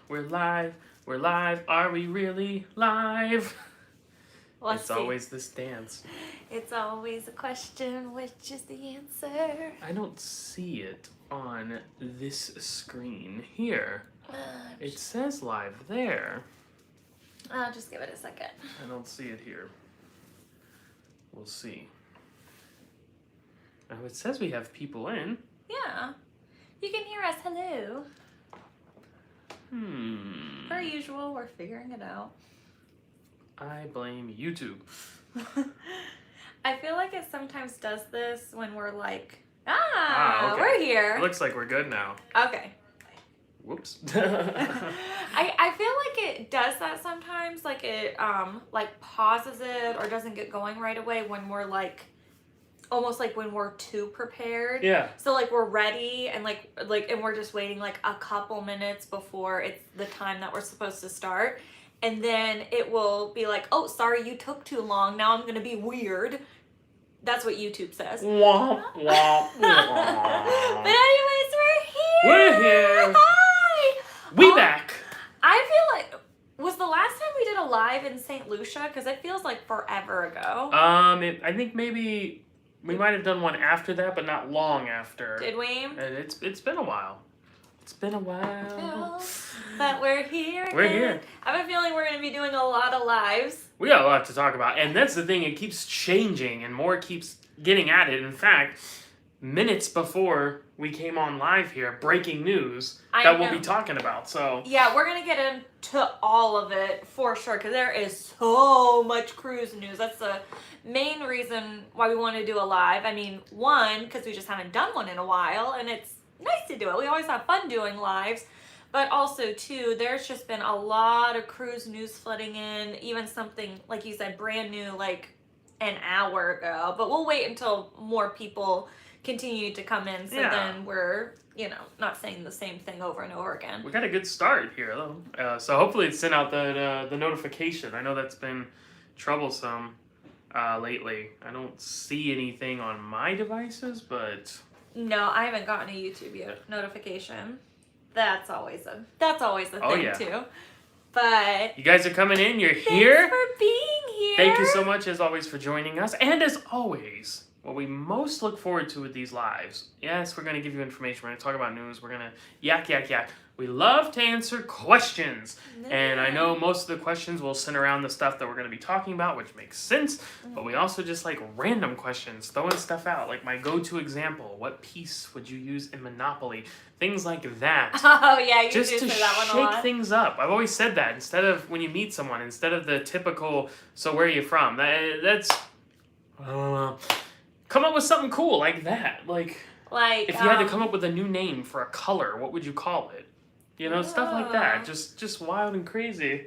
We're live. We're live. Are we really live? Let's see. Always this dance. It's always a question, which is the answer? I don't see it on this screen here. It says live there. I'll just give it a second. I don't see it here. We'll see. Oh, it says we have people in. Yeah. You can hear us. Hello. Per usual, we're figuring it out. I blame YouTube. I feel like it sometimes does this when we're like, okay. we're here. It looks like we're good now. Okay. Whoops. I feel like it does that sometimes. Like it like pauses it or doesn't get going right away when we're like, almost like when we're too prepared. Yeah. So like we're ready and like and we're just waiting like a couple minutes before it's the time that we're supposed to start. And then it will be like, oh, sorry, you took too long. Now I'm going to be weird. That's what YouTube says. Womp, womp, womp. But anyways, we're here. We're here. Hi. We back. I feel like, was the last time we did a live in St. Lucia? Because it feels like forever ago. I think maybe we might have done one after that, but not long after. Did we? It's been a while. It's been a while. But we're here. We're here. I have a feeling we're going to be doing a lot of lives. We got a lot to talk about. And that's the thing. It keeps changing and more keeps getting added. In fact, minutes before we came on live here, breaking news that we'll be talking about. So yeah, we're going to get into all of it for sure because there is so much cruise news. That's the main reason why we want to do a live. I mean, one, because we just haven't done one in a while, and it's nice to do it. We always have fun doing lives. But also, too, there's just been a lot of cruise news flooding in, even something, like you said, brand new, like an hour ago. But we'll wait until more people continue to come in, so then we're, not saying the same thing over and over again. We got a good start here, though. So hopefully it sent out the notification. I know that's been troublesome lately. I don't see anything on my devices, but... No, I haven't gotten a YouTube notification. That's always a thing too. But you guys are coming in. You're here. Thanks for being here. Thank you so much as always for joining us. And as always, what we most look forward to with these lives, yes, we're going to give you information. We're going to talk about news. We're going to yak. We love to answer questions. And I know most of the questions will center around the stuff that we're going to be talking about, which makes sense. But we also just like random questions, throwing stuff out. Like my go-to example, what piece would you use in Monopoly? Things like that. Oh, yeah, you just do to say that one a lot. shake things up. I've always said that. Instead of when you meet someone, instead of the typical, so where are you from? That's, come up with something cool like that. Like if you had to come up with a new name for a color, what would you call it? Stuff like that. Just wild and crazy.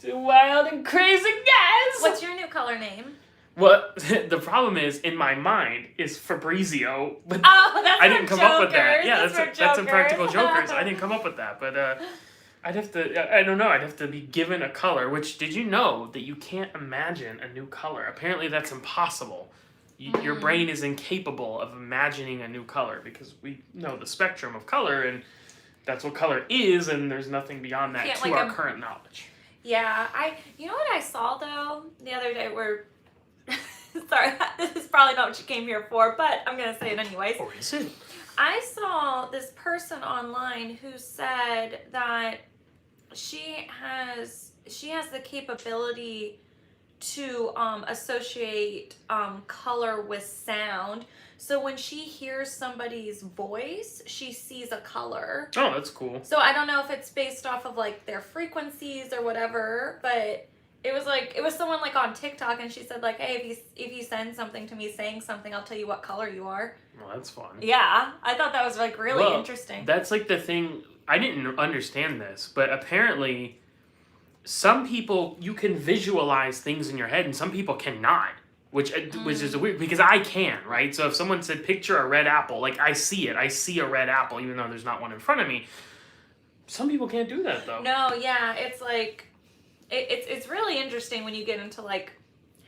Wild and crazy, guys! What's your new color name? Well, the problem is, in my mind, is Fabrizio. But that's I didn't come up with that. Yeah, that's Impractical Jokers. I didn't come up with that. But I'd have to, I don't know, I'd have to be given a color. Which, did you know that you can't imagine a new color? Apparently that's impossible. Your brain is incapable of imagining a new color because we know the spectrum of color and that's what color is, and there's nothing beyond that to our current knowledge. Yeah, you know what I saw though the other day where, sorry, this is probably not what you came here for, but I'm gonna say it anyways. Or is it? I saw this person online who said that she has the capability to associate color with sound. So when she hears somebody's voice, she sees a color. Oh, that's cool. So I don't know if it's based off of like their frequencies or whatever, but it was someone like on TikTok, and she said like, hey, if you send something to me saying something, I'll tell you what color you are. Well, that's fun. Yeah, I thought that was like really interesting. That's like the thing. I didn't understand this, but apparently some people, you can visualize things in your head and some people cannot. Which is weird, because I can, right? So if someone said, picture a red apple, like I see it. I see a red apple, even though there's not one in front of me. Some people can't do that, though. No, yeah, it's like, it's really interesting when you get into, like,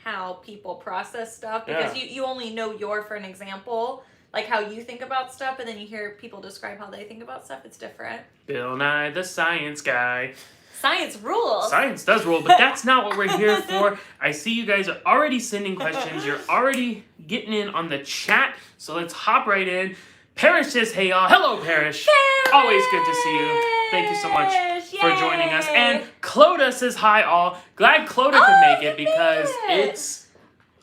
how people process stuff. Because you only know for an example, like how you think about stuff, and then you hear people describe how they think about stuff. It's different. Bill Nye the Science Guy. Science rules. Science does rule, but that's not what we're here for. I see you guys are already sending questions. You're already getting in on the chat, so let's hop right in. Parrish says, hey y'all. Hello, Parrish. Parrish! Always good to see you. Thank you so much for Yay! joining us. And Clodagh says, hi all. Glad Clodagh could make it because it's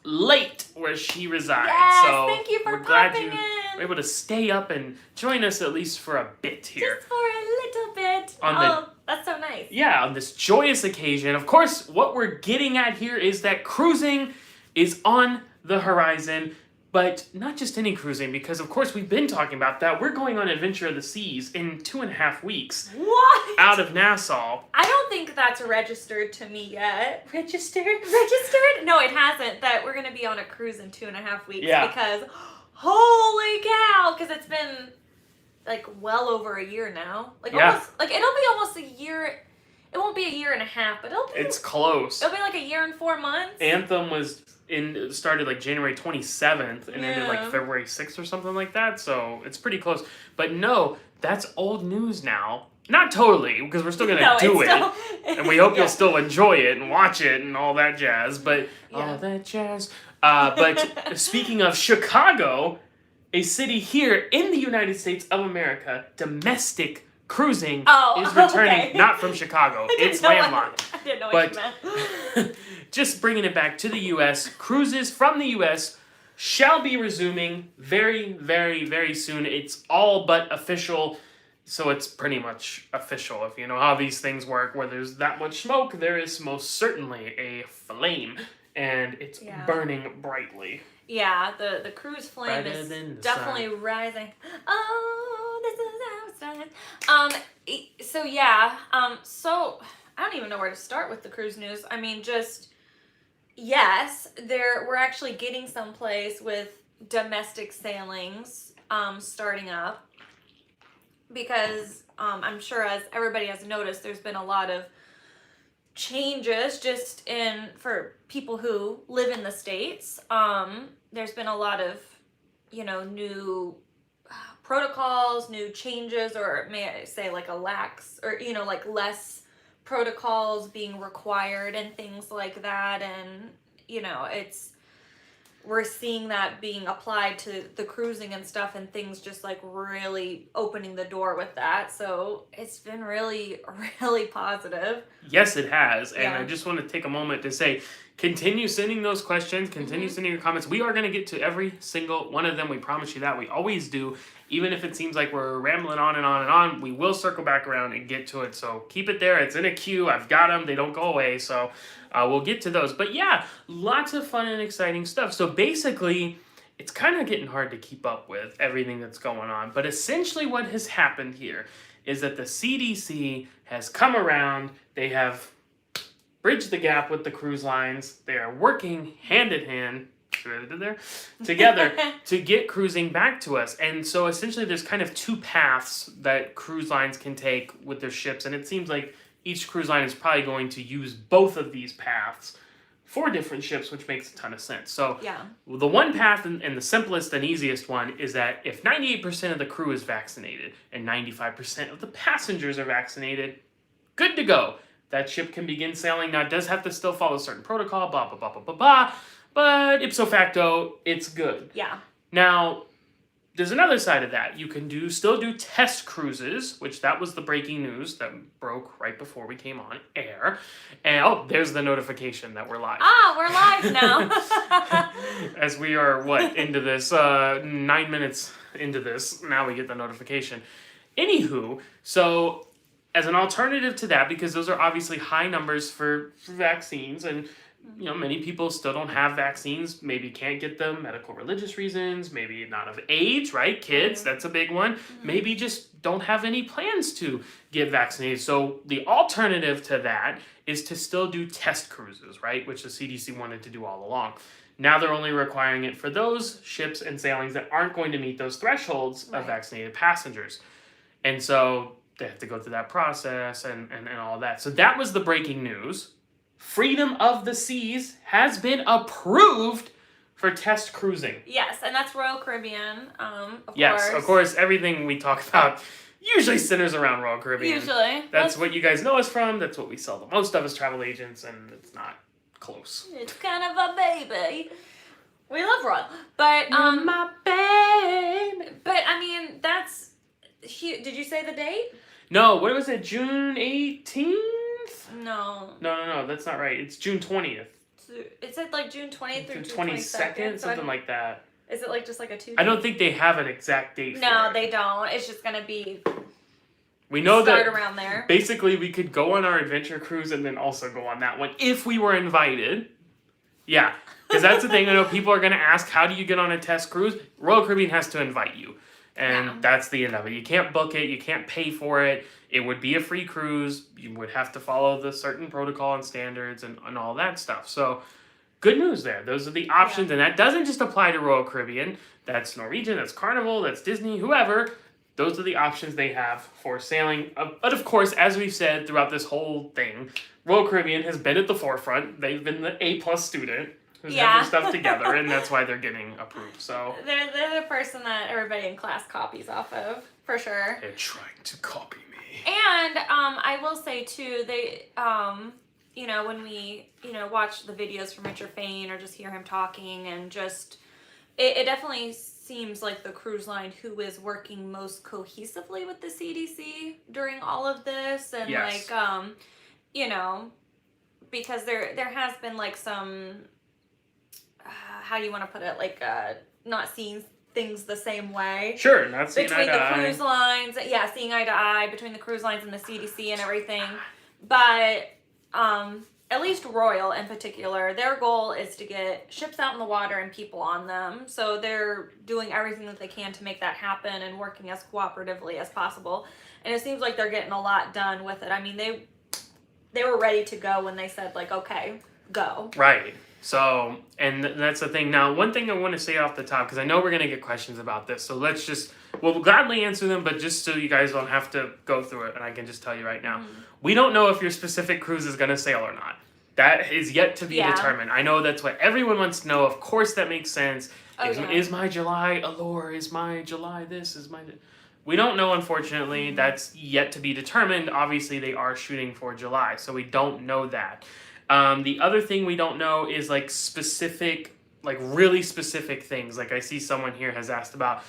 late where she resides. Yes, so thank you for we're glad popping you in. were able to stay up and join us at least for a bit here. Just for a little bit. That's so nice. Yeah, on this joyous occasion. Of course, what we're getting at here is that cruising is on the horizon, but not just any cruising, because of course we've been talking about that. We're going on Adventure of the Seas in 2.5 weeks. What? Out of Nassau. I don't think that's registered to me yet. Registered? Registered? No, it hasn't. That we're going to be on a cruise in 2.5 weeks. Yeah. Because, holy cow, because it's been like well over a year now. Like almost, like it'll be almost a year. It won't be a year and a half, but it'll be. It's close. It'll be like a year and 4 months. Anthem started like January 27th and ended like February 6th or something like that. So it's pretty close. But no, that's old news now. Not totally, because we're still gonna do it. And we hope you'll still enjoy it and watch it and all that jazz. But all that jazz. But speaking of Chicago, a city here in the United States of America, domestic cruising is returning, okay. not from Chicago. It's landlocked. I didn't know what you meant. Just bringing it back to the U.S., cruises from the U.S. shall be resuming very, very, very soon. It's all but official, so it's pretty much official. If you know how these things work, where there's that much smoke, there is most certainly a flame, and it's burning brightly. Yeah, the cruise flame Brighter is than the definitely sun. rising. Oh, this is how it starts. So yeah, so I don't even know where to start with the cruise news. I mean, just yes, we're actually getting someplace with domestic sailings starting up, because I'm sure, as everybody has noticed, there's been a lot of changes just for people who live in the States. There's been a lot of, new protocols, new changes, or may I say like like less protocols being required and things like that. And, we're seeing that being applied to the cruising and stuff, and things just like really opening the door with that. So it's been really, really positive. Yes, it has. And Yeah. I just want to take a moment to say, continue sending those questions, continue sending your comments. We are going to get to every single one of them. We promise you that. We always do. Even if it seems like we're rambling on and on and on, we will circle back around and get to it. So keep it there. It's in a queue. I've got them. They don't go away. So we'll get to those. But yeah, lots of fun and exciting stuff. So basically, it's kind of getting hard to keep up with everything that's going on. But essentially what has happened here is that the CDC has come around. They have bridged the gap with the cruise lines. They are working hand in hand together to get cruising back to us. And so essentially there's kind of two paths that cruise lines can take with their ships. And it seems like each cruise line is probably going to use both of these paths for different ships, which makes a ton of sense. So the one path and the simplest and easiest one is that if 98% of the crew is vaccinated and 95% of the passengers are vaccinated, good to go. That ship can begin sailing. Now, it does have to still follow a certain protocol, blah, blah, blah, blah, blah, blah. But ipso facto, it's good. Yeah. Now, there's another side of that. You can still do test cruises, which that was the breaking news that broke right before we came on air. And, there's the notification that we're live. We're live now. As we are, into this? 9 minutes into this. Now we get the notification. Anywho, so as an alternative to that, because those are obviously high numbers for vaccines, and many people still don't have vaccines, maybe can't get them, medical religious reasons, maybe not of age, right? Kids, that's a big one. Maybe just don't have any plans to get vaccinated. So the alternative to that is to still do test cruises, right? Which the CDC wanted to do all along. Now they're only requiring it for those ships and sailings that aren't going to meet those thresholds of vaccinated passengers. And so they have to go through that process and all that. So that was the breaking news. Freedom of the Seas has been approved for test cruising. Yes, and that's Royal Caribbean, Of course, everything we talk about usually centers around Royal Caribbean. Usually. That's what you guys know us from. That's what we sell the most of as travel agents, and it's not close. It's kind of a baby. We love Royal. But, my baby. But, I mean, that's huge. Did you say the date? No, what was it? June 18th? No. No, that's not right. It's June 20th. It said like June 20th through June 22nd, something like that. Is it like just like a 2 day? I don't think they have an exact date No, for it. they don't. It's just going to be we know start that around there. Basically we could go on our adventure cruise and then also go on that one if we were invited. Yeah, because that's the thing. I know people are going to ask, how do you get on a test cruise? Royal Caribbean has to invite you. And that's the end of it. You can't book it. You can't pay for it. It would be a free cruise. You would have to follow the certain protocol and standards and all that stuff. So good news there. Those are the options. And that doesn't just apply to Royal Caribbean. That's Norwegian, that's Carnival, that's Disney, whoever. Those are the options they have for sailing. But of course, as we've said throughout this whole thing, Royal Caribbean has been at the forefront. They've been the A+ student who's got their stuff together, and that's why they're getting approved. So they're the person that everybody in class copies off of, for sure. They're trying to copy me. And I will say too, they when we watch the videos from Richard Fain or just hear him talking, and just it definitely seems like the cruise line who is working most cohesively with the CDC during all of this, and because there has been like some how do you want to put it, like not seeing things the same way. Sure, not seeing eye to eye. Between the cruise lines, seeing eye to eye between the cruise lines and the CDC and everything. But at least Royal in particular, their goal is to get ships out in the water and people on them. So they're doing everything that they can to make that happen and working as cooperatively as possible. And it seems like they're getting a lot done with it. I mean, they were ready to go when they said, like, okay, go. Right. So, and that's the thing. Now, one thing I want to say off the top, because I know we're going to get questions about this, so we'll gladly answer them, but just so you guys don't have to go through it, and I can just tell you right now, we don't know if your specific cruise is going to sail or not. That is yet to be determined. I know that's what everyone wants to know. Of course, that makes sense. Is my July Allure? Is my July this? We don't know, unfortunately. That's yet to be determined. Obviously, they are shooting for July, so we don't know that. The other thing we don't know is like specific, like really specific things. Like I see someone here has asked about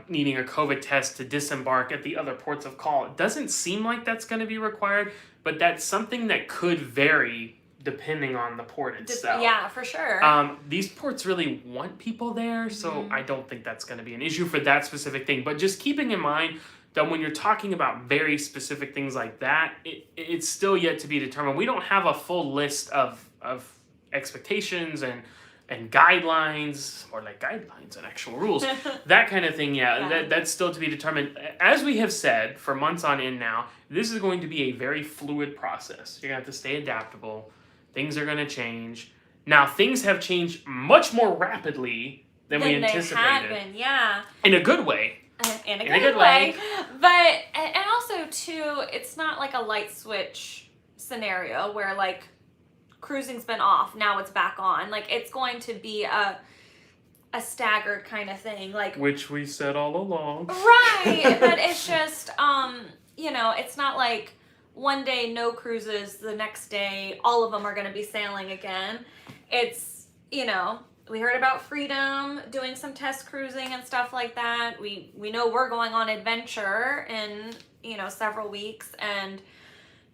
needing a COVID test to disembark at the other ports of call. It doesn't seem like that's going to be required, but that's something that could vary depending on the port itself. Yeah, for sure. These ports really want people there, so I don't think that's going to be an issue for that specific thing. But just keeping in mind that when you're talking about very specific things like that, it's still yet to be determined. We don't have a full list of expectations and guidelines, or like guidelines and actual rules, that kind of thing. That's still to be determined. As we have said for months on end now, this is going to be a very fluid process. You're going to have to stay adaptable. Things are going to change. Now, things have changed much more rapidly than we anticipated. They have been, yeah. In a good way. In a good way. But, and also, too, it's not like a light switch scenario where, like, cruising's been off, now it's back on. Like, it's going to be a staggered kind of thing. Like, which we said all along. Right. But it's just, it's not like one day no cruises, the next day all of them are going to be sailing again. It's, we heard about Freedom doing some test cruising and stuff like that. We know we're going on adventure in, several weeks. And,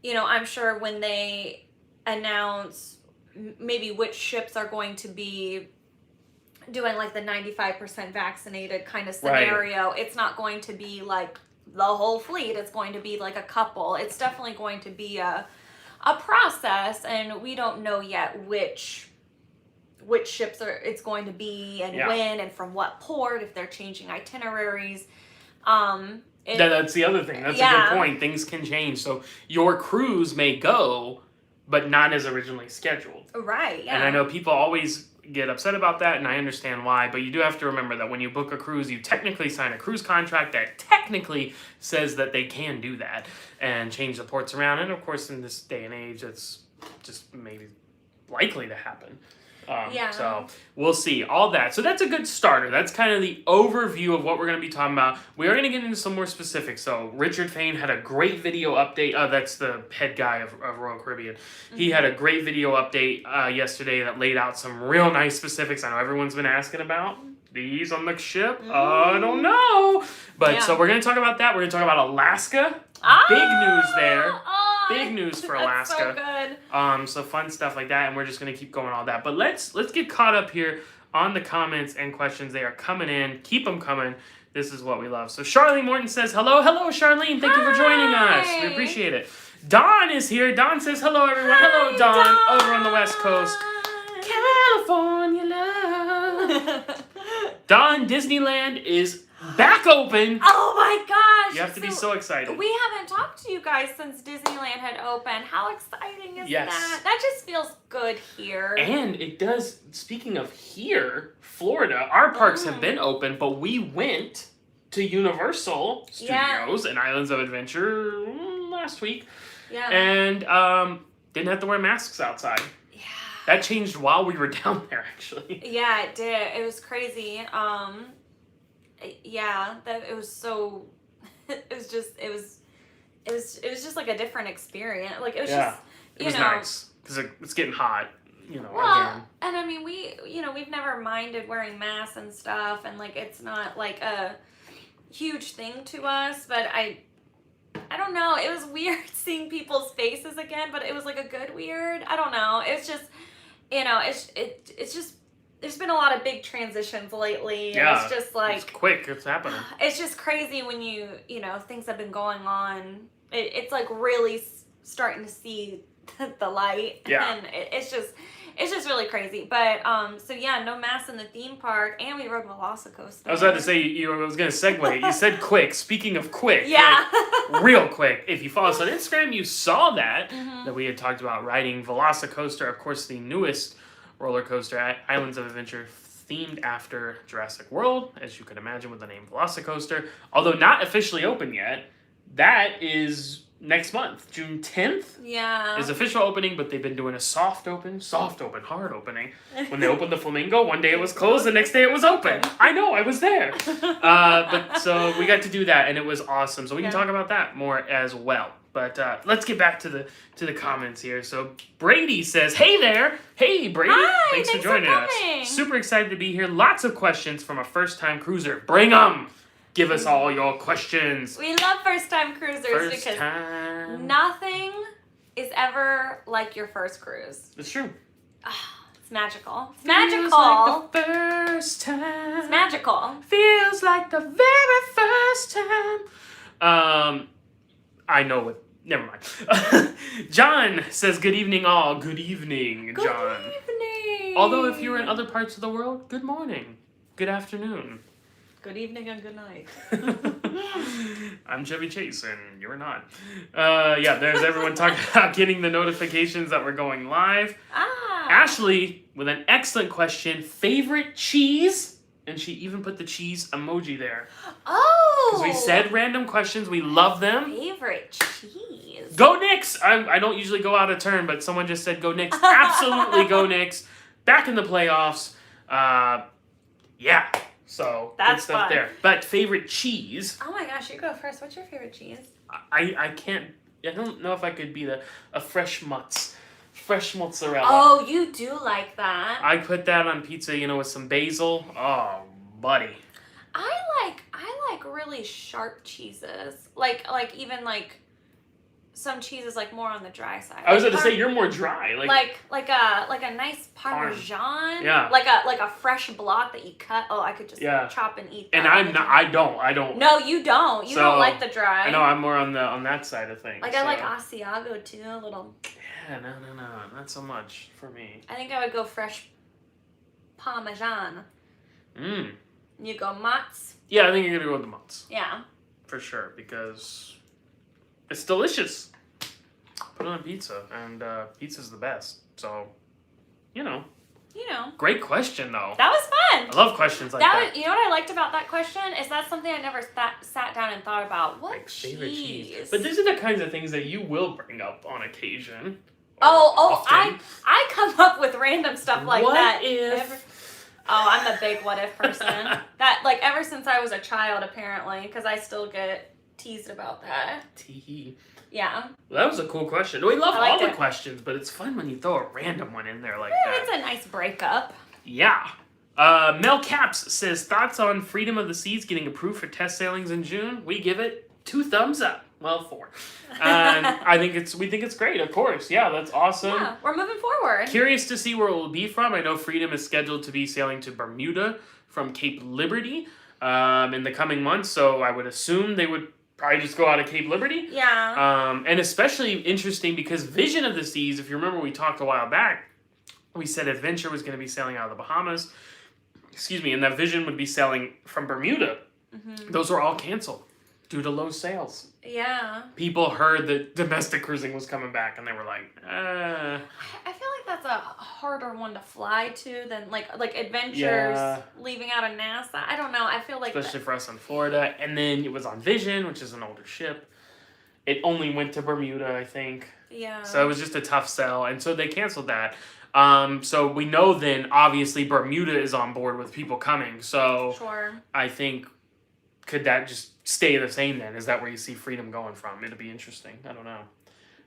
I'm sure when they announce maybe which ships are going to be doing like the 95% vaccinated kind of scenario, It's not going to be like the whole fleet. It's going to be like a couple. It's definitely going to be a process, and we don't know yet which ships it's going to be and when and from what port, if they're changing itineraries. That's the other thing. That's a good point. Things can change. So your cruise may go, but not as originally scheduled. Right, yeah. And I know people always get upset about that, and I understand why, but you do have to remember that when you book a cruise, you technically sign a cruise contract that technically says that they can do that and change the ports around. And of course, in this day and age, it's just maybe likely to happen. So we'll see all that. So that's a good starter. That's kind of the overview of what we're going to be talking about. We are going to get into some more specifics. So Richard Fain had a great video update. That's the head guy of Royal Caribbean. He had a great video update yesterday that laid out some real nice specifics. I know everyone's been asking about these on the ship. I don't know. But so we're going to talk about that. We're going to talk about Alaska. Big news there. Big news for Alaska. So good. So fun stuff like that, and we're just gonna keep going all that. But let's get caught up here on the comments and questions. They are coming in. Keep them coming. This is what we love. So Charlene Morton says hello, Charlene. Thank you for joining us. We appreciate it. Dawn is here. Dawn says hello, everyone. Hello, Dawn, over on the West Coast, California love. Dawn, Disneyland is back open. Oh my gosh! You have to be so excited. We haven't talked to you guys since Disneyland had opened. How exciting is Yes. that? That just feels good here. And it does, speaking of here, Florida, our parks have been open, but we went to Universal Studios and Islands of Adventure last week. Yeah. And didn't have to wear masks outside. Yeah. That changed while we were down there, actually. Yeah, it did. It was crazy. Yeah, that it was so. It was just like a different experience. Like it was just. It was nice because it's getting hot. Again. And I mean, we've never minded wearing masks and stuff, and like it's not like a huge thing to us. But I don't know. It was weird seeing people's faces again, but it was like a good weird. I don't know. It's just, it's just. There's been a lot of big transitions lately. Yeah, it's just like... It's quick. It's happening. It's just crazy when things have been going on. It's like really starting to see the light. Yeah. And it's just really crazy. But, no masks in the theme park. And we rode Velocicoaster. I was about to say, I was going to segue. You said quick. Speaking of quick. Yeah. Like, real quick. If you follow us on Instagram, you saw that we had talked about riding Velocicoaster. Of course, the newest roller coaster at Islands of Adventure, themed after Jurassic World, as you can imagine with the name Velocicoaster. Although not officially open yet, that is next month. June 10th is official opening, but they've been doing a soft open, hard opening. When they opened the Flamingo, one day it was closed, the next day it was open. I know, I was there. But so we got to do that, and it was awesome. So we can talk about that more as well. But let's get back to the comments here. So Brady says, hey there. Hey, Brady. Hi, thanks for joining us. Super excited to be here. Lots of questions from a first-time cruiser. Bring them. Give us all your questions. We love first-time cruisers because nothing is ever like your first cruise. It's true. It's magical. It's Feels like the first time. It's magical. Feels like the very first time. I know it. Never mind. John says, good evening all. Good evening, John. Good evening. Although if you're in other parts of the world, good morning. Good afternoon. Good evening and good night. I'm Chevy Chase, and you're not. There's everyone talking about getting the notifications that we're going live. Ashley, with an excellent question. Favorite cheese? And she even put the cheese emoji there. Oh! Because we said random questions. We love them. Favorite cheese? Go Knicks! I don't usually go out of turn, but someone just said go Knicks. Absolutely go Knicks. Back in the playoffs. So that's good stuff fun. there. But favorite cheese? Oh my gosh, you go first. What's your favorite cheese? I can't. I don't know if I could be a fresh mozz. Fresh mozzarella. Oh, you do like that. I put that on pizza, with some basil. Oh, buddy. I like really sharp cheeses. Like even like some cheeses like more on the dry side. I was going to say you're more dry. Like a nice Parmesan. Yeah. Like a fresh block that you cut. Oh, I could just chop and eat that. And I don't. No, you don't. You don't like the dry. I know, I'm more on that side of things. Like I like Asiago too, a little. Yeah, no, not so much for me. I think I would go fresh Parmesan. You go mozz. Yeah, I think you're gonna go with the mozz. Yeah. For sure, because it's delicious. Put it on pizza, and pizza's the best. So, Great question, though. That was fun. I love questions like that. You know what I liked about that question is that's something I never sat down and thought about. What favorite cheese? cheese? But these are the kinds of things that you will bring up on occasion. often. I come up with random stuff like What that. if? I'm a big what if person. That, like, ever since I was a child, apparently, because I still get teased about that. Tee. Yeah. Well, that was a cool question. We love all the it. questions, but it's fun when you throw a random one in there like Yeah, that. it's a nice breakup. Yeah. Mel Caps says, thoughts on Freedom of the Seas getting approved for test sailings in June? We give it 2 thumbs up. Well, 4. And we think it's great, of course. Yeah, that's awesome. Yeah, we're moving forward. Curious to see where it will be from. I know Freedom is scheduled to be sailing to Bermuda from Cape Liberty in the coming months, so I would assume they would probably just go out of Cape Liberty. Yeah. And especially interesting because Vision of the Seas, if you remember we talked a while back, we said Adventure was going to be sailing out of the Bahamas. Excuse me, and that Vision would be sailing from Bermuda. Mm-hmm. Those were all canceled due to low sales. Yeah. People heard that domestic cruising was coming back, and they were like, I feel like that's a harder one to fly to than like Adventures Yeah. leaving out of NASA. I don't know. I feel like especially for us in Florida. And then it was on Vision, which is an older ship. It only went to Bermuda, I think. Yeah. So it was just a tough sell, and so they canceled that. So we know then, obviously, Bermuda is on board with people coming. So Sure. I think, could that just stay the same then? Is that where you see Freedom going from? It'll be interesting. I don't know.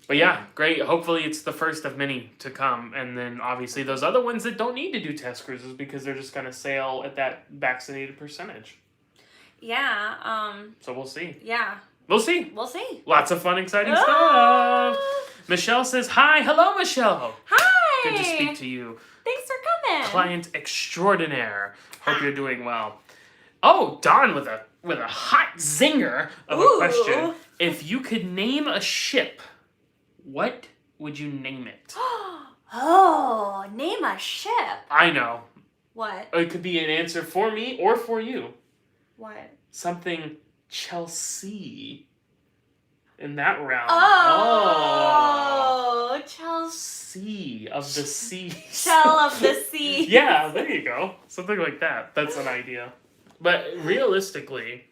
But yeah, great. Hopefully it's the first of many to come. And then obviously those other ones that don't need to do test cruises because they're just going to sail at that vaccinated percentage. Yeah. So we'll see. Yeah. We'll see. We'll see. Lots of fun, exciting Ah! stuff. Michelle says, hi. Hello, Michelle. Hi. Good to speak to you. Thanks for coming. Client extraordinaire. Hope you're doing well. Oh, Don with a hot zinger of a question. If you could name a ship, what would you name it? Oh, name a ship. I know. What? It could be an answer for me or for you. What? Something Chelsy. In that round. Oh, Chelsy. Sea of the sea. Shell of the sea. Yeah, there you go. Something like that. That's an idea. But realistically,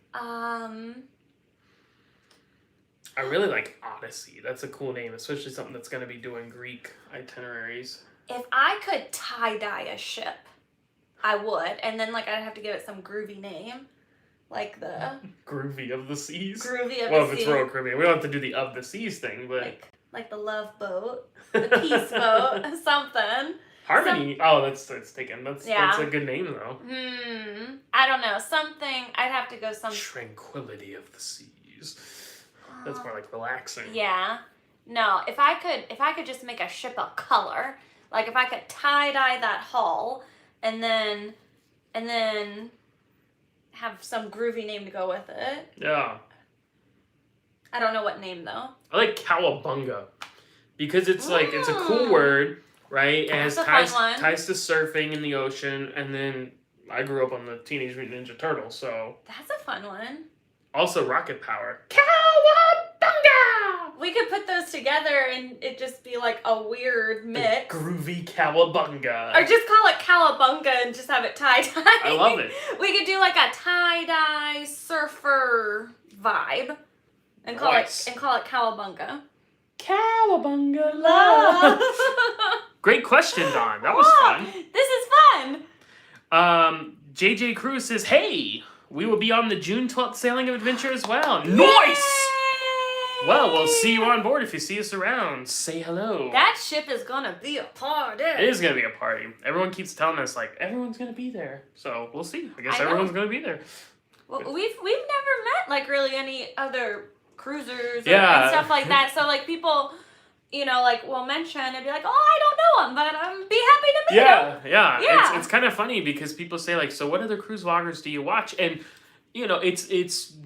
I really like Odyssey. That's a cool name, especially something that's going to be doing Greek itineraries. If I could tie-dye a ship, I would. And then, like, I'd have to give it some groovy name. Like the... Groovy of the Seas? Groovy of well, the if sea. it's Royal Caribbean. We don't have to do the of the seas thing, but... Like the love boat. The peace boat. Something. Harmony. That's taken. That's a good name, though. I don't know. Something... I'd have to go some... Tranquility of the Seas. That's more like relaxing. Yeah. No, if I could just make a ship a color, like if I could tie-dye that hull and then have some groovy name to go with it. Yeah. I don't know what name though. I like cowabunga because it's like it's a cool word, right? It has ties to surfing in the ocean, and then I grew up on the Teenage Mutant Ninja Turtles, so that's a fun one. Also rocket power. Cowabunga! We could put those together and it just be like a weird mix. The groovy cowabunga. Or just call it cowabunga and just have it tie-dye. I love it. We could do like a tie-dye surfer vibe and call it cowabunga. Cowabunga love. Great question, Dawn. That was fun. This is fun. JJ Cruz says, hey, we will be on the June 12th sailing of Adventure as well. Nice! Well, we'll see you on board if you see us around. Say hello. That ship is gonna be a party. It is gonna be a party. Everyone keeps telling us, like, everyone's gonna be there. So, we'll see. I guess everyone's gonna be there. Well, we've never met, like, really any other cruisers and stuff like that. So, like, people... you know, like, will mention and be like, oh, I don't know him, but I'm be happy to meet him. Yeah. It's kind of funny because people say, like, so what other cruise vloggers do you watch? And, you know, it's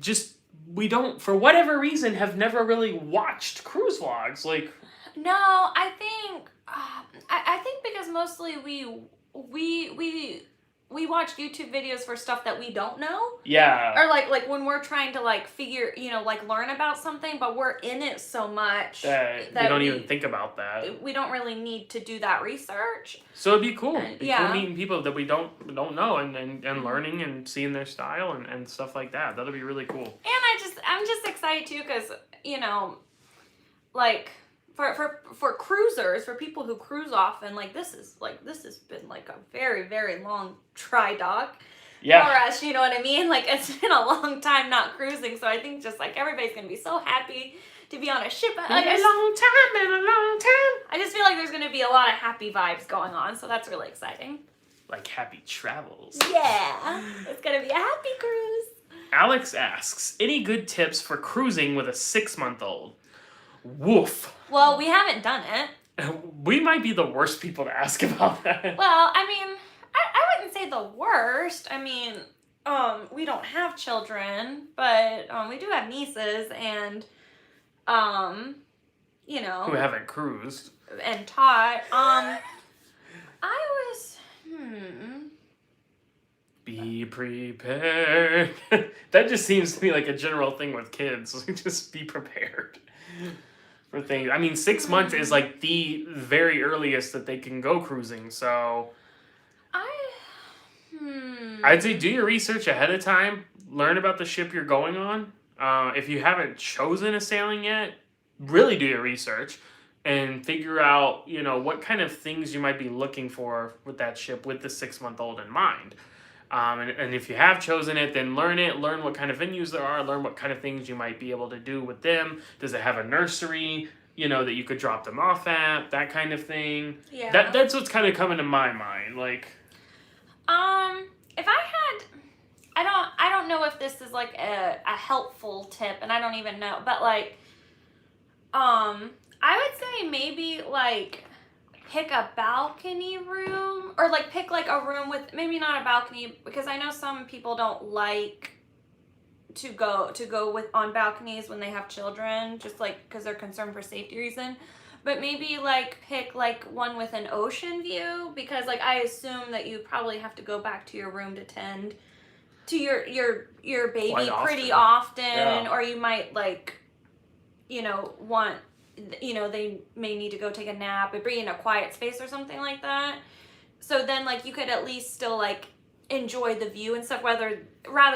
just, we don't, for whatever reason, have never really watched cruise vlogs. Like, no, I think because mostly we watch YouTube videos for stuff that we don't know. Yeah. Or like when we're trying to like figure, you know, like learn about something, but we're in it so much that we don't even think about that. We don't really need to do that research. So it'd be cool. It'd be cool meeting people that we don't know and learning and seeing their style and stuff like that. That'll be really cool. And I'm just excited too because, you know, like for cruisers, for people who cruise often, like this has been like a very, very long dry dock. Yeah. For us, you know what I mean? Like it's been a long time not cruising, so I think just like everybody's gonna be so happy to be on a ship. Been a long time. I just feel like there's gonna be a lot of happy vibes going on, so that's really exciting. Like happy travels. Yeah, it's gonna be a happy cruise. Alex asks, any good tips for cruising with a 6-month-old? Woof. Well, we haven't done it. We might be the worst people to ask about that. Well, I mean, I wouldn't say the worst. I mean, we don't have children, but we do have nieces and, you know. Who haven't cruised. And taught. Be prepared. That just seems to be like a general thing with kids. Just be prepared for things. I mean, 6 months is like the very earliest that they can go cruising. So I'd say do your research ahead of time. Learn about the ship you're going on. If you haven't chosen a sailing yet, really do your research and figure out, you know, what kind of things you might be looking for with that ship with the 6-month-old in mind. And if you have chosen it, then learn it. Learn what kind of venues there are. Learn what kind of things you might be able to do with them. Does it have a nursery, you know, that you could drop them off at? That kind of thing. Yeah. That's what's kind of coming to my mind. Like, if I had, I don't know if this is like a helpful tip, and I don't even know, but like, I would say maybe like pick a balcony room, or like pick like a room with maybe not a balcony, because I know some people don't like to go with on balconies when they have children, just like because they're concerned for safety reason. But maybe like pick like one with an ocean view, because like I assume that you probably have to go back to your room to tend to your baby pretty often, Yeah. or you might like, you know, want, you know, they may need to go take a nap or be in a quiet space or something like that. So then like you could at least still like enjoy the view and stuff, rather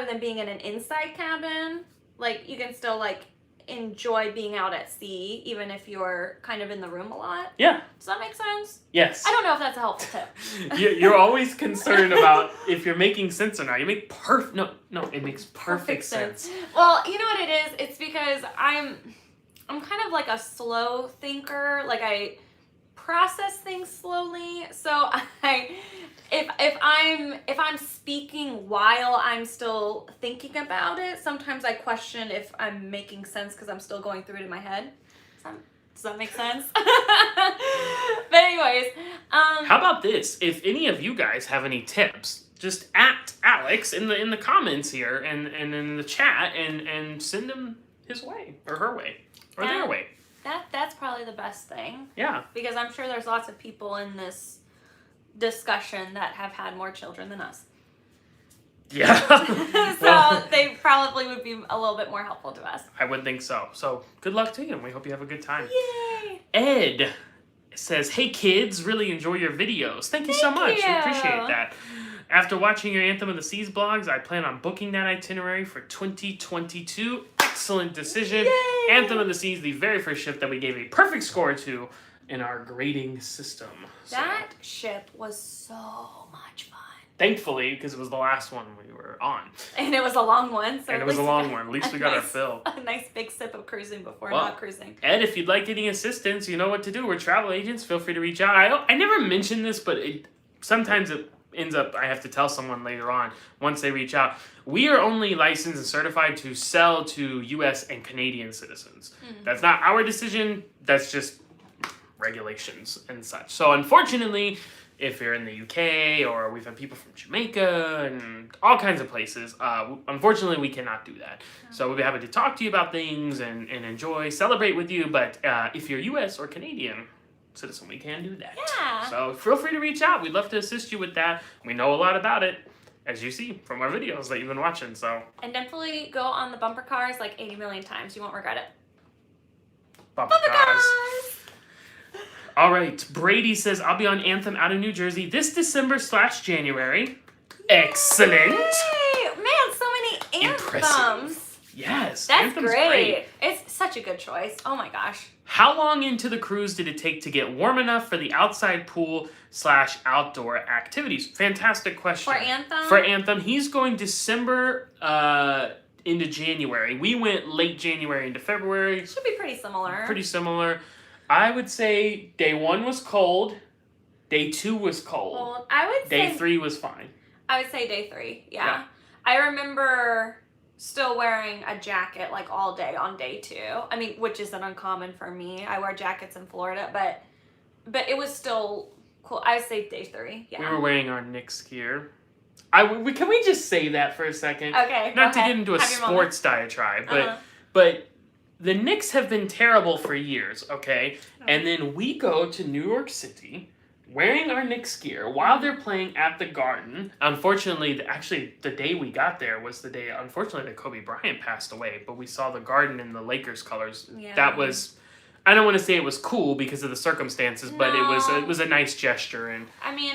than being in an inside cabin. Like you can still like enjoy being out at sea, even if you're kind of in the room a lot. yeah. Does that make sense? Yes. I don't know if that's a helpful tip. You're always concerned about if you're making sense or not. You make no, it makes perfect sense. Well, you know what it is? It's because I'm kind of like a slow thinker. Like I process things slowly. So if I'm speaking while I'm still thinking about it, sometimes I question if I'm making sense because I'm still going through it in my head. Does that make sense? But anyways, How about this? If any of you guys have any tips, just at Alex in the comments here and in the chat and send them his way or her way or their way. That's probably the best thing. Yeah. Because I'm sure there's lots of people in this discussion that have had more children than us. Yeah. So Well, they probably would be a little bit more helpful to us. I would think so. So good luck to you, and we hope you have a good time. Yay! Ed says, "Hey kids, really enjoy your videos. Thank you so much. We appreciate that. After watching your Anthem of the Seas blogs, I plan on booking that itinerary for 2022. Excellent decision. Yay! Anthem of the Seas, the very first ship that we gave a perfect score to in our grading system. So, That ship was so much fun. thankfully, because it was the last one we were on. And it was a long one. So And at it was a least long one. At least we got our nice- fill. A nice big sip of cruising before Well, not cruising. Ed, if you'd like any assistance, you know what to do. We're travel agents. Feel free to reach out. I never mention this, but sometimes it ends up I have to tell someone later on once they reach out. We are only licensed and certified to sell to U.S. and Canadian citizens. That's not our decision. That's just regulations and such. So unfortunately, if you're in the UK or we've had people from Jamaica and all kinds of places, unfortunately we cannot do that. So we'll be happy to talk to you about things and enjoy, celebrate with you. But if you're US or Canadian citizen, we can do that. Yeah. So feel free to reach out. We'd love to assist you with that. We know a lot about it, as you see from our videos that you've been watching. So And definitely go on the bumper cars like 80 million times. You won't regret it. bumper cars. All right. Brady says, I'll be on Anthem out of New Jersey this December/January. Excellent. Yay! Man, so many anthems. Impressive. Yes, That's Anthem's great. It's such a good choice. Oh my gosh. How long into the cruise did it take to get warm enough for the outside pool / outdoor activities? Fantastic question. For Anthem? For Anthem, he's going December into January. We went late January into February. Should be pretty similar. Pretty similar. I would say day 1 was cold. Day 2 was cold. Well, I would Day say 3 was fine. I would say day 3. Yeah. I remember still wearing a jacket like all day on day 2. I mean, which isn't uncommon for me. I wear jackets in Florida, but it was still cool. I would say day 3. Yeah. We were wearing our Knicks gear. Can we just say that for a second? Okay. Not to get into a sports diatribe, but the Knicks have been terrible for years, okay? And then we go to New York City wearing our Knicks gear while they're playing at the Garden. Unfortunately, actually, the day we got there was the day, unfortunately, that Kobe Bryant passed away. But we saw the Garden in the Lakers colors. Yeah. That was, I don't want to say it was cool because of the circumstances, but it was a nice gesture. And I mean,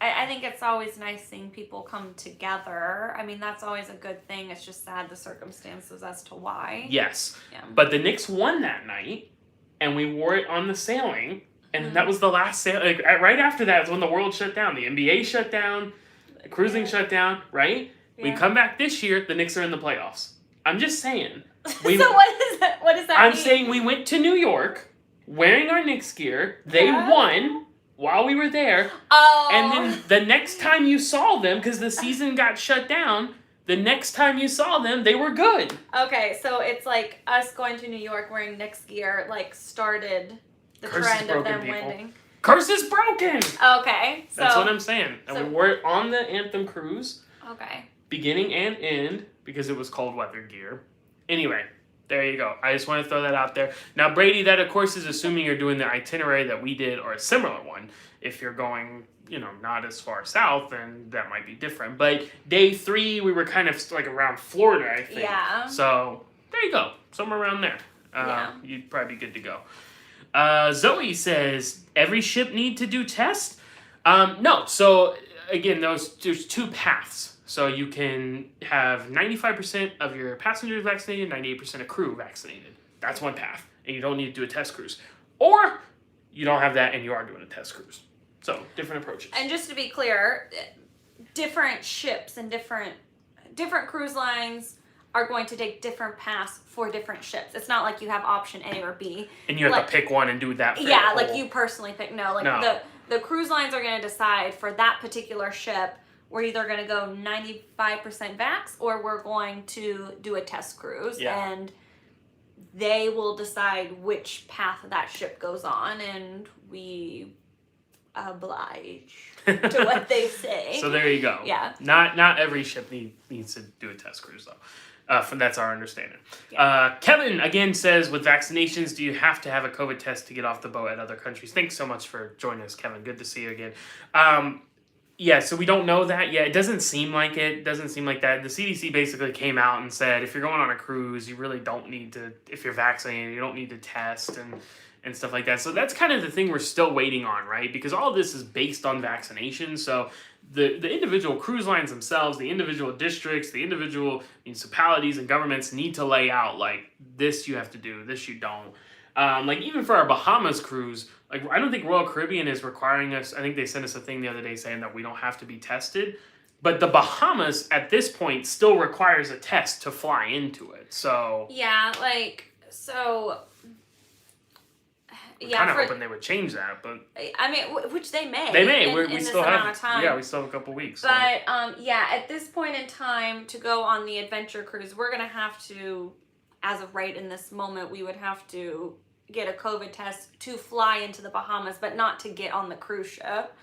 I think it's always nice seeing people come together. I mean, that's always a good thing. It's just sad the circumstances as to why. yes, Yeah. but the Knicks won that night, and we wore it on the sailing. And that was the last sail. Like, right after that is when the world shut down. The NBA shut down. Cruising shut down, right? Yeah. We come back this year, the Knicks are in the playoffs. I'm just saying. So what does that I'm mean? saying we went to New York wearing our Knicks gear. They won while we were there. Oh. And then the next time you saw them, because the season got shut down, the next time you saw them, they were good. Okay, so it's like us going to New York wearing Knicks gear, like, started the Curse trend is of broken, them people. winning. Curse is broken! Okay, so... That's what I'm saying. And so- we wore it on the Anthem cruise. Okay. Beginning and end, because it was cold weather gear. Anyway, there you go. I just want to throw that out there. Now, Brady, that of course is assuming you're doing the itinerary that we did or a similar one. If you're going, not as far south, then that might be different. But day 3, we were kind of like around Florida, I think. Yeah. So, there you go. Somewhere around there. You'd probably be good to go. Zoe says, every ship need to do tests? No. So, again, there's 2 paths. So you can have 95% of your passengers vaccinated, 98% of crew vaccinated. That's one path. And you don't need to do a test cruise. Or you don't have that and you are doing a test cruise. So, different approaches. And just to be clear, different ships and different cruise lines are going to take different paths for different ships. It's not like you have option A or B. And you have to pick one and do that for Yeah, like you personally pick. No, like No. the cruise lines are going to decide for that particular ship, we're either going to go 95% vax or we're going to do a test cruise. Yeah. And they will decide which path that ship goes on, and we oblige to what they say. So there you go. Yeah. Not every ship needs to do a test cruise, though. That's our understanding. Yeah. Kevin, again, says, with vaccinations, do you have to have a COVID test to get off the boat at other countries? Thanks so much for joining us, Kevin. Good to see you again. Yeah, so we don't know that yet. It doesn't seem like it. It doesn't seem like that. The CDC basically came out and said, if you're going on a cruise, you really don't need to, if you're vaccinated, you don't need to test and stuff like that. So that's kind of the thing we're still waiting on, right? Because all of this is based on vaccination. So the individual cruise lines themselves, the individual districts, the individual municipalities and governments need to lay out, like, this you have to do, this you don't. Like, even for our Bahamas cruise, like, I don't think Royal Caribbean is requiring us. I think they sent us a thing the other day saying that we don't have to be tested. But the Bahamas, at this point, still requires a test to fly into it. So... Yeah, like, so... I'm kind of hoping they would change that, but... I mean, which they may. They may. In we this still amount have... of time. Yeah, we still have a couple weeks. So. But, yeah, at this point in time, to go on the adventure cruise, we're going to have to, as of right in this moment, we would have to get a COVID test to fly into the Bahamas, but not to get on the cruise ship.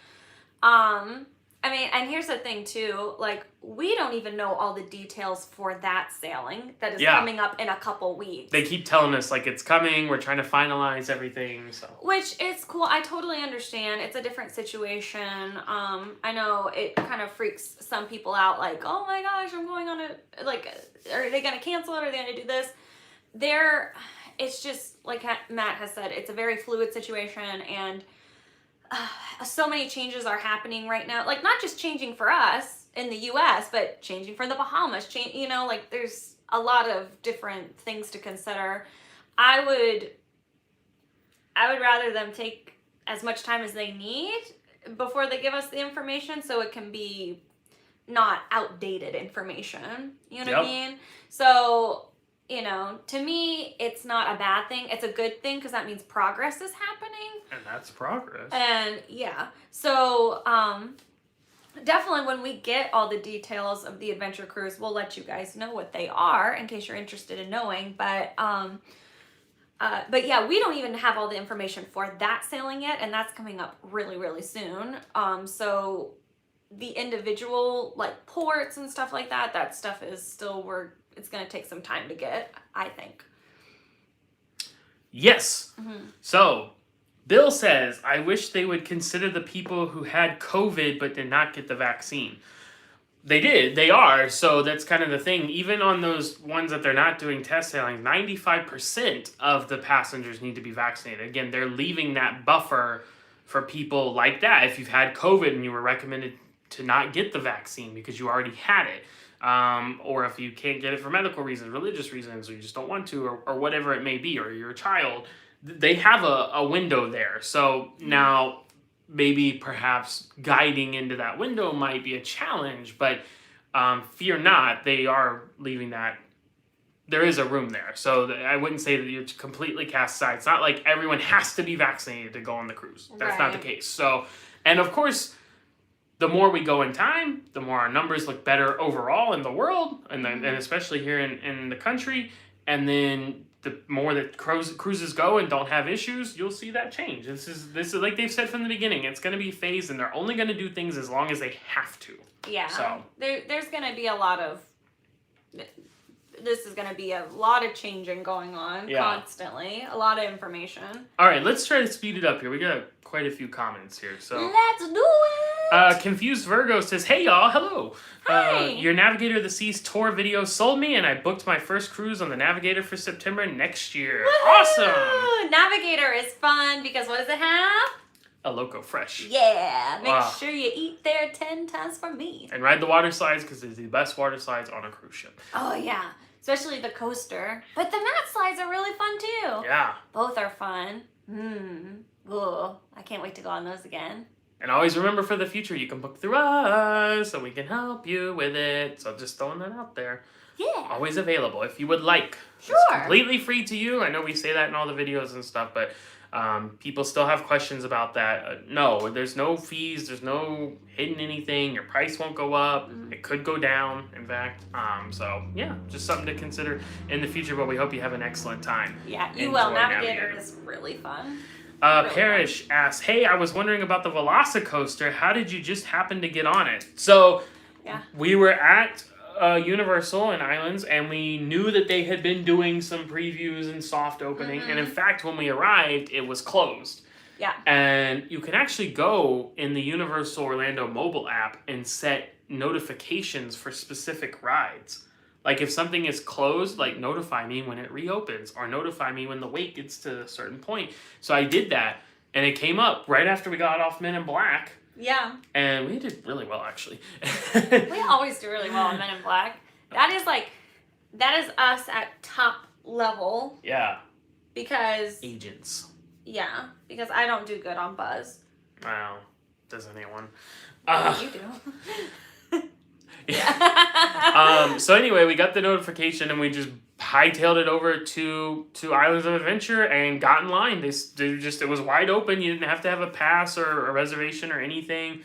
I mean, and here's the thing, too. Like, we don't even know all the details for that sailing that is coming up in a couple weeks. They keep telling us, like, it's coming. We're trying to finalize everything, so... Which is cool. I totally understand. It's a different situation. I know it kind of freaks some people out, like, oh my gosh, I'm going on a... Like, are they going to cancel it? Are they going to do this? It's just, like Matt has said, it's a very fluid situation, and... so many changes are happening right now. Like, not just changing for us in the U.S., but changing for the Bahamas. Like, there's a lot of different things to consider. I would rather them take as much time as they need before they give us the information, so it can be not outdated information. You know what I mean? So, you know, to me, it's not a bad thing. It's a good thing because that means progress is happening. And that's progress. And yeah, so definitely when we get all the details of the adventure cruise, we'll let you guys know what they are in case you're interested in knowing. But yeah, we don't even have all the information for that sailing yet, and that's coming up really, really soon. So the individual like ports and stuff like that, that stuff is still it's going to take some time to get, I think. Yes. So Bill says, I wish they would consider the people who had COVID but did not get the vaccine. They did. They are. So that's kind of the thing. Even on those ones that they're not doing test sailing, 95% of the passengers need to be vaccinated. Again, they're leaving that buffer for people like that. If you've had COVID and you were recommended to not get the vaccine because you already had it, or if you can't get it for medical reasons, religious reasons, or you just don't want to, or whatever it may be, or you're a child, they have a window there. So now maybe perhaps guiding into that window might be a challenge, but fear not, they are leaving that. There is a room there. So I wouldn't say that you're completely cast aside. It's not like everyone has to be vaccinated to go on the cruise. That's not the case. So, and of course, the more we go in time, the more our numbers look better overall in the world, and then, and especially here in the country. And then the more that cruises go and don't have issues, you'll see that change. This is like they've said from the beginning. It's going to be phased, and they're only going to do things as long as they have to. Yeah. So there's going to be a lot of. This is going to be a lot of changing going on constantly. A lot of information. All right, let's try to speed it up here. We got quite a few comments here. So let's do it. Confused Virgo says, "Hey y'all, hello. Hi. Your Navigator of the Seas tour video sold me, and I booked my first cruise on the Navigator for September next year. Woo-hoo! Awesome. Navigator is fun because what does it have? A Loco Fresh. Yeah. Make sure you eat there 10 times for me. And ride the water slides because they're the best water slides on a cruise ship. Oh yeah, especially the coaster. But the mat slides are really fun too. Yeah. Both are fun. Ooh, I can't wait to go on those again. And always remember for the future, you can book through us, so we can help you with it. So just throwing that out there. Yeah. Always available if you would like. Sure. It's completely free to you. I know we say that in all the videos and stuff, but people still have questions about that. No, there's no fees. There's no hidden anything. Your price won't go up. It could go down, in fact. So, yeah, just something to consider in the future, but we hope you have an excellent time. Yeah, you will. Navigator is really fun. Parrish asks, hey, I was wondering about the Velocicoaster. How did you just happen to get on it? So, we were at Universal and Islands, and we knew that they had been doing some previews and soft opening. And in fact, when we arrived, it was closed. Yeah. And you can actually go in the Universal Orlando mobile app and set notifications for specific rides. Like if something is closed, like notify me when it reopens, or notify me when the wait gets to a certain point. So I did that, and it came up right after we got off Men in Black. Yeah. And we did really well, actually. We always do really well on Men in Black. That is us at top level. Yeah. Because agents. Yeah, because I don't do good on Buzz. Wow. Does anyone? You do. Yeah. So anyway, we got the notification and we just hightailed it over to Islands of Adventure and got in line. It was wide open. You didn't have to have a pass or a reservation or anything.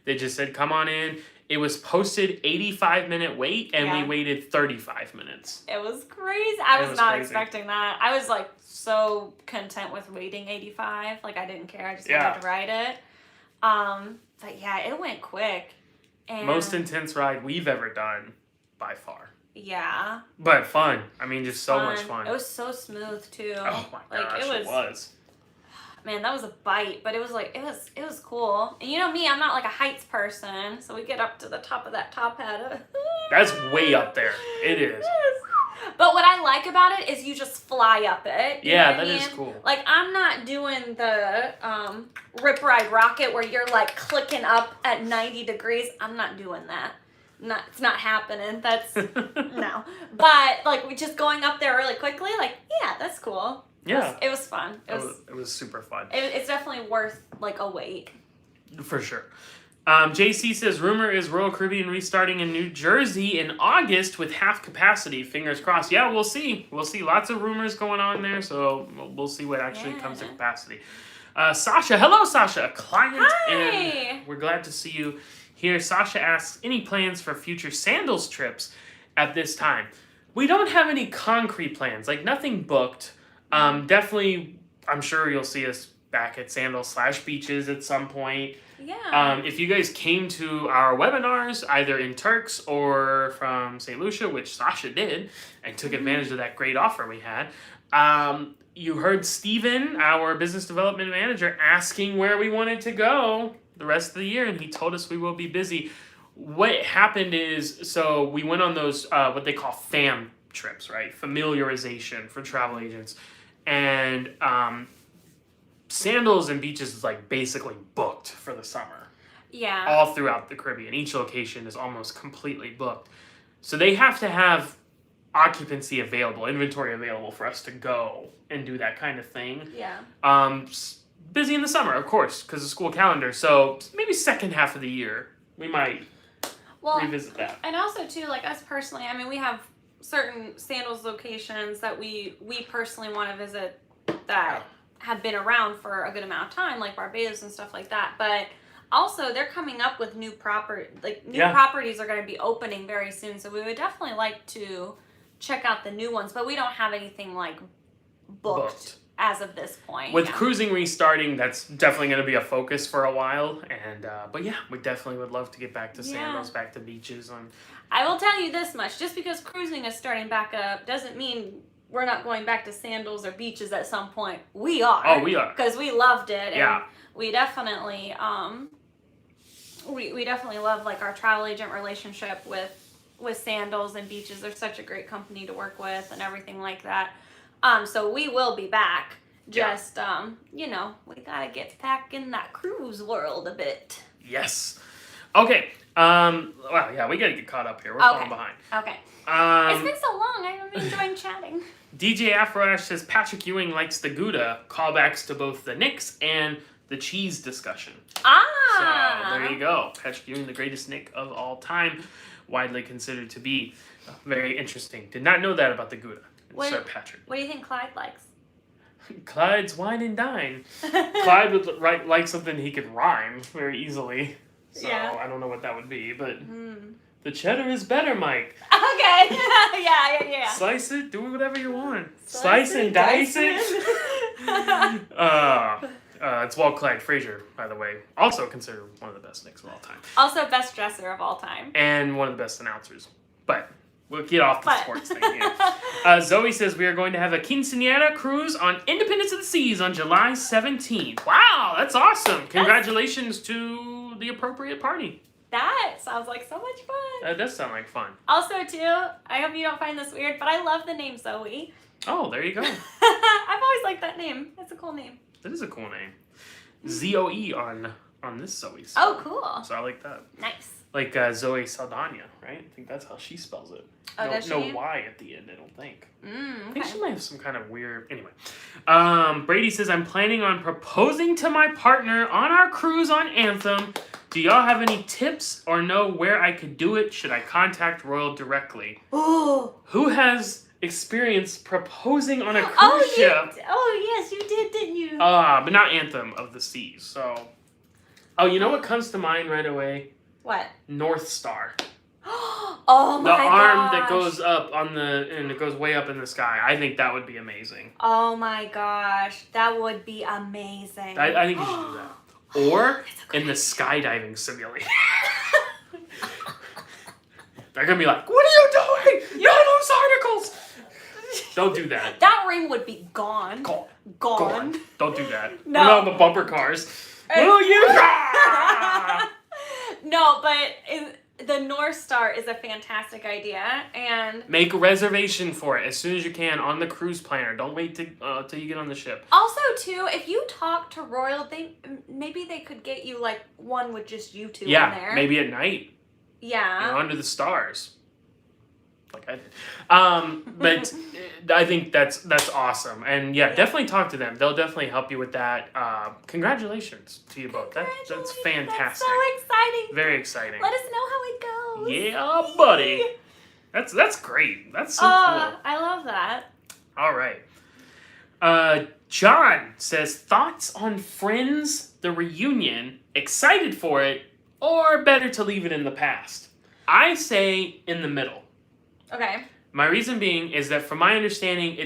They just said, come on in. It was posted 85-minute wait, and we waited 35 minutes. It was crazy. I was not expecting that. I was like so content with waiting 85. Like I didn't care. I just wanted to ride it. But yeah, it went quick. And most intense ride we've ever done by far. Yeah. But fun. I mean, just so much fun. It was so smooth too. Oh my gosh, it was. Man, that was a bite, but it was cool. And you know me, I'm not like a heights person, so we get up to the top of that top hat. That's way up there. It is. But what I like about it is you just fly up it. Yeah, that is cool. Like, I'm not doing the Rip Ride Rocket where you're like clicking up at 90 degrees. I'm not doing that. it's not happening. That's no. But like we just going up there really quickly, like yeah, that's cool. Yeah, it was fun. It was super fun. It's definitely worth like a wait. For sure. JC says, rumor is Royal Caribbean restarting in New Jersey in August with half capacity. Fingers crossed. Yeah, we'll see. We'll see. Lots of rumors going on there, so we'll see what actually comes to capacity. Sasha, hello Sasha, a client. Hi. And we're glad to see you here. Sasha asks, any plans for future sandals trips at this time? We don't have any concrete plans, like nothing booked. Definitely, I'm sure you'll see us back at sandals/beaches at some point. Yeah. If you guys came to our webinars, either in Turks or from St. Lucia, which Sasha did, and took advantage of that great offer we had, you heard Steven, our business development manager, asking where we wanted to go the rest of the year, and he told us we will be busy. What happened is, so we went on those, what they call FAM trips, right? Familiarization for travel agents. And sandals and beaches is like basically booked for the summer. Yeah. All throughout the Caribbean. Each location is almost completely booked. So they have to have occupancy available, inventory available for us to go and do that kind of thing. Yeah. Busy in the summer, of course, because of school calendar. So maybe second half of the year, we might revisit that. And also too, like us personally, I mean, we have certain sandals locations that we personally want to visit that have been around for a good amount of time, like Barbados and stuff like that. But also, they're coming up with new properties are going to be opening very soon. So we would definitely like to check out the new ones, but we don't have anything like booked. As of this point. With cruising restarting, that's definitely going to be a focus for a while. And but yeah, we definitely would love to get back to sandals, back to beaches. I will tell you this much: just because cruising is starting back up doesn't mean we're not going back to sandals or beaches at some point. We are. Oh, we are. Because we loved it. Yeah. And we definitely we definitely love like our travel agent relationship with sandals and beaches. They're such a great company to work with and everything like that. So we will be back. Just, you know, we gotta get back in that cruise world a bit. Yes. Okay. Well, yeah, we gotta get caught up here. We're falling behind. Okay. It's been so long. I'm enjoying chatting. DJ Afroash says Patrick Ewing likes the Gouda. Callbacks to both the Knicks and the cheese discussion. So there you go. Patrick Ewing, the greatest Knick of all time, widely considered to be very interesting. Did not know that about the Gouda. Sir Patrick. What do you think Clyde likes? Clyde's wine and dine. Clyde would like something he could rhyme very easily. So I don't know what that would be, but the cheddar is better, Mike. Okay. yeah. Slice it, do whatever you want. Slice and dice it. It's Walt Clyde Frazier, by the way. Also considered one of the best Knicks of all time. Also best dresser of all time. And one of the best announcers. But we'll get off the sports thing here. Zoe says we are going to have a quinceañera cruise on Independence of the Seas on July 17th. Wow, that's awesome. Congratulations to the appropriate party. That sounds like so much fun. That does sound like fun. Also, too, I hope you don't find this weird, but I love the name Zoe. Oh, there you go. I've always liked that name. It's a cool name. That is a cool name. ZOE on this Zoe. Oh, cool. So I like that. Nice. Like Zoe Saldana, right? I think that's how she spells it. Oh, does she? No Y at the end, I don't think. Okay. I think she might have some kind of weird... Anyway. Brady says, I'm planning on proposing to my partner on our cruise on Anthem. Do y'all have any tips or know where I could do it? Should I contact Royal directly? Ooh. Who has experience proposing on a cruise ship? Yes, you did, didn't you? But not Anthem of the Seas, so... Oh, you know what comes to mind right away? What? North Star. Oh my gosh. The arm that goes up and it goes way up in the sky. I think that would be amazing. Oh my gosh. That would be amazing. I think you should do that. Or in the skydiving simulator. They're going to be like, what are you doing? No news articles. Don't do that. That ring would be gone. Gone. Don't do that. No. What about the bumper cars? Will you? No, but the North Star is a fantastic idea, and make a reservation for it as soon as you can on the cruise planner. Don't wait till you get on the ship. Also, too, if you talk to Royal, maybe they could get you like one with just you two in there. Yeah, maybe at night. Yeah. You know, under the stars. Like I did. But I think that's awesome. And yeah, definitely talk to them. They'll definitely help you with that. Congratulations to you both. That's fantastic. That's so exciting. Very exciting. Let us know how it goes. Yeah, buddy. That's great. That's so cool. I love that. All right. John says, thoughts on Friends, the reunion, excited for it, or better to leave it in the past? I say in the middle. Okay. My reason being is that from my understanding,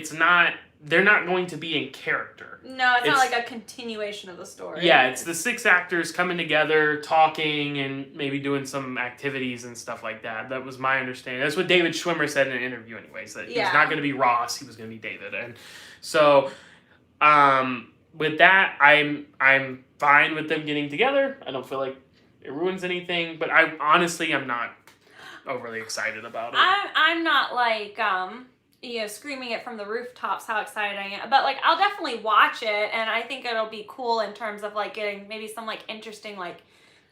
they're not going to be in character. No, it's not like a continuation of the story. Yeah, it's the 6 actors coming together, talking, and maybe doing some activities and stuff like that. That was my understanding. That's what David Schwimmer said in an interview anyways, that he was not going to be Ross, he was going to be David. And so, with that, I'm fine with them getting together. I don't feel like it ruins anything, but I'm not overly excited about it. I'm not like screaming it from the rooftops how excited I am, but like I'll definitely watch it, and I think it'll be cool in terms of like getting maybe some like interesting like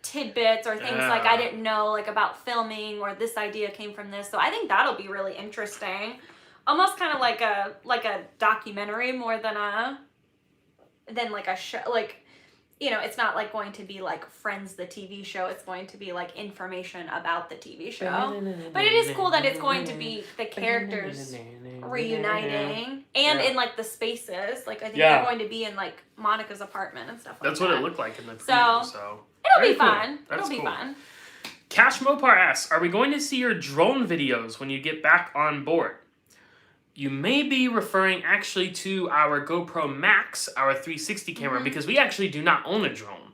tidbits or things like I didn't know like about filming, or this idea came from this. So I think that'll be really interesting, almost kind of like a documentary more than like a show. Like, you know, it's not like going to be like Friends, the TV show. It's going to be like information about the TV show. But it is cool that it's going to be the characters reuniting and in like the spaces. Like I think they're going to be in like Monica's apartment and stuff like that. That's what it looked like in the preview. So it'll be fun. It'll be fun. Cash Mopar asks, are we going to see your drone videos when you get back on board? You may be referring actually to our GoPro Max, our 360 camera, because we actually do not own a drone.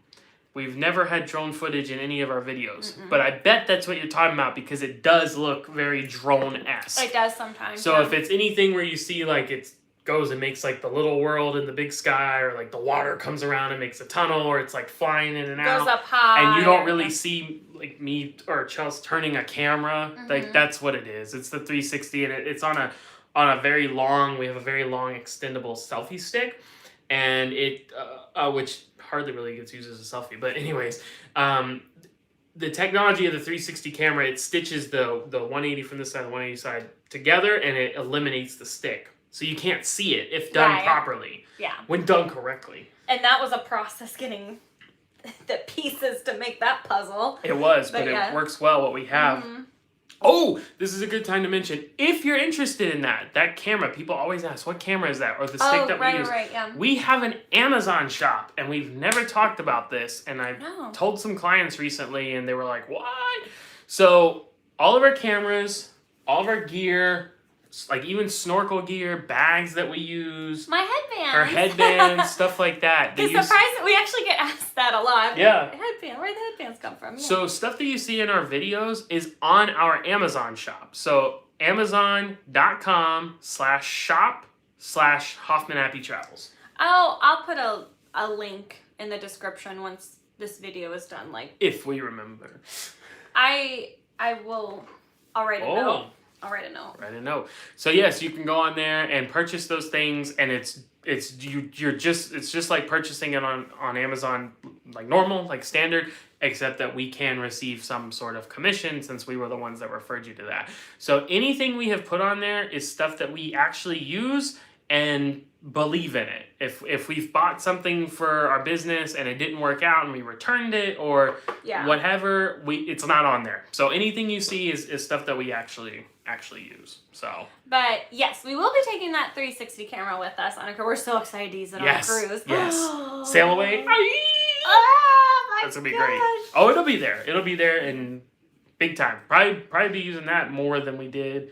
We've never had drone footage in any of our videos. But I bet that's what you're talking about, because it does look very drone-esque. It does sometimes. So if it's anything where you see like it goes and makes like the little world in the big sky, or like the water comes around and makes a tunnel, or it's like flying in and out. Goes up high. And you don't really see like me or Chelsy turning a camera. Like that's what it is. It's the 360, and it's on a very long, we have a very long extendable selfie stick, and it, which hardly really gets used as a selfie, but anyways, the technology of the 360 camera, it stitches the 180 from this side and the 180 side together, and it eliminates the stick. So you can't see it if done properly. Yeah. When done correctly. And that was a process getting the pieces to make that puzzle. It was, but it works well what we have. Oh, this is a good time to mention, if you're interested in that camera, people always ask, what camera is that? Or the stick that we use. We have an Amazon shop, and we've never talked about this, and I've told some clients recently, and they were like, what? So, all of our cameras, all of our gear, like even snorkel gear, bags that we use. My headbands. Our headbands, stuff like that. It's surprising, we actually get asked that a lot. Yeah. Headband, where did the headbands come from? Yeah. So stuff that you see in our videos is on our Amazon shop. So Amazon.com/shop/Hoffman Happy Travels. I'll put a link in the description once this video is done. Like if we remember. I will. I'll write a note. I'll write a note. Write a note. So yes, you can go on there and purchase those things, and it's just like purchasing it on Amazon like normal, like standard, except that we can receive some sort of commission since we were the ones that referred you to that. So anything we have put on there is stuff that we actually use and believe in it. If we've bought something for our business and it didn't work out and we returned it or whatever, it's not on there. So anything you see is stuff that we actually use. So, but yes, we will be taking that 360 camera with us on a cruise. We're so excited to use it on a cruise. Yes. Sail away. Oh my That's gonna be great. Oh, it'll be there. It'll be there in big time. Probably be using that more than we did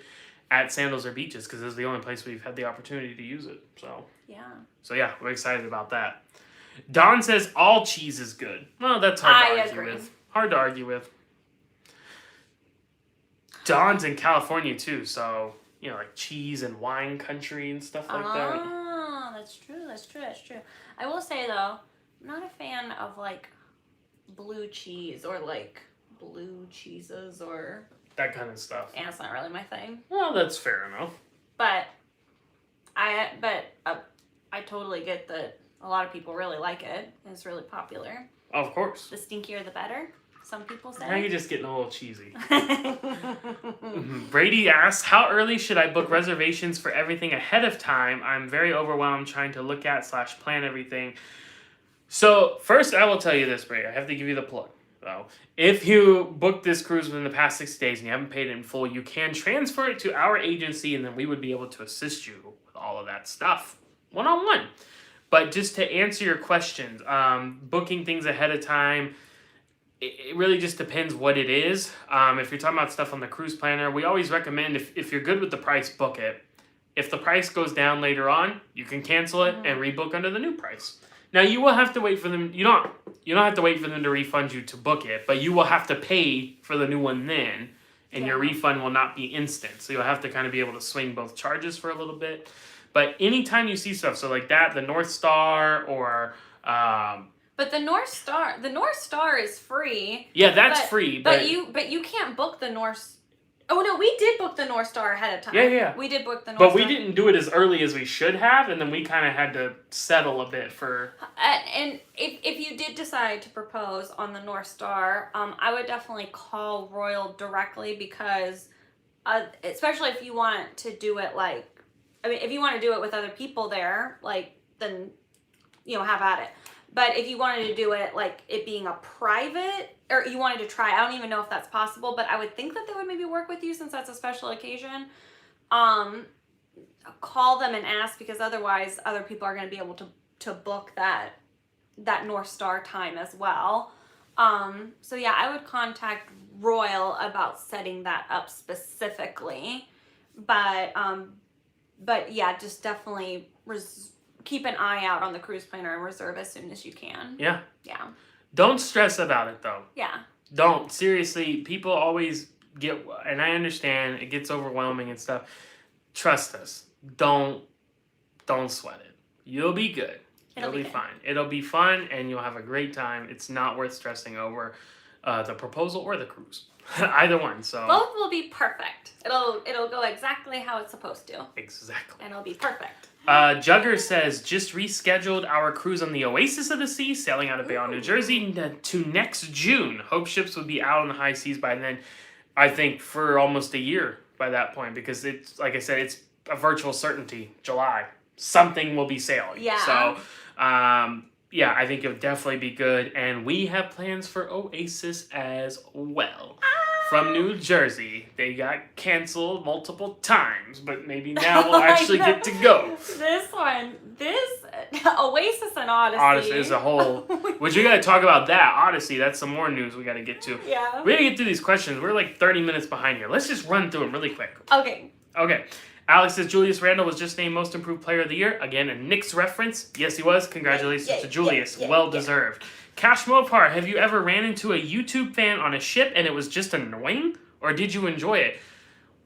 at Sandals or Beaches, because it's the only place we've had the opportunity to use it. So yeah, we're excited about that. Don says all cheese is good. Well, that's hard to argue with. Hard to argue with. Don's in California too, so like cheese and wine country and stuff like that. Oh, that's true. I will say though, I'm not a fan of like blue cheese or like blue cheeses or that kind of stuff. And it's not really my thing. Well, that's fair enough. But I totally get that a lot of people really like it. It's really popular. Of course. The stinkier, the better. some people Now say. you're just getting a little cheesy. Brady asks, how early should I book reservations for everything ahead of time? I'm very overwhelmed trying to look at / plan everything. So first, I will tell you this, Brady. I have to give you the plug. So if you book this cruise within the past 6 days and you haven't paid it in full, you can transfer it to our agency, and then we would be able to assist you with all of that stuff one-on-one. But just to answer your questions, booking things ahead of time, it really just depends what it is. If you're talking about stuff on the cruise planner, we always recommend if you're good with the price, book it. If the price goes down later on, you can cancel it and rebook under the new price. Now you will have to wait for them. You don't have to wait for them to refund you to book it, but you will have to pay for the new one then, and your refund will not be instant. So you'll have to kind of be able to swing both charges for a little bit. But anytime you see stuff, so like that, the North Star or but the North Star is free. Yeah, that's free. But you can't book the North. Oh no, we did book the North Star ahead of time. Yeah. We did book the North But Star. we didn't do it as early as we should have, and then we kind of had to settle a bit for. And if you did decide to propose on the North Star, I would definitely call Royal directly because, especially if you want to do it if you want to do it with other people there, then, have at it. But if you wanted to do it it being a private, or you wanted to try, I don't even know if that's possible, but I would think that they would maybe work with you since that's a special occasion. Call them and ask, because otherwise other people are going to be able to book that North Star time as well. So yeah, I would contact Royal about setting that up specifically. But yeah, just definitely keep an eye out on the cruise planner and reserve as soon as you can. Yeah. Yeah. Don't stress about it though. Yeah. Don't. Seriously, people always get, and I understand it gets overwhelming and stuff. Trust us. Don't sweat it. You'll be good. You'll be fine. It'll be fun and you'll have a great time. It's not worth stressing over the proposal or the cruise. Either one. So both will be perfect. It'll go exactly how it's supposed to. Exactly. And it'll be perfect. Jugger says, just rescheduled our cruise on the Oasis of the Sea, sailing out of Bayonne, New Jersey, to next June. Hope ships would be out on the high seas by then. I think for almost a year by that point, because it's, like I said, it's a virtual certainty. July. Something will be sailing. Yeah. So, yeah, I think it'll definitely be good. And we have plans for Oasis as well. From New Jersey. They got canceled multiple times, but maybe now we'll actually get to go. This Oasis and Odyssey. Odyssey is a whole, which we got to talk about that. Odyssey, that's some more news we got to get to. Yeah. We got to get through these questions. We're like 30 minutes behind here. Let's just run through them really quick. Okay. Alex says Julius Randle was just named Most Improved Player of the Year. Again, a Knicks reference. Yes, he was. Congratulations to Julius. Well deserved. Cash Mopar, have you ever ran into a YouTube fan on a ship and it was just annoying? Or did you enjoy it?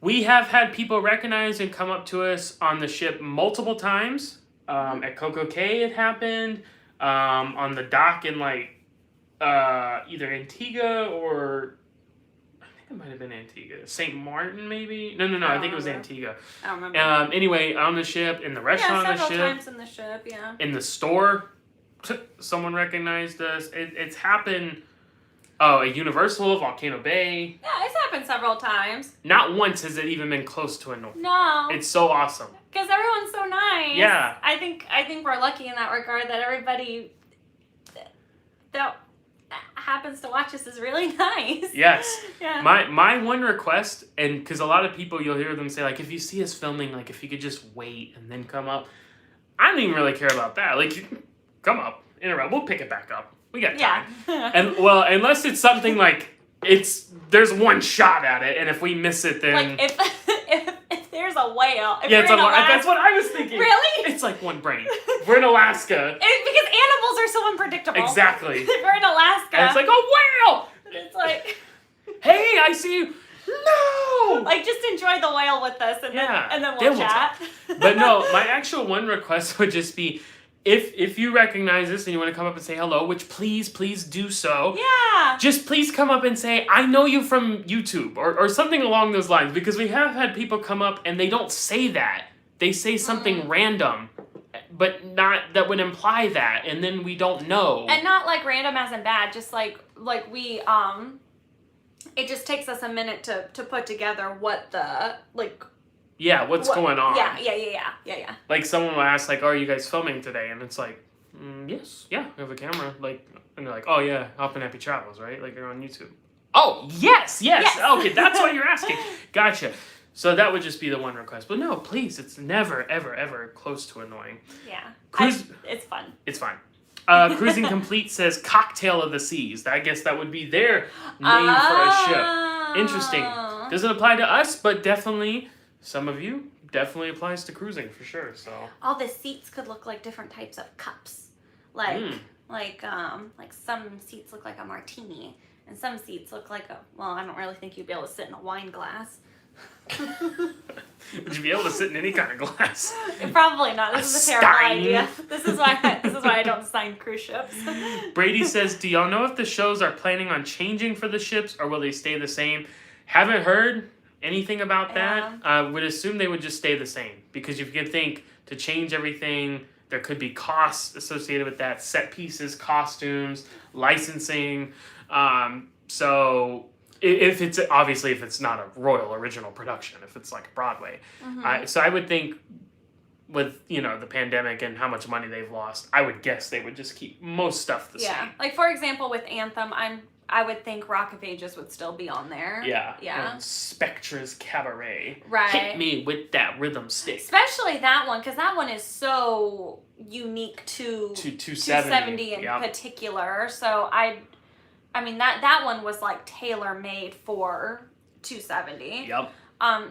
We have had people recognize and come up to us on the ship multiple times. At Coco Cay it happened. On the dock in either Antigua or... It might have been Antigua. St. Martin, maybe? No. I think it was Antigua. I don't remember. Anyway, on the ship, in the restaurant on the ship. Several times in the ship, yeah. In the store, someone recognized us. It's happened... Oh, at Universal, Volcano Bay. Yeah, it's happened several times. Not once has it even been close to annoying. No. It's so awesome. Because everyone's so nice. Yeah. I think we're lucky in that regard that everybody that happens to watch us is really nice. Yes. Yeah. My one request, and because a lot of people, you'll hear them say, if you see us filming, if you could just wait and then come up. I don't even really care about that. You can come up, interrupt. We'll pick it back up. We got time. Yeah. And, well, unless it's something there's one shot at it, and if we miss it, then... If there's a whale... That's what I was thinking. Really? It's one brain. We're in Alaska. Because animals are so unpredictable. Exactly. If we're in Alaska... And it's a whale! It's hey, I see you. No! just enjoy the whale with us, and then we'll chat. But no, my actual one request would just be, if you recognize this and you want to come up and say hello, which please do so. Yeah. Just please come up and say, I know you from YouTube, or something along those lines, because we have had people come up and they don't say that. They say something random, but not that would imply that, and then we don't know. And not like random as in bad, just like we it just takes us a minute to put together what the Yeah, what's going on? Yeah. Like someone will ask, like, "Oh, are you guys filming today?" And it's like, "Yes, yeah, we have a camera." Like, and they're like, "Oh yeah, Hoffman Happy Travels, right? Like you're on YouTube." Oh yes. Okay, that's what you're asking. Gotcha. So that would just be the one request. But no, please, it's never, ever, ever close to annoying. Yeah. It's fun. It's fine. Cruising Complete says Cocktail of the Seas. I guess that would be their name for a ship. Interesting. Doesn't apply to us, but definitely some of you definitely applies to cruising for sure. So all the seats could look like different types of cups. Like some seats look like a martini, and some seats look like I don't really think you'd be able to sit in a wine glass. Would you be able to sit in any kind of glass? Probably not. This is a terrible idea. This is why I don't design cruise ships. Brady says, "Do y'all know if the shows are planning on changing for the ships, or will they stay the same?" Haven't heard anything about that. Would assume they would just stay the same, because you can think to change everything, there could be costs associated with that, set pieces, costumes, licensing. So if it's not a Royal original production, if it's like Broadway. So I would think with, the pandemic and how much money they've lost, I would guess they would just keep most stuff the same. Yeah. Like for example with Anthem, I would think Rock of Ages would still be on there. Yeah. And Spectra's Cabaret. Right. Hit me with that rhythm stick. Especially that one, because that one is so unique to 270 in particular. So that one was like tailor-made for 270. Yep.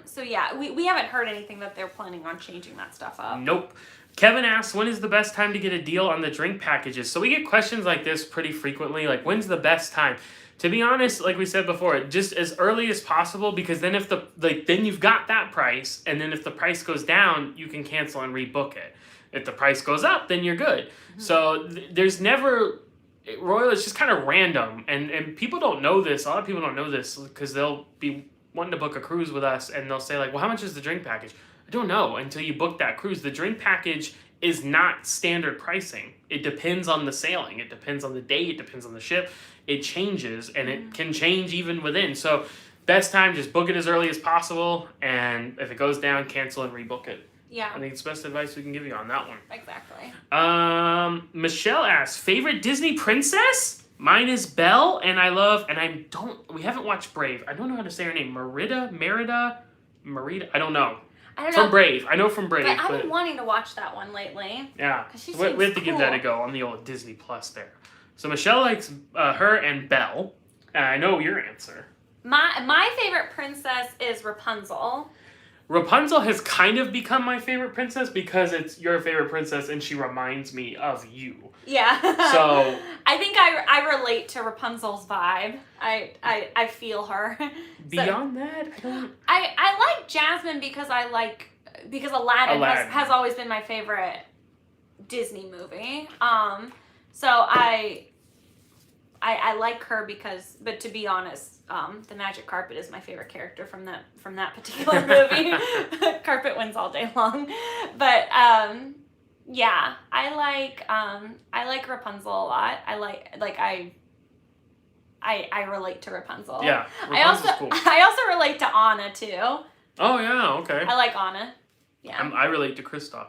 So yeah, we haven't heard anything that they're planning on changing that stuff up. Nope. Kevin asks, when is the best time to get a deal on the drink packages? So we get questions like this pretty frequently, like when's the best time? To be honest, like we said before, just as early as possible, because then then you've got that price, and then if the price goes down, you can cancel and rebook it. If the price goes up, then you're good. Mm-hmm. So there's never Royal is just kind of random, and people don't know this. A lot of people don't know this because they'll be wanting to book a cruise with us, and they'll say like, "Well, how much is the drink package?" I don't know until you book that cruise. The drink package is not standard pricing. It depends on the sailing. It depends on the day. It depends on the ship. It changes, and it can change even within. So best time, just book it as early as possible, and if it goes down, cancel and rebook it. Yeah. I think it's the best advice we can give you on that one. Exactly. Michelle asks, favorite Disney princess? Mine is Belle, and we haven't watched Brave. I don't know how to say her name. Merida? I don't know. From Brave. I know from Brave. But I've been wanting to watch that one lately. Yeah. We have to give that a go on the old Disney Plus there. So Michelle likes her and Belle. I know your answer. My favorite princess is Rapunzel. Rapunzel has kind of become my favorite princess because it's your favorite princess and she reminds me of you. Yeah. So I think I relate to Rapunzel's vibe. I feel her. Beyond that, I like Jasmine because Aladdin. Has always been my favorite Disney movie. So I like her but to be honest, the Magic Carpet is my favorite character from that particular movie. Carpet wins all day long. But yeah, I like Rapunzel a lot. I relate to Rapunzel. Yeah, Rapunzel's cool. I also relate to Anna too. Oh yeah, okay. I like Anna. Yeah. I relate to Kristoff.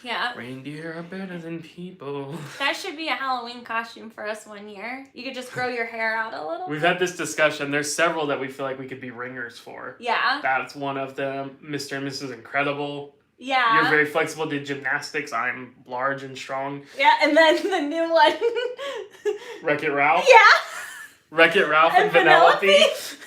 Yeah. Reindeer are better than people. That should be a Halloween costume for us one year. You could just grow your hair out a little. We've had this discussion. There's several that we feel like we could be ringers for. Yeah. That's one of them. Mr. and Mrs. Incredible. Yeah. You're very flexible, did gymnastics. I'm large and strong. Yeah, and then the new one. Wreck-It Ralph? Yeah. Wreck-It Ralph and Vanellope.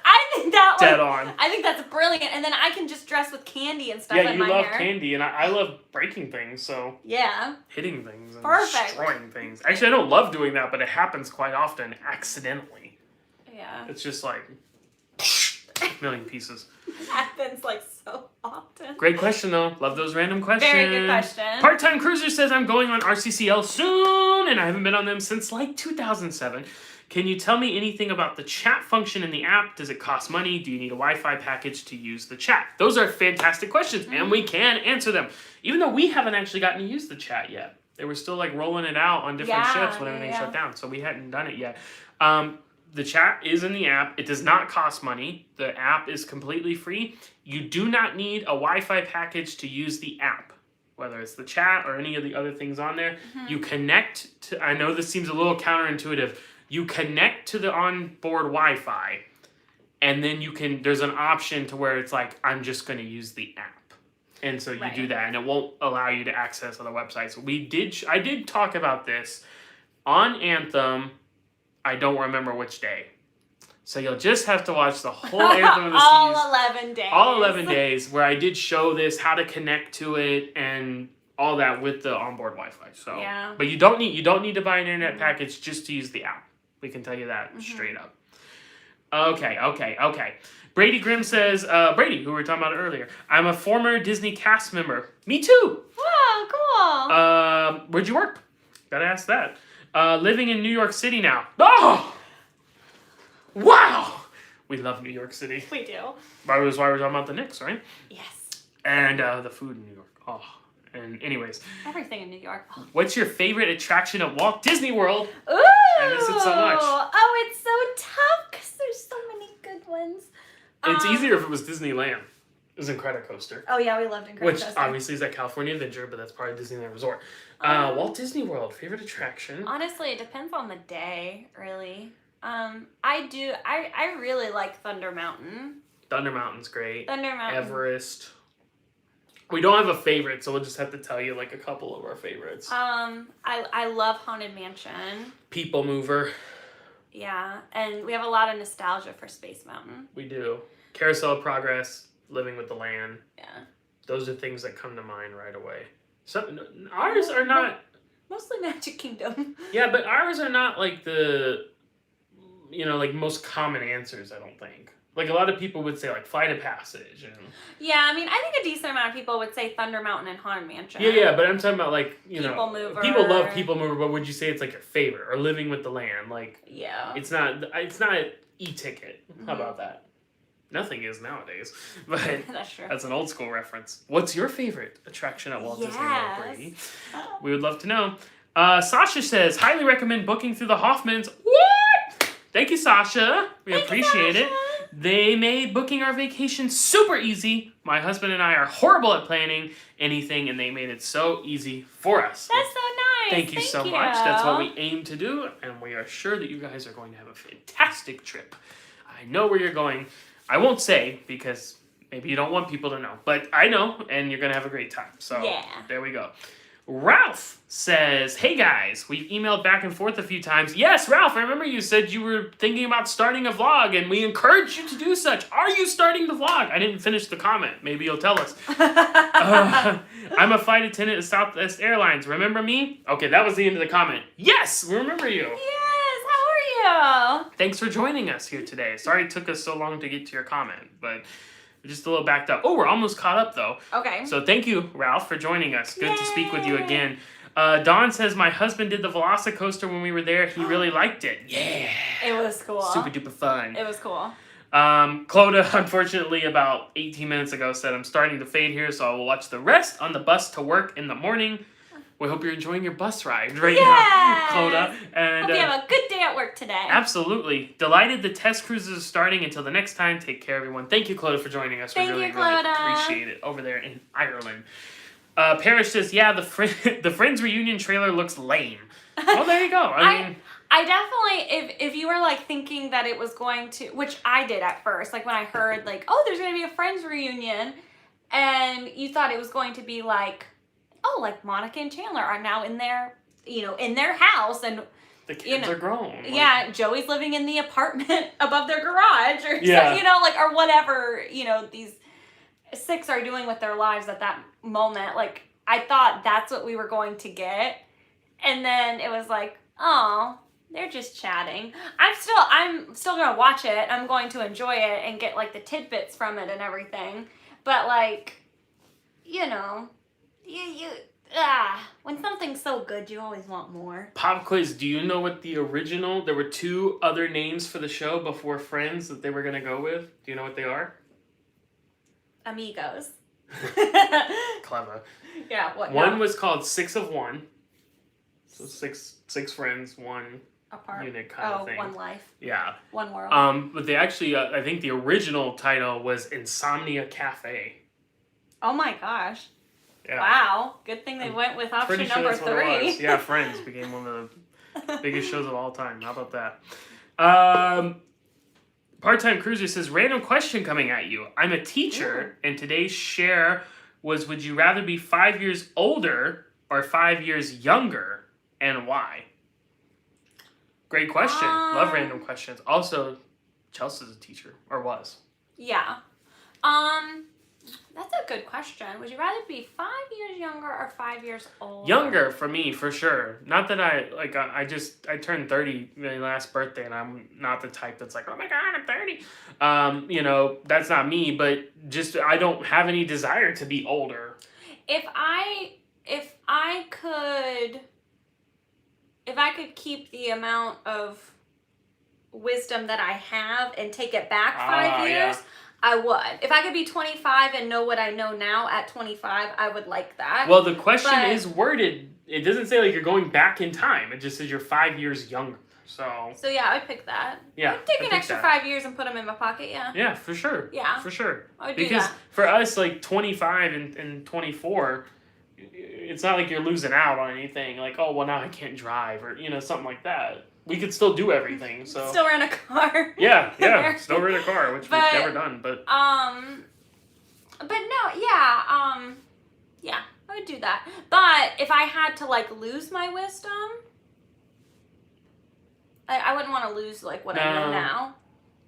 I think that Dead on. I think that's brilliant. And then I can just dress with candy and stuff in my hair. Yeah, you love candy, and I love breaking things, so... Yeah. Hitting things and Perfect. Destroying things. Actually, I don't love doing that, but it happens quite often Yeah. It's just like... a million pieces. It happens like so often. Great question, though. Love those random questions. Very good question. Part-time Cruiser says, I'm going on RCCL soon, and I haven't been on them since like 2007. Can you tell me anything about the chat function in the app? Does it cost money? Do you need a Wi-Fi package to use the chat? Those are fantastic questions, and we can answer them. Even though we haven't actually gotten to use the chat yet. They were still like rolling it out on different ships when everything shut down, so we hadn't done it yet. The chat is in the app. It does not cost money. The app is completely free. You do not need a Wi-Fi package to use the app, whether it's the chat or any of the other things on there. You connect to, I know this seems a little counterintuitive, you connect to the onboard Wi-Fi, and then you can, there's an option to where it's like, I'm just going to use the app. And so you do that, and it won't allow you to access other websites. I did talk about this on Anthem. I don't remember which day. So you'll just have to watch the whole Anthem of the Seas. All 11 days. All 11 days, where I did show this, how to connect to it, and all that with the onboard Wi-Fi. So, but you don't need to buy an internet package just to use the app. We can tell you that straight up. Okay. Brady Grimm says, Brady, who we were talking about earlier, I'm a former Disney cast member. Me too. Wow, cool. Where'd you work? Gotta ask that. Living in New York City now. Oh! Wow! We love New York City. We do. That was why we're talking about the Knicks, right? Yes. And the food in New York. Oh. And anyways. Everything in New York. Oh. What's your favorite attraction at Walt Disney World? Ooh! I miss it so much. Oh, it's so tough because there's so many good ones. It's easier if it was Disneyland. It was Incredicoaster. Oh, yeah, we loved Incredicoaster. Which obviously is at California Adventure, but that's part of Disneyland Resort. Walt Disney World, favorite attraction? Honestly, it depends on the day, really. I really like Thunder Mountain. Thunder Mountain's great. Thunder Mountain. Everest. We don't have a favorite, so we'll just have to tell you like a couple of our favorites. I love Haunted Mansion. People Mover. Yeah, and we have a lot of nostalgia for Space Mountain. We do. Carousel of Progress, Living with the Land. Yeah. Those are things that come to mind right away. Ours are not... Mostly Magic Kingdom. Yeah, but ours are not like the, like most common answers, I don't think. Like a lot of people would say like Flight of Passage. And... Yeah, I mean, I think a decent amount of people would say Thunder Mountain and Haunted Mansion. Yeah, but I'm talking about like, People Mover. People love People Mover, but would you say it's like your favorite? Or Living with the Land? Like, yeah. It's not an e-ticket. How about that? Nothing is nowadays. But that's true. That's an old school reference. What's your favorite attraction at Walt Disney World, Brady? We would love to know. Sasha says, highly recommend booking through the Hoffmans. What? Thank you, Sasha. We appreciate it. They made booking our vacation super easy. My husband and I are horrible at planning anything, and they made it so easy for us. That's so nice. Thank you so much. That's what we aim to do, and we are sure that you guys are going to have a fantastic trip. I know where you're going. I won't say, because maybe you don't want people to know, but I know, and you're going to have a great time. So there we go. Ralph says, hey guys, we've emailed back and forth a few times. Yes, Ralph, I remember you said you were thinking about starting a vlog, and we encourage you to do such. Are you starting the vlog? I didn't finish the comment. Maybe you'll tell us. I'm a flight attendant at Southwest Airlines. Remember me? Okay, that was the end of the comment. Yes, we remember you. Yes, how are you? Thanks for joining us here today. Sorry it took us so long to get to your comment, but... just a little backed up. Oh, we're almost caught up, though. Okay. So thank you, Ralph, for joining us. Good to speak with you again. Dawn says, my husband did the Velocicoaster when we were there. He really liked it. Yeah. It was cool. Super duper fun. It was cool. Clodagh, unfortunately, about 18 minutes ago, said, I'm starting to fade here, so I will watch the rest on the bus to work in the morning. We hope you're enjoying your bus ride right now, Clodagh. And hope you have a good day at work today. Absolutely. Delighted the test cruises are starting. Until the next time, take care, everyone. Thank you, Clodagh, for joining us. Thank we really, you, Clodagh. really appreciate it over there in Ireland. Parrish says, yeah, the Friends reunion trailer looks lame. Well, there you go. I definitely, if you were like thinking that it was going to, which I did at first, like when I heard like, oh, there's going to be a Friends reunion, and you thought it was going to be like, oh, like Monica and Chandler are now in their, in their house, and the kids are grown. Yeah, Joey's living in the apartment above their garage, or or whatever, these 6 are doing with their lives at that moment. Like, I thought that's what we were going to get, and then it was like, oh, they're just chatting. I'm still gonna watch it. I'm going to enjoy it and get like the tidbits from it and everything. But like, you know, when something's so good, you always want more. Pop quiz, do you know what the original, there were 2 other names for the show before Friends that they were going to go with? Do you know what they are? Amigos. Clever. Yeah, what? One was called 6 of 1. So six friends, one apart. Unit kind of thing. One life. Yeah. One world. But they actually, I think the original title was Insomnia Cafe. Oh my gosh. Yeah. Wow. Good thing they went with option Pretty sure number that's what it 3. was. Yeah, Friends became one of the biggest shows of all time. How about that? Part-time Cruiser says, random question coming at you. I'm a teacher, and today's share was, would you rather be 5 years older or 5 years younger, and why? Great question. Love random questions. Also, Chelsy's a teacher, or was. Yeah. That's a good question. Would you rather be 5 years younger or 5 years older? Younger for me, for sure. Not that I turned 30 my last birthday, and I'm not the type that's like, oh my God, I'm 30. You know, that's not me, but just I don't have any desire to be older. If I could keep the amount of wisdom that I have and take it back 5 years, yeah. I would. If I could be 25 and know what I know now at 25, I would like that. Well, the question is worded. It doesn't say like you're going back in time. It just says you're 5 years younger. So yeah, I'd pick that. Yeah, I'd take an extra 5 years and put them in my pocket, yeah. Yeah, for sure. Yeah. For sure. I would do because that. for us, like 25 and 24, it's not like you're losing out on anything. Like, oh, well, now I can't drive or, you know, something like that. We could still do everything. So still rent a car. Yeah. Still rent a car, which we've never done. But no, yeah, yeah, I would do that. But if I had to like lose my wisdom, I wouldn't want to lose like what I know now.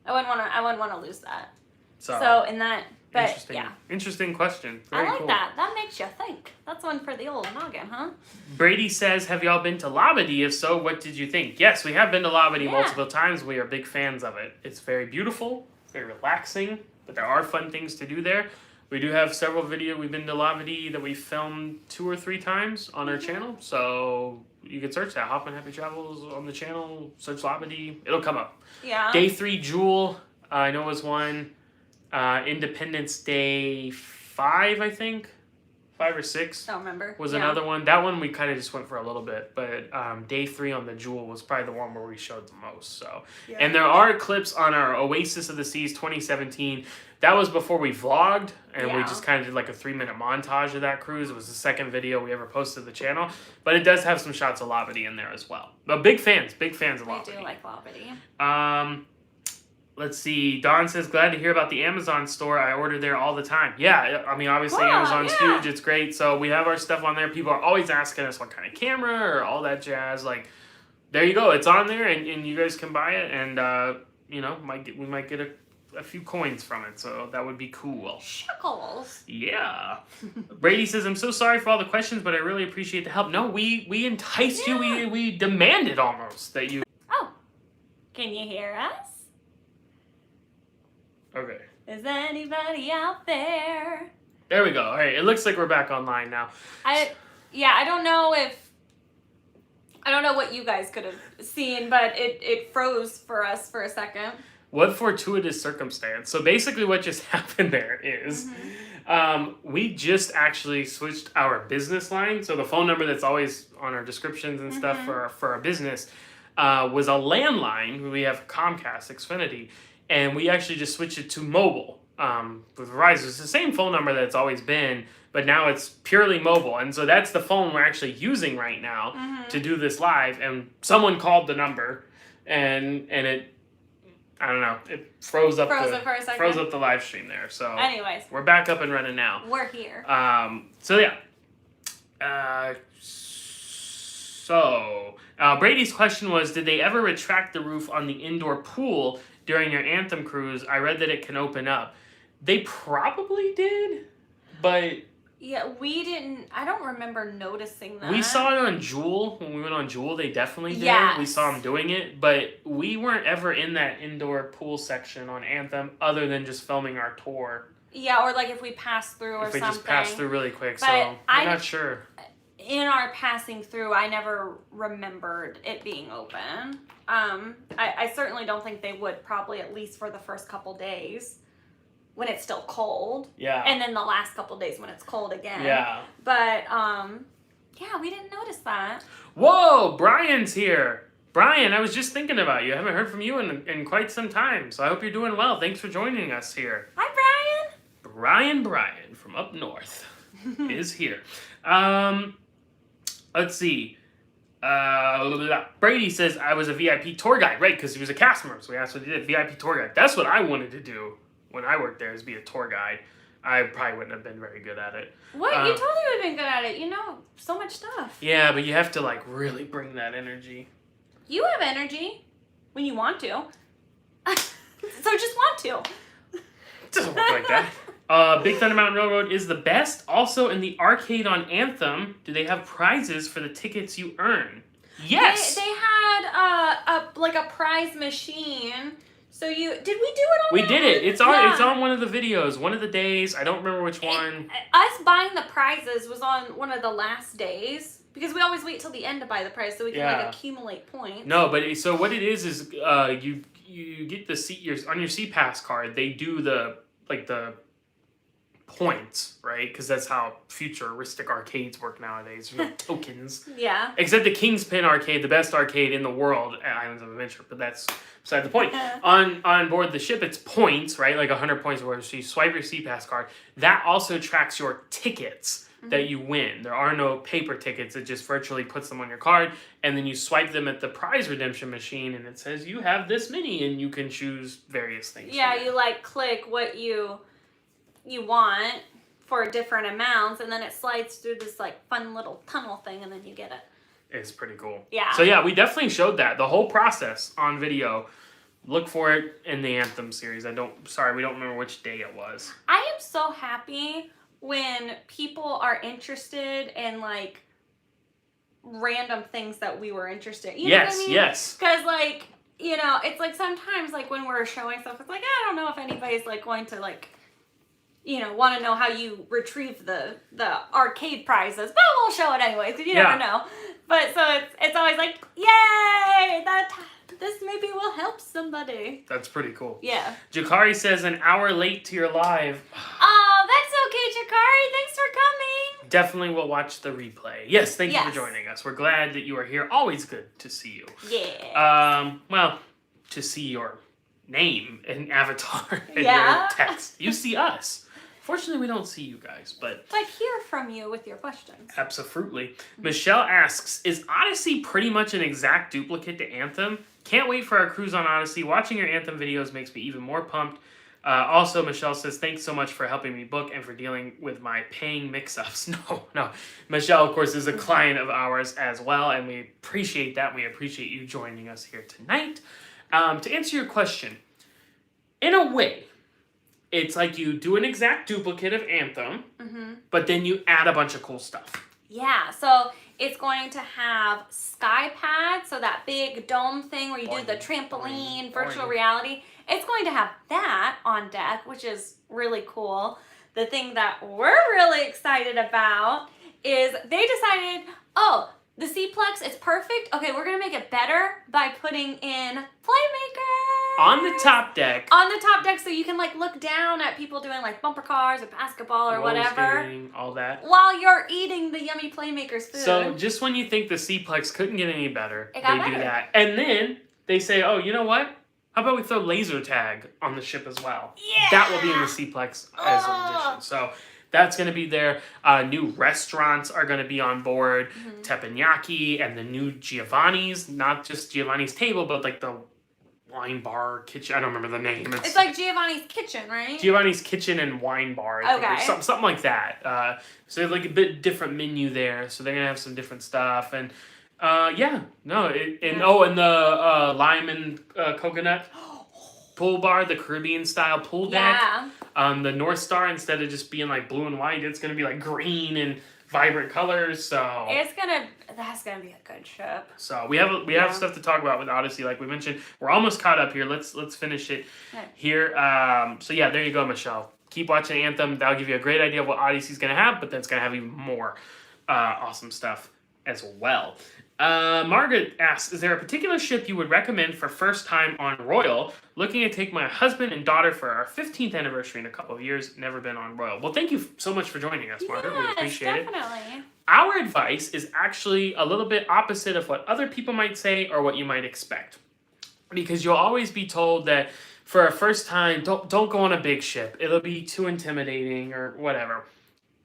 I wouldn't want to lose that. So in that. But, interesting question. Very I like cool. that. That makes you think. That's one for the old noggin, huh? Brady says, have y'all been to Labadee? If so, what did you think? Yes, we have been to Labadee multiple times. We are big fans of it. It's very beautiful, very relaxing, but there are fun things to do there. We do have several videos. We've been to Labadee that we filmed 2 or 3 times on our channel. So you can search that. Hoffman Happy Travels on the channel. Search Labadee. It'll come up. Yeah. Day 3 Jewel, I know was one. Independence Day 5, I think. 5 or 6. Don't remember. Was another one. That one we kind of just went for a little bit. But Day 3 on the Jewel was probably the one where we showed the most. So, and there are clips on our Oasis of the Seas 2017. That was before we vlogged. And we just kind of did like a 3-minute montage of that cruise. It was the second video we ever posted to the channel. But it does have some shots of Labadee in there as well. But big fans of Labadee. I do like Labadee. Let's see. Dawn says, glad to hear about the Amazon store. I order there all the time. Yeah, I mean, obviously Amazon's huge. It's great. So we have our stuff on there. People are always asking us what kind of camera or all that jazz. Like, there you go. It's on there, and you guys can buy it. And, you know, we might get a few coins from it. So that would be cool. Shekels. Yeah. Brady says, I'm so sorry for all the questions, but I really appreciate the help. No, we enticed you. We demanded almost that you... Oh. Can you hear us? Okay. Is anybody out there? There we go. All right. It looks like we're back online now. I don't know what you guys could have seen, but it froze for us for a second. What fortuitous circumstance. So basically what just happened there is we just actually switched our business line. So the phone number that's always on our descriptions and stuff for our business was a landline. We have Comcast, Xfinity. And we actually just switched it to mobile with Verizon. It's the same phone number that it's always been, but now it's purely mobile. And so that's the phone we're actually using right now to do this live. And someone called the number, and it, I don't know, it froze up the live stream there. So anyways, we're back up and running now. We're here. Brady's question was, did they ever retract the roof on the indoor pool during your Anthem cruise? I read that it can open up. They probably did, but... Yeah, we didn't... I don't remember noticing that. We saw it on Jewel. When we went on Jewel, they definitely did. Yes. We saw them doing it, but we weren't ever in that indoor pool section on Anthem other than just filming our tour Yeah, or like if we pass through or if we something. just pass through really quick. But So I'm not sure. In our passing through, I never remembered it being open. I certainly don't think they would, probably at least for the first couple days when it's still cold. Yeah. And then the last couple days when it's cold again. Yeah. But yeah, we didn't notice that. Whoa, Brian's here. Brian, I was just thinking about you. I haven't heard from you in quite some time, so I hope you're doing well. Thanks for joining us here. Hi, Brian. Brian from up north is here. Let's see. Brady says I was a VIP tour guide, right? Because he was a cast member, so we asked what he did. VIP tour guide. That's what I wanted to do when I worked there, is be a tour guide. I probably wouldn't have been very good at it. What? You totally would have been good at it. You know so much stuff. Yeah, but you have to like really bring that energy. You have energy when you want to. So just want to. It doesn't work like that. Big Thunder Mountain Railroad is the best. Also, in the arcade on Anthem, do they have prizes for the tickets you earn? Yes. They had a prize machine. So did we do it on? We did it. It's on one of the videos. One of the days. I don't remember which one. Us buying the prizes was on one of the last days because we always wait till the end to buy the prize so we can like accumulate points. No, but so what it is you get the on your C-Pass card. They do the points, right? Because that's how futuristic arcades work nowadays. There's no tokens. Yeah. Except the Kingspin arcade, the best arcade in the world at Islands of Adventure, but that's beside the point. On board the ship, it's points, right? Like 100 points worth. So you swipe your C-Pass card. That also tracks your tickets that you win. There are no paper tickets. It just virtually puts them on your card, and then you swipe them at the prize redemption machine, and it says you have this many, and you can choose various things. Yeah, you like click what you want for different amounts, and then it slides through this like fun little tunnel thing, and then you get it. It's pretty cool. Yeah. So yeah, we definitely showed that, the whole process on video. Look for it in the Anthem series. we don't remember which day it was. I am so happy when people are interested in like random things that we were interested in. You know what I mean? Yes. Because like, you know, it's like sometimes like when we're showing stuff, it's like, I don't know if anybody's like going to like, you know, want to know how you retrieve the arcade prizes, but we'll show it anyway because you never know. But so it's always like, yay, this maybe will help somebody. That's pretty cool. Yeah. Jakari says an hour late to your live. Oh, that's okay, Jakari. Thanks for coming. Definitely will watch the replay. Yes, thank you for joining us. We're glad that you are here. Always good to see you. Yeah. Well, to see your name and avatar and your text. You see us. Fortunately, we don't see you guys, but hear from you with your questions. Absolutely. Michelle asks, is Odyssey pretty much an exact duplicate to Anthem? Can't wait for our cruise on Odyssey. Watching your Anthem videos makes me even more pumped. Also, Michelle says, thanks so much for helping me book and for dealing with my paying mix-ups. No. Michelle, of course, is a client of ours as well, and we appreciate that. We appreciate you joining us here tonight. To answer your question, in a way, it's like you do an exact duplicate of Anthem, but then you add a bunch of cool stuff. Yeah, so it's going to have SkyPad, so that big dome thing where you do the trampoline, virtual reality. It's going to have that on deck, which is really cool. The thing that we're really excited about is they decided, oh, the C-Plex, it's perfect. Okay, we're going to make it better by putting in Playmaker. On the top deck. On the top deck, so you can like look down at people doing like bumper cars or basketball or whatever. Skating, all that. While you're eating the yummy Playmaker's food. So just when you think the C-Plex couldn't get any better, they do that. And then they say, oh, you know what? How about we throw laser tag on the ship as well? Yeah. That will be in the C-Plex as an addition. So that's going to be there. New restaurants are going to be on board. Teppanyaki and the new Giovanni's. Not just Giovanni's Table, but like the wine bar kitchen. I don't remember the name. It's like Giovanni's Kitchen, right? Giovanni's Kitchen and Wine Bar. Okay. Something like that. So like a bit different menu there. So they're going to have some different stuff. And and the lime and coconut pool bar, the Caribbean style pool deck. Yeah. The North Star, instead of just being like blue and white, it's going to be like green and vibrant colors. So that's gonna be a good ship. So we have stuff to talk about with Odyssey, like we mentioned. We're almost caught up here. Let's finish it here. So yeah, there you go, Michelle. keep watching Anthem. That'll give you a great idea of what Odyssey's going to have, but then it's going to have even more awesome stuff as well. Margaret asks, is there a particular ship you would recommend for first time on Royal? Looking to take my husband and daughter for our 15th anniversary in a couple of years. Never been on Royal. Well, thank you so much for joining us, Margaret. We appreciate it. Definitely. Our advice is actually a little bit opposite of what other people might say or what you might expect. Because you'll always be told that for a first time, don't go on a big ship. It'll be too intimidating or whatever.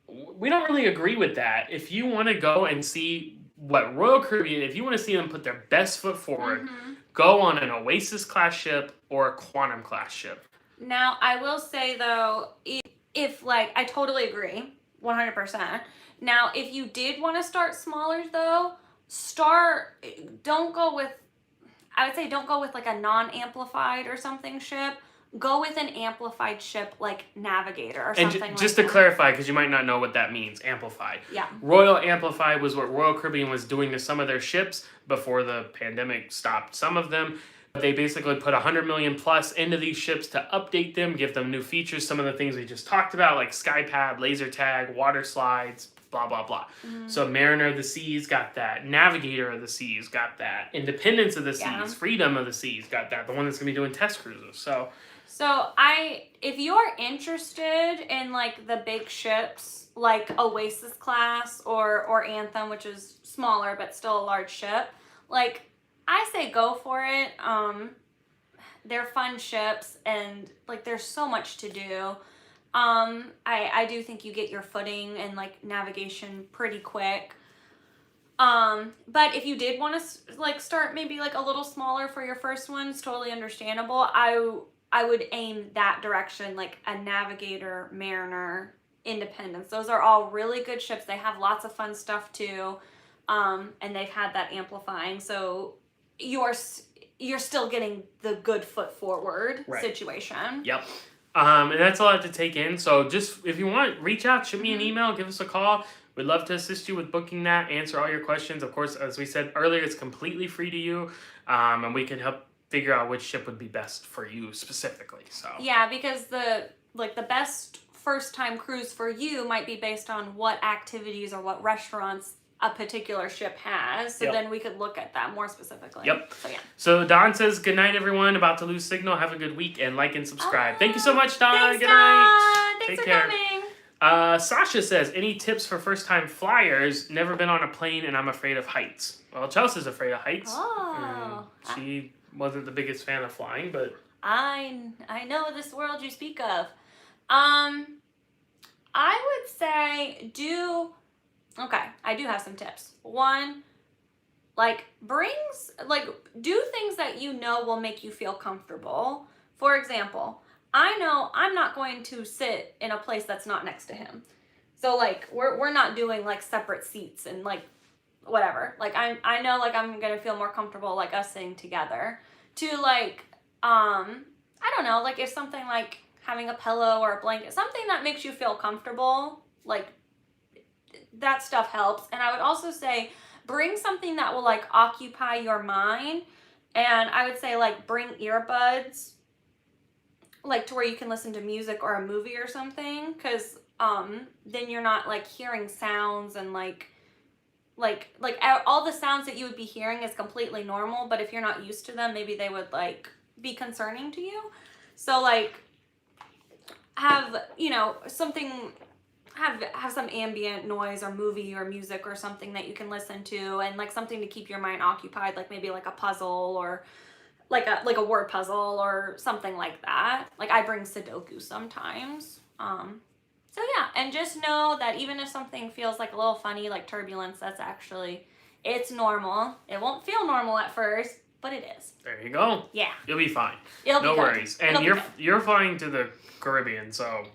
We don't really agree with that. If you want to go and see what Royal Caribbean, if you want to see them put their best foot forward, go on an Oasis class ship or a Quantum class ship. Now, I will say though, if like, I totally agree, 100%. Now, if you did want to start smaller though, don't go with like a non-amplified or something ship. Go with an amplified ship like Navigator or something like that. And just to clarify, because you might not know what that means, amplified. Yeah. Royal Amplified was what Royal Caribbean was doing to some of their ships before the pandemic stopped some of them. They basically put 100 million plus into these ships to update them, give them new features, some of the things we just talked about, like Skypad, laser tag, water slides, blah, blah, blah. So Mariner of the Seas got that. Navigator of the Seas got that. Independence of the Seas, Freedom of the Seas got that. The one that's going to be doing test cruises. So if you're interested in like the big ships, like Oasis class or Anthem, which is smaller but still a large ship, like I say go for it. They're fun ships and like there's so much to do. I do think you get your footing and like navigation pretty quick. But if you did want to like start maybe like a little smaller for your first one, it's totally understandable. I would aim that direction, like a Navigator, Mariner, Independence. Those are all really good ships. They have lots of fun stuff too. And they've had that amplifying. So you're still getting the good foot forward situation. Yep. And that's a lot to take in. So just if you want, reach out, shoot me an email, give us a call. We'd love to assist you with booking that, answer all your questions. Of course, as we said earlier, it's completely free to you. And we can help figure out which ship would be best for you specifically. So yeah, because the best first time cruise for you might be based on what activities or what restaurants a particular ship has. So then we could look at that more specifically. Yep. So yeah. So Don says, good night, everyone. About to lose signal. Have a good week and like and subscribe. Thank you so much, Don. Thanks, good night. Don. Thanks Take for care. coming. Sasha says, any tips for first time flyers? Never been on a plane and I'm afraid of heights. Well, Chelsea's afraid of heights. Oh. She wasn't the biggest fan of flying, but I know this world you speak of. I would say okay, I do have some tips. One, do things that you know will make you feel comfortable. For example, I know I'm not going to sit in a place that's not next to him. So like we're not doing like separate seats and like whatever. Like I know like I'm gonna feel more comfortable like us sitting together. To like I don't know, like if something like having a pillow or a blanket, something that makes you feel comfortable, like that stuff helps. And I would also say bring something that will like occupy your mind. And I would say like bring earbuds, like to where you can listen to music or a movie or something, because then you're not like hearing sounds and like all the sounds that you would be hearing is completely normal, but if you're not used to them, maybe they would like be concerning to you. So like have some ambient noise or movie or music or something that you can listen to, and like something to keep your mind occupied, like maybe like a puzzle or like a word puzzle or something like that. Like I bring Sudoku sometimes. So yeah, and just know that even if something feels like a little funny, like turbulence, it's normal. It won't feel normal at first, but it is. There you go. Yeah. You'll be fine. No worries. And you're flying to the Caribbean, so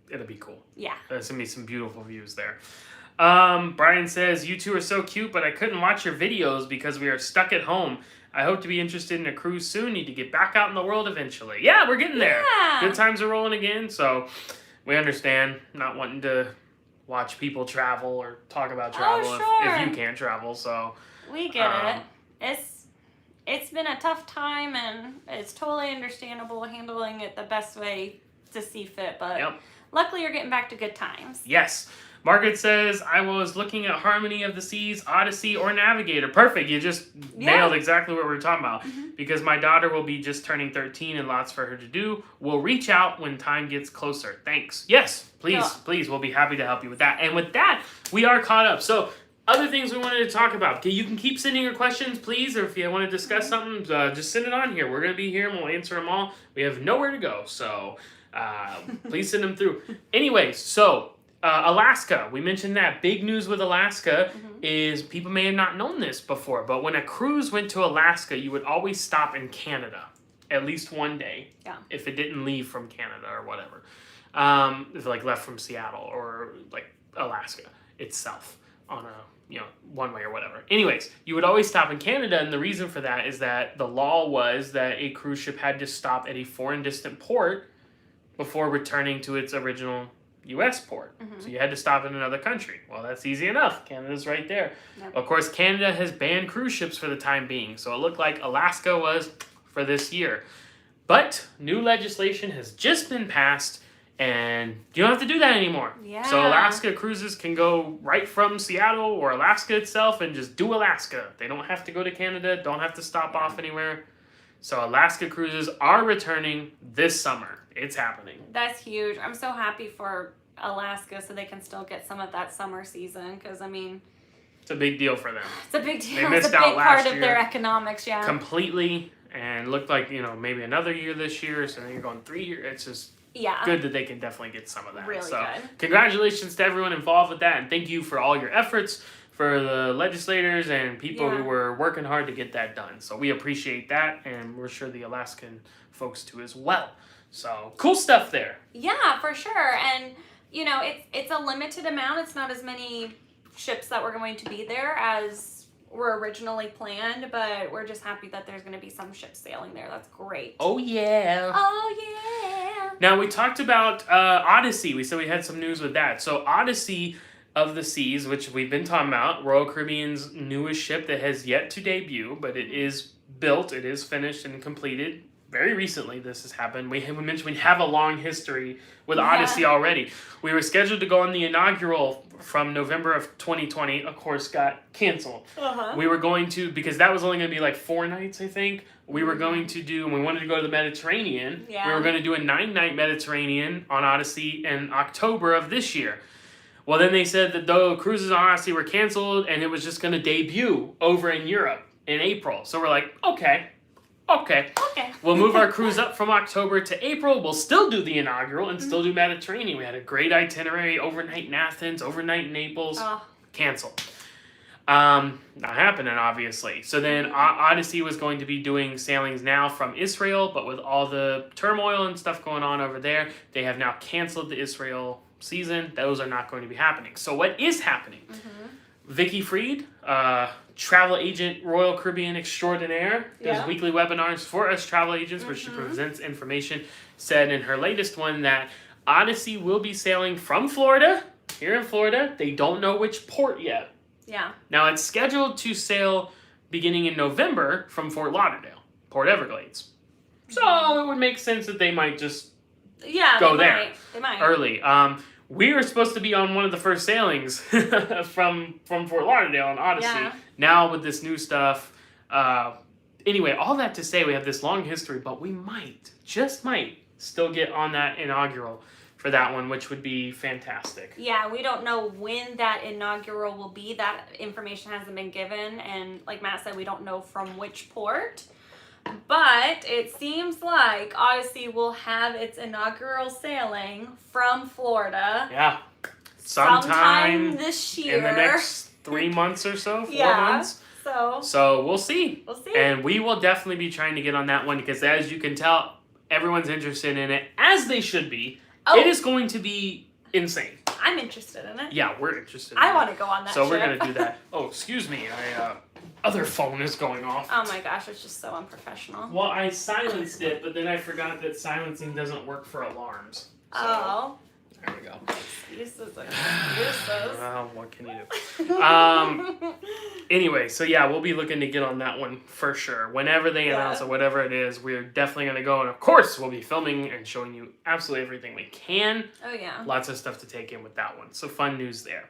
it'll be cool. Yeah. There's gonna be some beautiful views there. Brian says, you two are so cute, but I couldn't watch your videos because we are stuck at home. I hope to be interested in a cruise soon. Need to get back out in the world eventually. Yeah, we're getting there. Yeah. Good times are rolling again, so we understand not wanting to watch people travel or talk about travel if you can't travel. So we get it. It's been a tough time, and it's totally understandable handling it the best way to see fit, but Yep. luckily you're getting back to good times. Yes. Margaret says, I was looking at Harmony of the Seas, Odyssey, or Navigator. Perfect. You just nailed exactly what we were talking about. Because my daughter will be just turning 13 and lots for her to do. We'll reach out when time gets closer. Thanks. Yes, please, please. We'll be happy to help you with that. And with that, we are caught up. So, other things we wanted to talk about. Okay, you can keep sending your questions, please. Or if you want to discuss something, just send it on here. We're going to be here and we'll answer them all. We have nowhere to go. So, please send them through. Anyways, so... Alaska, we mentioned that. Big news with Alaska is people may have not known this before, but when a cruise went to Alaska, you would always stop in Canada at least one day if it didn't leave from Canada or whatever. If it like left from Seattle or like Alaska itself on a one way or whatever. Anyways, you would always stop in Canada, and the reason for that is that the law was that a cruise ship had to stop at a foreign distant port before returning to its original U.S. port. So you had to stop in another country. Well, that's easy enough. Canada's right there. Of course, Canada has banned cruise ships for the time being, so it looked like Alaska was for this year. But new legislation has just been passed, and you don't have to do that anymore. So Alaska cruises can go right from Seattle or Alaska itself and just do Alaska. They don't have to go to Canada, don't have to stop off anywhere. So Alaska cruises are returning this summer. It's happening. That's huge. I'm so happy for Alaska so they can still get some of that summer season because, I mean... It's a big deal for them. It's a big deal. They missed it's a big out last part of their economics, completely, and looked like, maybe another year this year, so then you're going 3 years. It's just good that they can definitely get some of that. Really so, good. Congratulations to everyone involved with that, and thank you for all your efforts for the legislators and people who were working hard to get that done. So we appreciate that, and we're sure the Alaskan folks too as well. So, cool stuff there. Yeah, for sure. And, it's a limited amount. It's not as many ships that were going to be there as were originally planned, but we're just happy that there's going to be some ships sailing there. That's great. Oh, yeah. Oh, yeah. Now, we talked about Odyssey. We said we had some news with that. So, Odyssey of the Seas, which we've been talking about, Royal Caribbean's newest ship that has yet to debut, but it is built, it is finished and completed. Very recently this has happened. We mentioned we have a long history with Odyssey already. We were scheduled to go on the inaugural from November of 2020, of course got canceled. We were going to, because that was only going to be like 4 nights, I think. We were going to do, and we wanted to go to the Mediterranean. We were going to do a 9-night Mediterranean on Odyssey in October of this year. Well, then they said that the cruises on Odyssey were canceled and it was just going to debut over in Europe in April. So we're like, okay. We'll move our cruise up from October to April. We'll still do the inaugural and still do Mediterranean. We had a great itinerary, overnight in Athens, overnight in Naples. Canceled. Not happening, obviously. So then Odyssey was going to be doing sailings now from Israel, but with all the turmoil and stuff going on over there, they have now canceled the Israel season. Those are not going to be happening. So what is happening? Vicky Freed, travel agent, Royal Caribbean extraordinaire, does weekly webinars for us travel agents where she presents information, said in her latest one that Odyssey will be sailing from Florida, here in Florida. They don't know which port yet. Now it's scheduled to sail beginning in November from Fort Lauderdale, Port Everglades. So it would make sense that they might just go there early. We were supposed to be on one of the first sailings from Fort Lauderdale on Odyssey. Now with this new stuff. Anyway, all that to say we have this long history, but we just might, still get on that inaugural for that one, which would be fantastic. Yeah, we don't know when that inaugural will be. That information hasn't been given. And like Matt said, we don't know from which port. But it seems like Odyssey will have its inaugural sailing from Florida. Sometime this year. In the next 3 months or so, 4 months. So we'll see. And we will definitely be trying to get on that one because as you can tell, everyone's interested in it, as they should be. It is going to be insane. I'm interested in it. Yeah, we're interested in it. I want to go on that So we're going to do that. Oh, excuse me. Other phone is going off. Oh my gosh, it's just so unprofessional. Well, I silenced it, but then I forgot that silencing doesn't work for alarms. So, There we go. Excuses and excuses. Well, what can you do? Anyway, so yeah, we'll be looking to get on that one for sure. Whenever they announce it, whatever it is, we're definitely going to go. And of course, we'll be filming and showing you absolutely everything we can. Oh, yeah. Lots of stuff to take in with that one. So fun news there.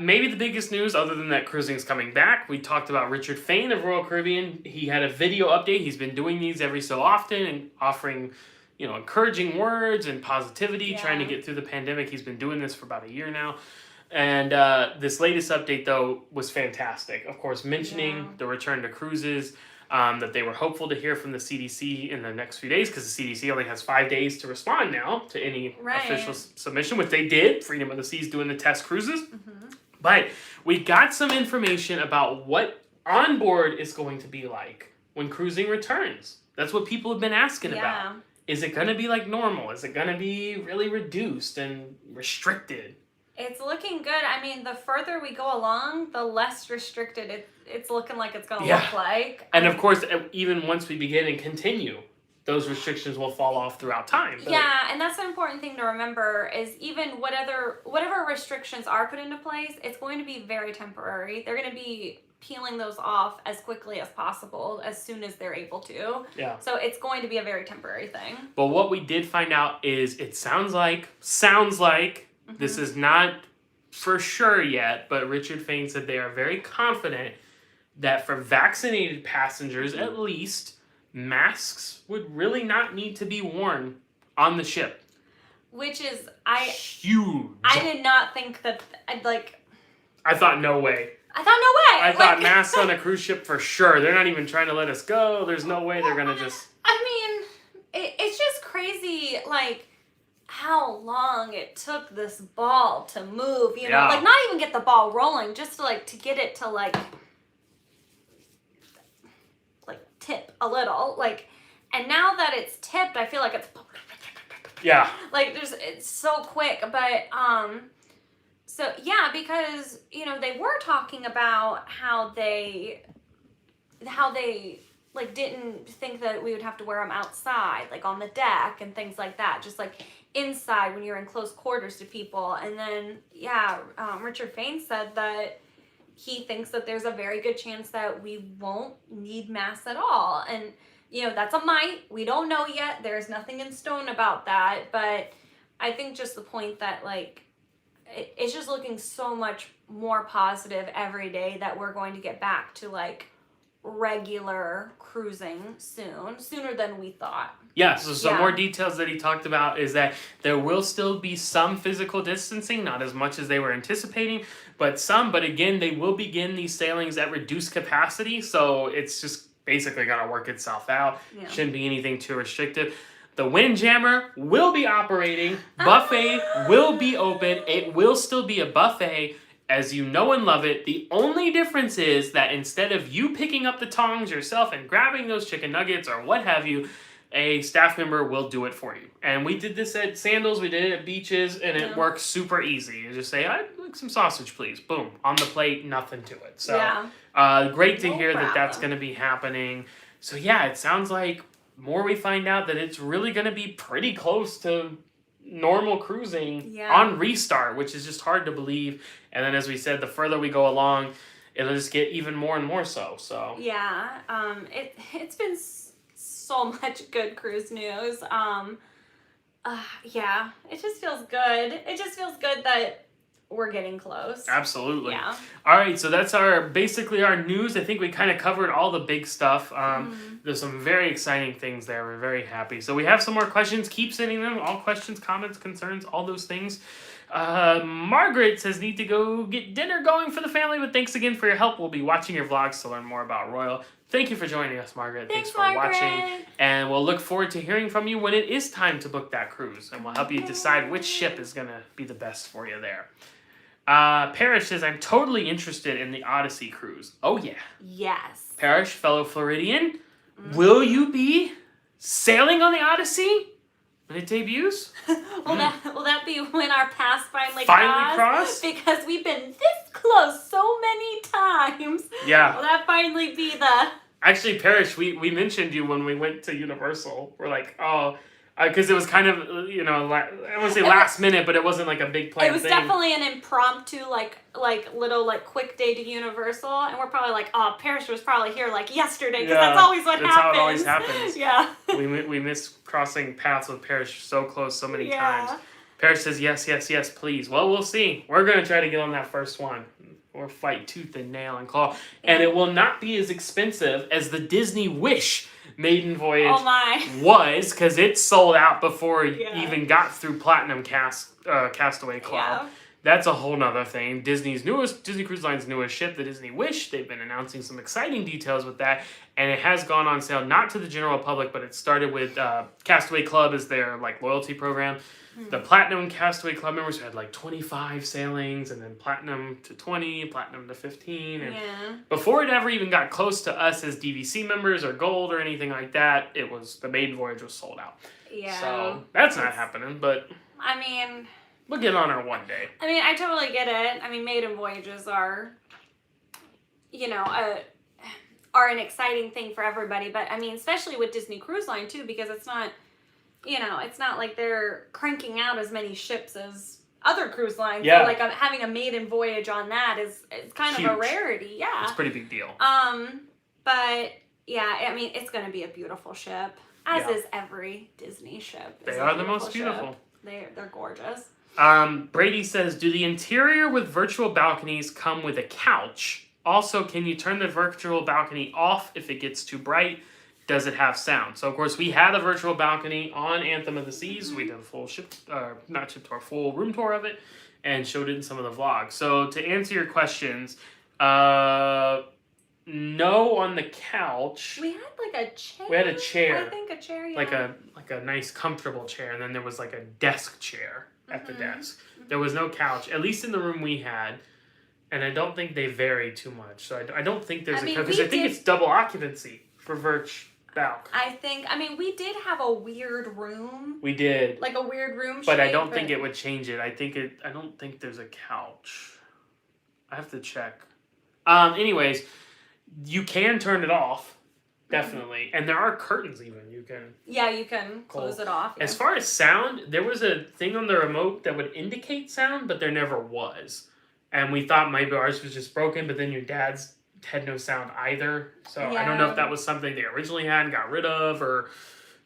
Maybe the biggest news, other than that cruising is coming back, we talked about Richard Fain of Royal Caribbean. He had a video update. He's been doing these every so often and offering, encouraging words and positivity, trying to get through the pandemic. He's been doing this for about a year now. And this latest update, though, was fantastic. Of course, mentioning the return to cruises, that they were hopeful to hear from the CDC in the next few days, because the CDC only has 5 days to respond now to any official submission, which they did. Freedom of the Seas doing the test cruises. Mm-hmm. But we got some information about what onboard is going to be like when cruising returns. That's what people have been asking about. Is it going to be like normal? Is it going to be really reduced and restricted? It's looking good. I mean, the further we go along, the less restricted it's looking like it's going to look like. And of course, even once we begin and continue, those restrictions will fall off throughout time. Yeah, and that's an important thing to remember is even whatever restrictions are put into place, it's going to be very temporary. They're going to be peeling those off as quickly as possible, as soon as they're able to. Yeah. So it's going to be a very temporary thing. But what we did find out is it sounds like, this is not for sure yet, but Richard Fain said they are very confident that for vaccinated passengers, at least, masks would really not need to be worn on the ship. Which is, huge. I did not think that, I thought, no way. I thought masks on a cruise ship for sure. They're not even trying to let us go. There's no way they're going to just... I mean, it's just crazy, how long it took this ball to move, not even get the ball rolling, just to get it to tip a little, and now that it's tipped, I feel like it's it's so quick, but so yeah, because they were talking about how they didn't think that we would have to wear them outside, on the deck and things like that, just inside when you're in close quarters to people. And then Richard Fain said that he thinks that there's a very good chance that we won't need masks at all. And that's a might. We don't know yet. There's nothing in stone about that, but I think just the point that it's just looking so much more positive every day that we're going to get back to regular cruising sooner than we thought. Yeah, so some more details that he talked about is that there will still be some physical distancing, not as much as they were anticipating, but again, they will begin these sailings at reduced capacity, so it's just basically going to work itself out. Yeah. Shouldn't be anything too restrictive. The Windjammer will be operating. Buffet will be open. It will still be a buffet, as you know and love it. The only difference is that instead of you picking up the tongs yourself and grabbing those chicken nuggets or what have you, a staff member will do it for you. And we did this at Sandals, we did it at beaches, and it works super easy. You just say, I'd like some sausage, please. Boom. On the plate, nothing to it. So great to hear that that's going to be happening. So yeah, it sounds like more we find out that it's really going to be pretty close to normal cruising on restart, which is just hard to believe. And then as we said, the further we go along, it'll just get even more and more so. It's been so much good cruise news. It just feels good. It just feels good that we're getting close. Absolutely. Yeah. All right, so that's basically our news. I think we kind of covered all the big stuff. There's some very exciting things there. We're very happy. So we have some more questions. Keep sending them. All questions, comments, concerns, all those things. Margaret says, need to go get dinner going for the family, but thanks again for your help. We'll be watching your vlogs to learn more about Royal. Thank you for joining us, Margaret. Thanks for watching. And we'll look forward to hearing from you when it is time to book that cruise. And we'll help you decide which ship is going to be the best for you there. Parrish says, I'm totally interested in the Odyssey cruise. Oh, yeah. Yes. Parrish, fellow Floridian, will you be sailing on the Odyssey when it debuts? Will that be when our paths finally cross? Because we've been this close so many times. Yeah. Will that finally be the... Actually, Parrish, we mentioned you when we went to Universal. We're like, oh, Because it was kind of, I don't want to say last minute, but it wasn't like a big planned It was thing. definitely an impromptu, little quick day to Universal, and we're probably like, oh, Paris was probably here yesterday, because that's always what happens. That's how it always happens. Yeah. We miss crossing paths with Paris so close so many times. Paris says, yes, yes, yes, please. Well, we'll see. We're going to try to get on that first one. Or fight tooth and nail and claw. And it will not be as expensive as the Disney Wish maiden voyage was, because it sold out before it even got through Platinum Castaway Club. Yeah. That's a whole nother thing. Disney Cruise Line's newest ship, the Disney Wish, they've been announcing some exciting details with that, and it has gone on sale not to the general public, but it started with Castaway Club as their loyalty program. The Platinum Castaway Club members had 25 sailings, and then Platinum to 20, Platinum to 15. And before it ever even got close to us as DVC members or Gold or anything like that, the maiden voyage was sold out. Yeah. So that's not happening, but I mean, we'll get on her one day. I mean, I totally get it. I mean, maiden voyages are, are an exciting thing for everybody, but I mean, especially with Disney Cruise Line too, because it's not. It's not like they're cranking out as many ships as other cruise lines. Yeah. So, having a maiden voyage on that is kind of a rarity. Yeah. It's a pretty big deal. But yeah, I mean, it's going to be a beautiful ship, as is every Disney ship. They are the most beautiful. They're gorgeous. Brady says, do the interior with virtual balconies come with a couch? Also, can you turn the virtual balcony off if it gets too bright? Does it have sound? So, of course, we had a virtual balcony on Anthem of the Seas. We did a full full room tour of it and showed it in some of the vlogs. So, to answer your questions, no on the couch. We had a chair. We had a chair. I think a chair, yeah. Like a nice, comfortable chair. And then there was a desk chair at the desk. There was no couch, at least in the room we had. And I don't think they vary too much. So, I don't think there's because I think it's double occupancy for Birch Balk. We did have a weird room. We did. A weird room But I don't think it would change it. I don't think there's a couch. I have to check. Anyways, you can turn it off. Definitely. And there are curtains even. You can. Yeah, you can close it off. Yeah. As far as sound, there was a thing on the remote that would indicate sound, but there never was. And we thought maybe ours was just broken, but then your dad's had no sound either. So I don't know if that was something they originally had and got rid of, or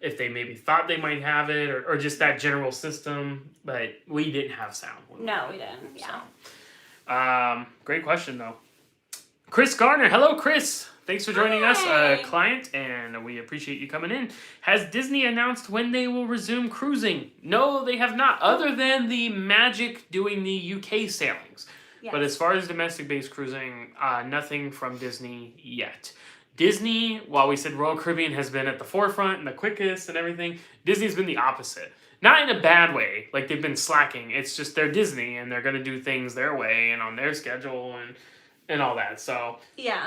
if they maybe thought they might have it, or just that general system. But we didn't have sound. No, we didn't. Yeah. So, great question though. Chris Garner. Hello, Chris. Thanks for joining us, client, and we appreciate you coming in. Has Disney announced when they will resume cruising? No, they have not, other than the Magic doing the UK sailings. Yes. But as far as domestic-based cruising, nothing from Disney yet. Disney, while we said Royal Caribbean has been at the forefront and the quickest and everything, Disney's been the opposite. Not in a bad way, they've been slacking. It's just they're Disney, and they're going to do things their way and on their schedule and all that. So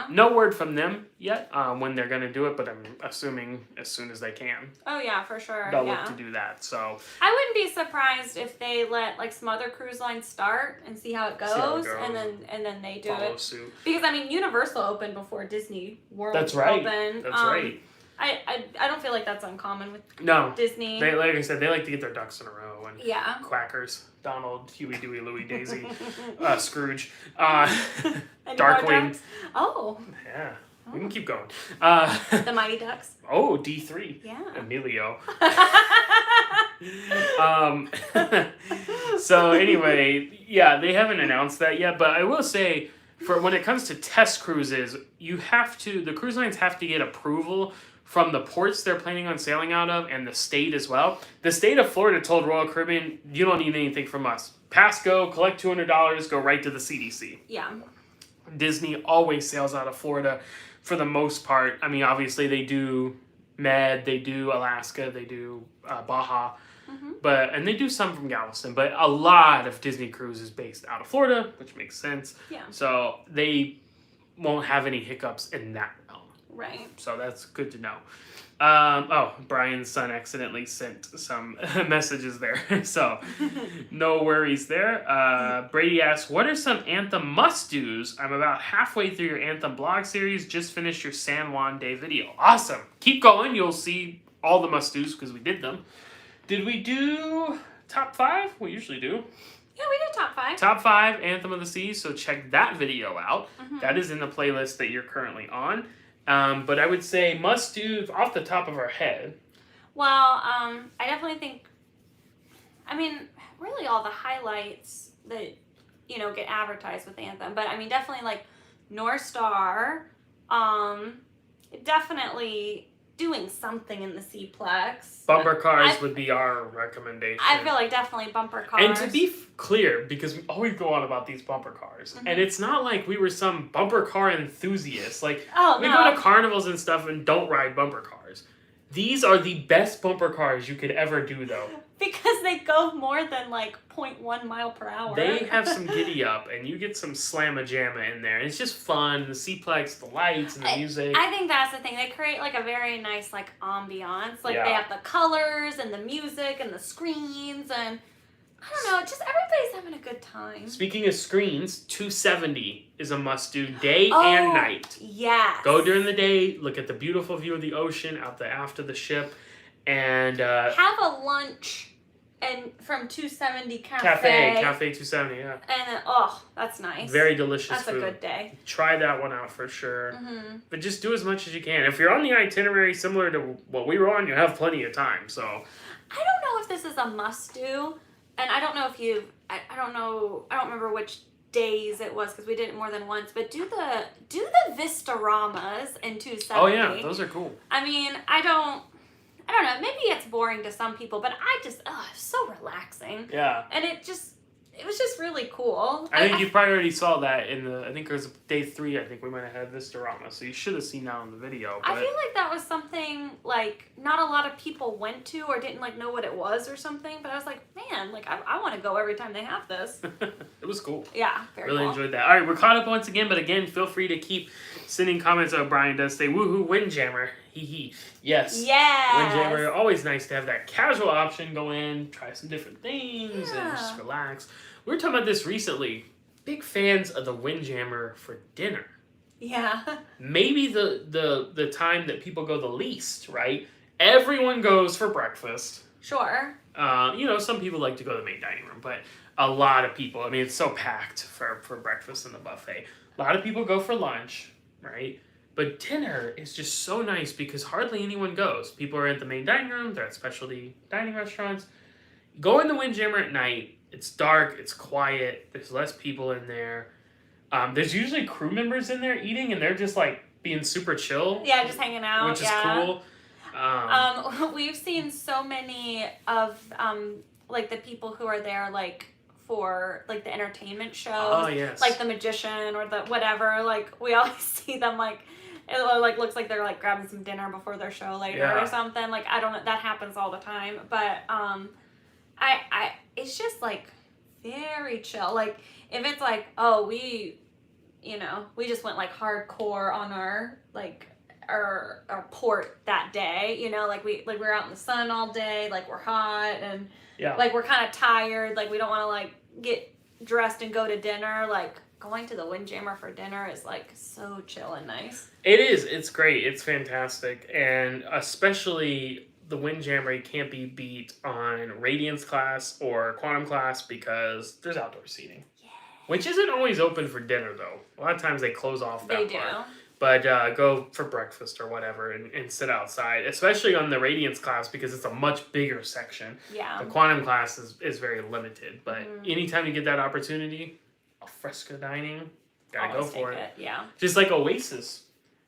no word from them yet when they're going to do it, but I'm assuming as soon as they can. Oh, yeah, for sure. They'll look to do that. So I wouldn't be surprised if they let some other cruise lines start and see how it goes, and then they do follow it. Suit. Because Universal opened before Disney World That's right. opened. That's right. I don't feel like that's uncommon with Disney. They, like I said, they like to get their ducks in a row. And quackers. Donald, Huey, Dewey, Louie, Daisy, Scrooge, Darkwing. Oh. Yeah. We can keep going. The Mighty Ducks. Oh, D3. Yeah. Emilio. So anyway, they haven't announced that yet, but I will say, for when it comes to test cruises, the cruise lines have to get approval from the ports they're planning on sailing out of and the state as well. The state of Florida told Royal Caribbean, you don't need anything from us. Pass go, collect $200, go right to the CDC. Yeah. Disney always sails out of Florida for the most part. I mean, obviously they do Med, they do Alaska, they do Baja, and they do some from Galveston, but a lot of Disney Cruise is based out of Florida, which makes sense. Yeah. So they won't have any hiccups in that realm. Right. So that's good to know. Brian's son accidentally sent some messages there. So no worries there. Brady asks, what are some Anthem must-dos? I'm about halfway through your Anthem blog series. Just finished your San Juan Day video. Awesome. Keep going. You'll see all the must-dos because we did them. Did we do top 5? We usually do. Yeah, we did top 5. Top 5, Anthem of the Seas, so check that video out. Mm-hmm. That is in the playlist that you're currently on. But I would say must-do off the top of our head. Well, I definitely think, I mean, really all the highlights that, you know, get advertised with Anthem. But, I mean, definitely, like, North Star, definitely doing something in the C-Plex. Bumper cars would be our recommendation. I feel like definitely bumper cars. And to be clear, because we always go on about these bumper cars, and it's not like we were some bumper car enthusiasts. Like, we go to carnivals and stuff and don't ride bumper cars. These are the best bumper cars you could ever do, though. Because they go more than, like, 0.1 mile per hour. They have some giddy up, and you get some slamma-jamma in there. And it's just fun. The C-Plex, the lights, and the music. I think that's the thing. They create, like, a very nice, like, ambiance. Like, Yeah. they have the colors and the music and the screens and... I don't know, just everybody's having a good time. Speaking of screens, 270 is a must-do day and night. Yes. Go during the day, look at the beautiful view of the ocean out the aft of the ship, and... have a lunch and from 270 Cafe 270, yeah. And, oh, that's nice. Very delicious That's food. a good day. Try that one out for sure. Mm-hmm. But just do as much as you can. If you're on the itinerary similar to what we were on, you have plenty of time, so... I don't know if this is a must-do. And I don't know if you, I don't know, I don't remember which days it was because we did it more than once, but do the Vistaromas in 270. Oh yeah, those are cool. I mean, I don't know, maybe it's boring to some people, but I just, it's so relaxing. Yeah. And it was just really cool. I think you probably already saw that in I think it was day 3, I think we might have had Vistarama, so you should have seen that in the video. But... I feel like that was something, like, not a lot of people went to or didn't, like, know what it was or something, but I was like, man, like, I want to go every time they have this. It was cool. Yeah, very really cool. enjoyed that. All right, we're caught up once again, but again, feel free to keep sending comments. Oh, Brian does say, woohoo, Windjammer. Hee hee. Yes. Yes. Windjammer, always nice to have that casual option, go in, try some different things, and just relax. We were talking about this recently. Big fans of the Windjammer for dinner. Yeah. Maybe the time that people go the least, right? Everyone goes for breakfast. Sure. You know, some people like to go to the main dining room, but a lot of people, I mean, it's so packed for breakfast in the buffet. A lot of people go for lunch, right? But dinner is just so nice because hardly anyone goes. People are at the main dining room, they're at specialty dining restaurants. Go in the Windjammer at night. It's dark, it's quiet, there's less people in there. There's usually crew members in there eating, and they're just, like, being super chill. Yeah, just hanging out, which is cool. We've seen so many of, like, the people who are there, like, for, like, the entertainment shows. Oh, yes. Like, the magician or the whatever. Like, we always see them, like, it, like, looks like they're, like, grabbing some dinner before their show later or something. Like, I don't know. That happens all the time. But, it's just, like, very chill. Like, if it's like, oh, we just went, like, hardcore on our, like, our port that day, you know, like, we're out in the sun all day, like, we're hot, and, like, we're kind of tired, like, we don't want to, like, get dressed and go to dinner, like, going to the Windjammer for dinner is, like, so chill and nice. It is. It's great. It's fantastic. And especially... the Windjammer can't be beat on Radiance class or Quantum class because there's outdoor seating. Yeah. Which isn't always open for dinner, though. A lot of times they close off that part. They do. But go for breakfast or whatever and sit outside, especially on the Radiance class because it's a much bigger section. Yeah. The Quantum class is very limited. But anytime you get that opportunity, alfresco dining, gotta go for it. Yeah. Just like Oasis.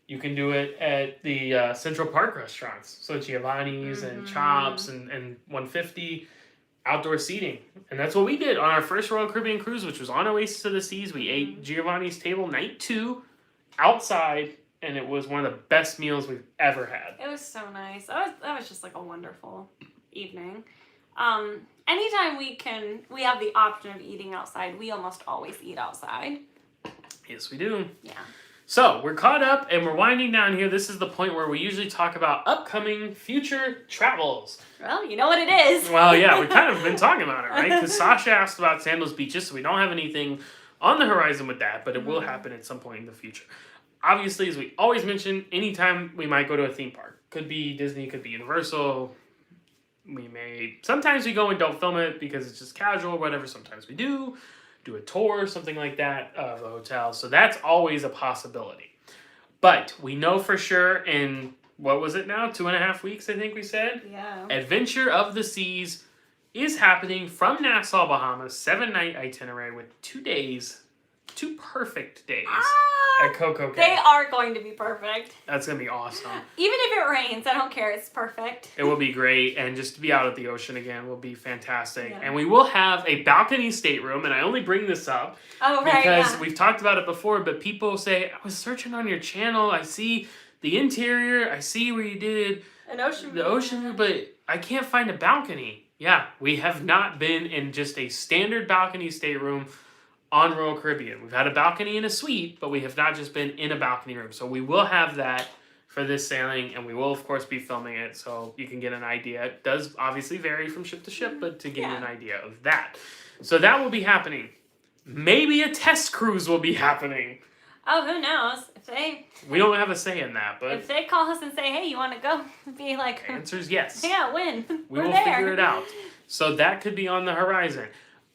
You can do it at the Central Park restaurants. So Giovanni's and Chops and 150 outdoor seating. And that's what we did on our first Royal Caribbean cruise, which was on Oasis of the Seas. We ate Giovanni's table night 2 outside, and it was one of the best meals we've ever had. It was so nice. That was just like a wonderful evening. Anytime we have the option of eating outside, we almost always eat outside. Yes, we do. Yeah. So, we're caught up and we're winding down here. This is the point where we usually talk about upcoming future travels. Well, you know what it is. Well, yeah, we've kind of been talking about it, right? Because Sasha asked about Sandals Beaches, so we don't have anything on the horizon with that, but it will happen at some point in the future. Obviously, as we always mention, anytime we might go to a theme park. Could be Disney, could be Universal, sometimes we go and don't film it because it's just casual or whatever. Sometimes we do a tour, something like that of the hotel. So that's always a possibility. But we know for sure in, what was it now? 2.5 weeks, I think we said? Yeah. Adventure of the Seas is happening from Nassau, Bahamas. 7-night itinerary with 2 days, 2 perfect days at Coco Cay. They are going to be perfect. That's going to be awesome. Even if it rains, I don't care. It's perfect. It will be great. And just to be out at the ocean again will be fantastic. Yeah. And we will have a balcony stateroom. And I only bring this up because we've talked about it before. But people say, I was searching on your channel. I see the interior. I see where you did the ocean view. But I can't find a balcony. Yeah, we have not been in just a standard balcony stateroom on Royal Caribbean. We've had a balcony and a suite, but we have not just been in a balcony room. So we will have that for this sailing, and we will, of course, be filming it so you can get an idea. It does obviously vary from ship to ship, but to give you an idea of that. So that will be happening. Maybe a test cruise will be happening. Oh, who knows? We don't have a say in that, but if they call us and say, hey, you want to go? Be like... The answer is yes. Yeah, when? We will figure it out. So that could be on the horizon.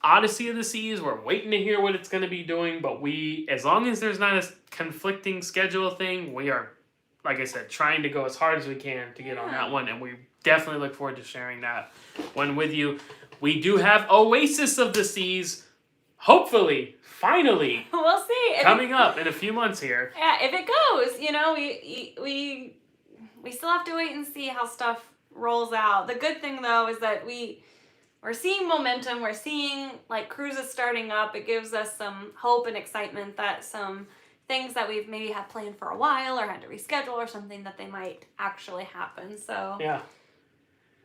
Odyssey of the Seas, we're waiting to hear what it's going to be doing, but as long as there's not a conflicting schedule thing, we are, like I said, trying to go as hard as we can to get on that one, and we definitely look forward to sharing that one with you. We do have Oasis of the Seas, hopefully, finally. We'll see. Coming up in a few months here. Yeah, if it goes, we still have to wait and see how stuff rolls out. The good thing, though, is that we're seeing momentum. We're seeing like cruises starting up. It gives us some hope and excitement that some things that we've maybe had planned for a while or had to reschedule or something that they might actually happen. So yeah,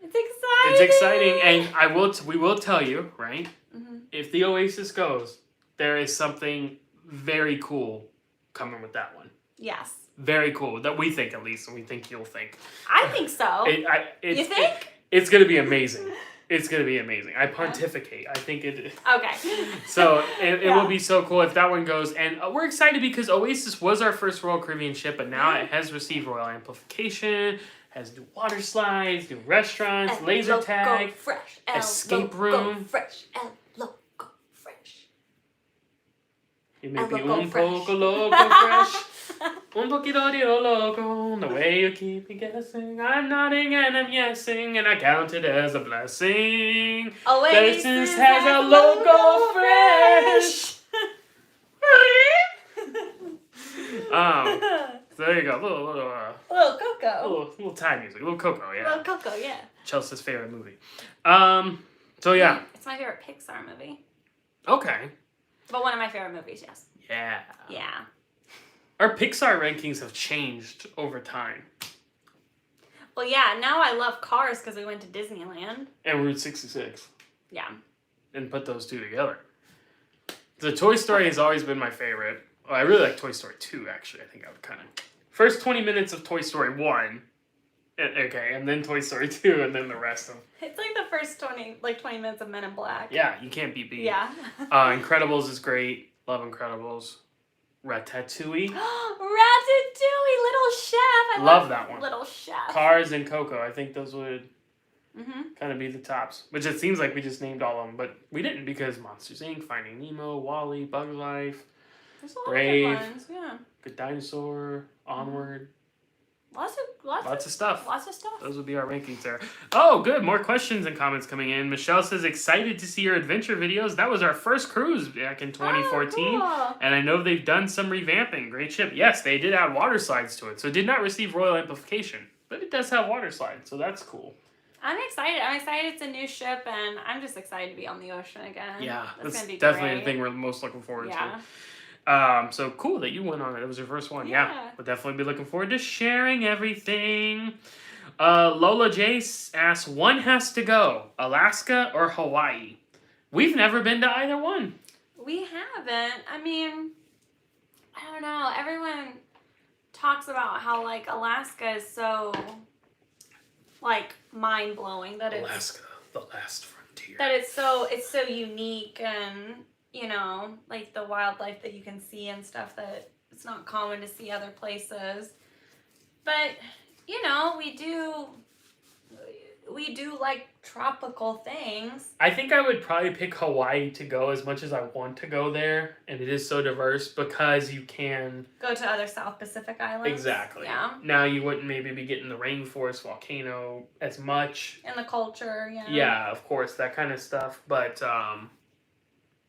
it's exciting. It's exciting, and we will tell you, right? Mm-hmm. If the Oasis goes, there is something very cool coming with that one. Yes. Very cool that we think, at least, and we think you'll think. I think so. You think? It's going to be amazing. It's going to be amazing. I pontificate. I think it... Okay. So, it will be so cool if that one goes. And we're excited because Oasis was our first Royal Caribbean ship, but now it has received Royal Amplification, has new water slides, new restaurants, laser tag, fresh, escape room. Fresh, loco fresh. It may be un poco loco fresh. Un poquito de loco, the way you keep me guessing. I'm nodding and I'm yesing, and I count it as a blessing. Oasis has a loco fresh. So there you go, little Coco. Little Thai music, little Coco, yeah. Little Coco, yeah. Chelsea's favorite movie. So yeah. It's my favorite Pixar movie. Okay. But one of my favorite movies, yes. Yeah. Yeah. Our Pixar rankings have changed over time. Well, yeah, now I love Cars because we went to Disneyland. And Route 66. Yeah. And put those two together. The Toy Story has always been my favorite. Well, I really like Toy Story 2, actually. I think I would kind of... First 20 minutes of Toy Story 1. Okay, and then Toy Story 2, and then the rest of them. It's like the first 20 minutes of Men in Black. Yeah, you can't beat. Yeah. Incredibles is great. Love Incredibles. Ratatouille. Ratatouille, Little Chef. I love that one. Little Chef. Cars and Coco. I think those would kind of be the tops. Which it seems like we just named all of them, but we didn't because Monsters Inc., Finding Nemo, WALL-E, Bug's Life, There's a lot Brave, of good ones. Yeah. Good Dinosaur, Onward. Lots of stuff. Lots of stuff. Those would be our rankings there. Oh, good. More questions and comments coming in. Michelle says, excited to see your adventure videos. That was our first cruise back in 2014. Oh, cool. And I know they've done some revamping. Great ship. Yes, they did add water slides to it. So it did not receive Royal Amplification. But it does have water slides. So that's cool. I'm excited. It's a new ship. And I'm just excited to be on the ocean again. Yeah. That's gonna be definitely great. the thing we're most looking forward to. Yeah. So cool that you went on it. It was your first one. Yeah. We'll definitely be looking forward to sharing everything. Lola J asks, one has to go, Alaska or Hawaii? We've never been to either one. We haven't. I mean, I don't know. Everyone talks about how like Alaska is so like mind blowing that Alaska, the last frontier. That it's so unique and like the wildlife that you can see and stuff that it's not common to see other we do like tropical things. I think I would probably pick Hawaii to go as much as I want to go there, and it is so diverse because you can go to other South Pacific islands. Exactly. Yeah. Now you wouldn't maybe be getting the rainforest volcano as much. And the culture, yeah. Yeah, of course, that kind of stuff. But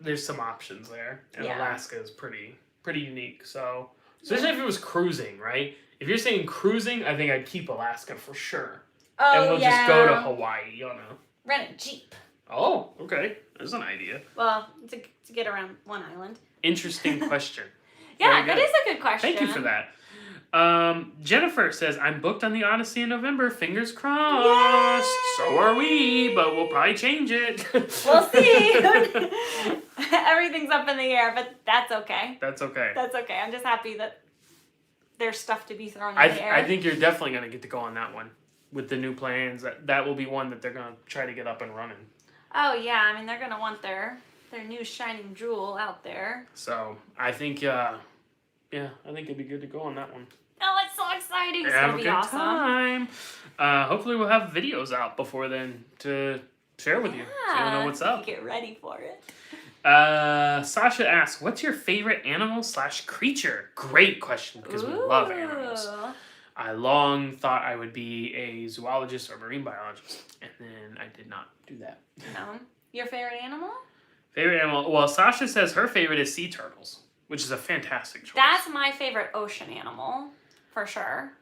there's some options there, and Alaska is pretty unique. So especially if it was cruising, right? If you're saying cruising, I think I'd keep Alaska for sure. Oh, and we'll just go to Hawaii, you know. Rent a Jeep. Oh, okay. There's an idea. Well, to get around one island. Interesting question. Yeah, that is a good question. Thank you for that. Jennifer says, I'm booked on the Odyssey in November. Fingers crossed. Yay! So are we, but we'll probably change it. We'll see. Everything's up in the air, but that's okay. That's okay. That's okay. I'm just happy that there's stuff to be thrown in the air. I think you're definitely going to get to go on that one with the new plans. That will be one that they're going to try to get up and running. Oh, yeah. I mean, they're going to want their new shining jewel out there. So, I think, I think it'd be good to go on that one. Oh, it's so exciting. It's going to be awesome. Have a good time. Hopefully we'll have videos out before then to share with you. So you know what's up. Get ready for it. Sasha asks, what's your favorite animal/creature? Great question, because we love animals. I long thought I would be a zoologist or marine biologist, and then I did not do that. No. Your favorite animal? Favorite animal? Well, Sasha says her favorite is sea turtles, which is a fantastic choice. That's my favorite ocean animal, for sure.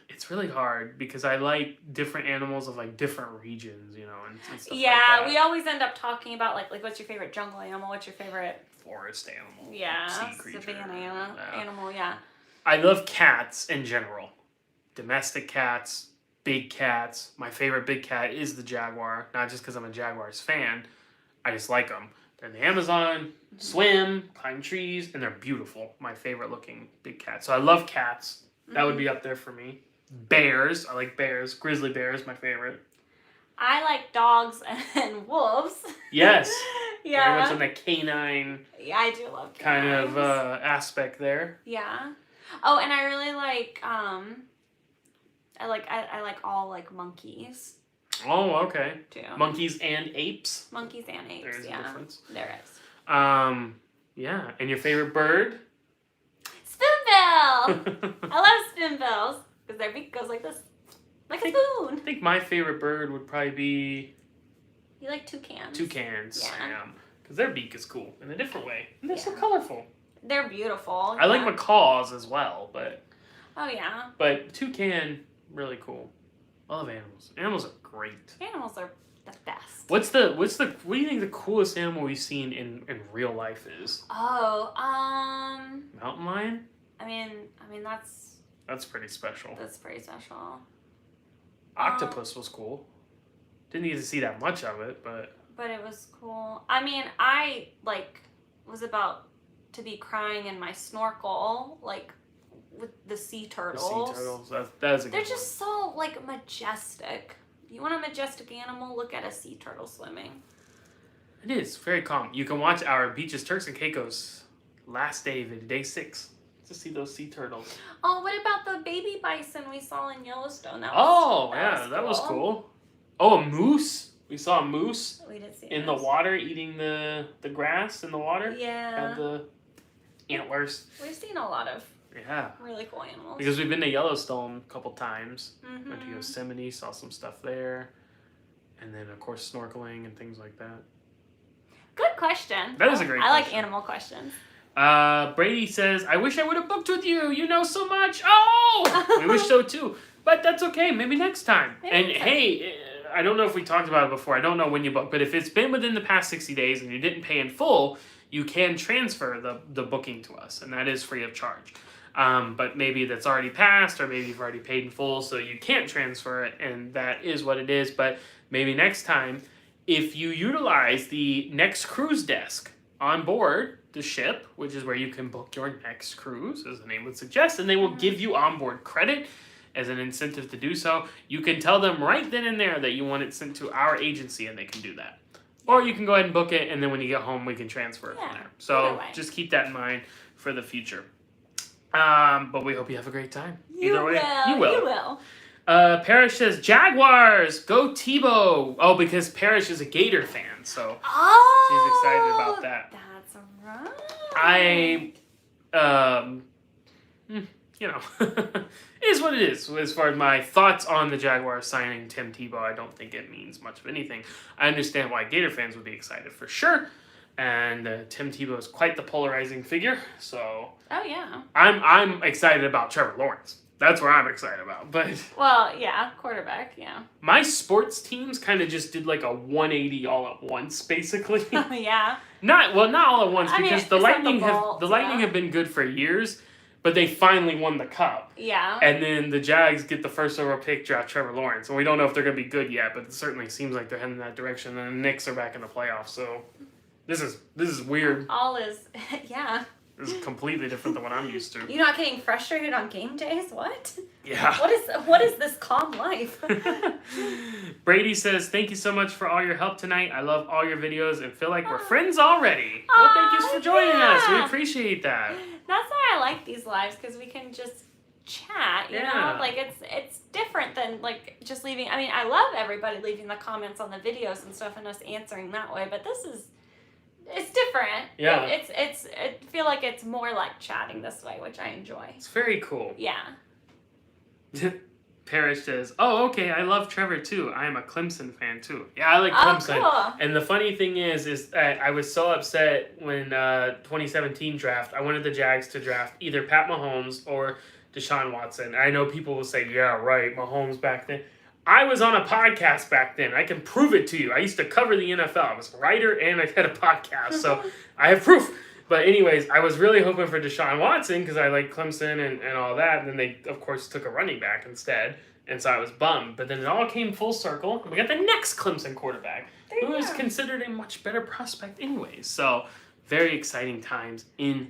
It's really hard because I like different animals of like different regions, you know, and stuff like that. that. We always end up talking about like what's your favorite jungle animal? What's your favorite forest animal? Yeah, sea creature. Savannah animal. Yeah. I love cats in general. Domestic cats, big cats. My favorite big cat is the jaguar, not just because I'm a Jaguars fan. I just like them. They're in the Amazon, swim, climb trees, and they're beautiful. My favorite looking big cat. So I love cats. That would be up there for me. Bears. I like bears. Grizzly bears, my favorite. I like dogs and wolves. Yes. Yeah. Very much on the canine. Yeah, I do love canines. Kind of aspect there. Yeah. Oh, and I really like I like all like monkeys. Oh, okay. Too. Monkeys and apes. Monkeys and apes. There's a difference. There is. Yeah. And your favorite bird? Spoonbill. I love spoonbills because their beak goes like this, like a spoon. I think my favorite bird would probably be. You like toucans? Toucans. Yeah. Because their beak is cool in a different way, and they're so colorful. They're beautiful. I like macaws as well, but. Oh yeah. But toucan, really cool. I love animals. Animals are great. Animals are the best. What do you think the coolest animal we've seen in real life is? Oh, mountain lion? I mean that's pretty special. That's pretty special. Octopus was cool. Didn't get to see that much of it, but it was cool. I mean, I was about to be crying in my snorkel, with the sea turtles. The sea turtles, that is a good They're just so majestic. You want a majestic animal? Look at a sea turtle swimming. It is very calm. You can watch our Beaches, Turks, and Caicos last day 6, to see those sea turtles. Oh, what about the baby bison we saw in Yellowstone? That was cool. Oh, a moose. We saw a moose we did see in the water eating the grass in the water. Yeah. Had the antlers. We've seen a lot of Yeah. really cool animals. Because we've been to Yellowstone a couple times. Mm-hmm. Went to Yosemite, saw some stuff there. And then, of course, snorkeling and things like that. Good question. That is a great question. I like animal questions. Brady says, I wish I would have booked with you. You know so much. Oh! We wish so too. But that's okay. Maybe next time. Hey, I don't know if we talked about it before. I don't know when you booked. But if it's been within the past 60 days and you didn't pay in full, you can transfer the booking to us. And that is free of charge. But maybe that's already passed, or maybe you've already paid in full, so you can't transfer it, and that is what it is. But maybe next time, if you utilize the next cruise desk on board the ship, which is where you can book your next cruise, as the name would suggest, and they will give you onboard credit as an incentive to do so. You can tell them right then and there that you want it sent to our agency, and they can do that. Or you can go ahead and book it, and then when you get home, we can transfer it from there. So just keep that in mind for the future. But we hope you have a great time. Either way, you will. Parrish says, Jaguars! Go Tebow! Oh, because Parrish is a Gator fan, so she's excited about that. That's right. You know, it is what it is. As far as my thoughts on the Jaguars signing Tim Tebow, I don't think it means much of anything. I understand why Gator fans would be excited for sure. And Tim Tebow is quite the polarizing figure, so... Oh, yeah. I'm excited about Trevor Lawrence. That's what I'm excited about, but... Well, yeah, quarterback, yeah. My sports teams kind of just did like a 180 all at once, basically. Yeah. Not all at once, because the Lightning Lightning have been good for years, but they finally won the Cup. Yeah. And then the Jags get the first overall pick, draft Trevor Lawrence. And we don't know if they're going to be good yet, but it certainly seems like they're heading in that direction. And the Knicks are back in the playoffs, so this is weird. All is, yeah. This is completely different than what I'm used to. You're not getting frustrated on game days? What? Yeah. What is this calm life? Brady says, thank you so much for all your help tonight. I love all your videos and feel like we're friends already. Well, thank you for joining us. We appreciate that. That's why I like these lives, because we can just chat, you know? Like, it's different than, like, just leaving. I mean, I love everybody leaving the comments on the videos and stuff and us answering that way, but this is... It's different. Yeah. I feel like it's more like chatting this way, which I enjoy. It's very cool. Yeah. Parrish says, oh, okay, I love Trevor too. I am a Clemson fan too. Yeah, I like Clemson. Oh, cool. And the funny thing is I was so upset when 2017 draft, I wanted the Jags to draft either Pat Mahomes or Deshaun Watson. I know people will say, yeah, right, Mahomes back then. I was on a podcast back then. I can prove it to you. I used to cover the NFL. I was a writer and I had a podcast, so I have proof. But anyways, I was really hoping for Deshaun Watson because I like Clemson and all that. And then they, of course, took a running back instead. And so I was bummed. But then it all came full circle. And we got the next Clemson quarterback, who is considered a much better prospect anyways. So very exciting times indeed.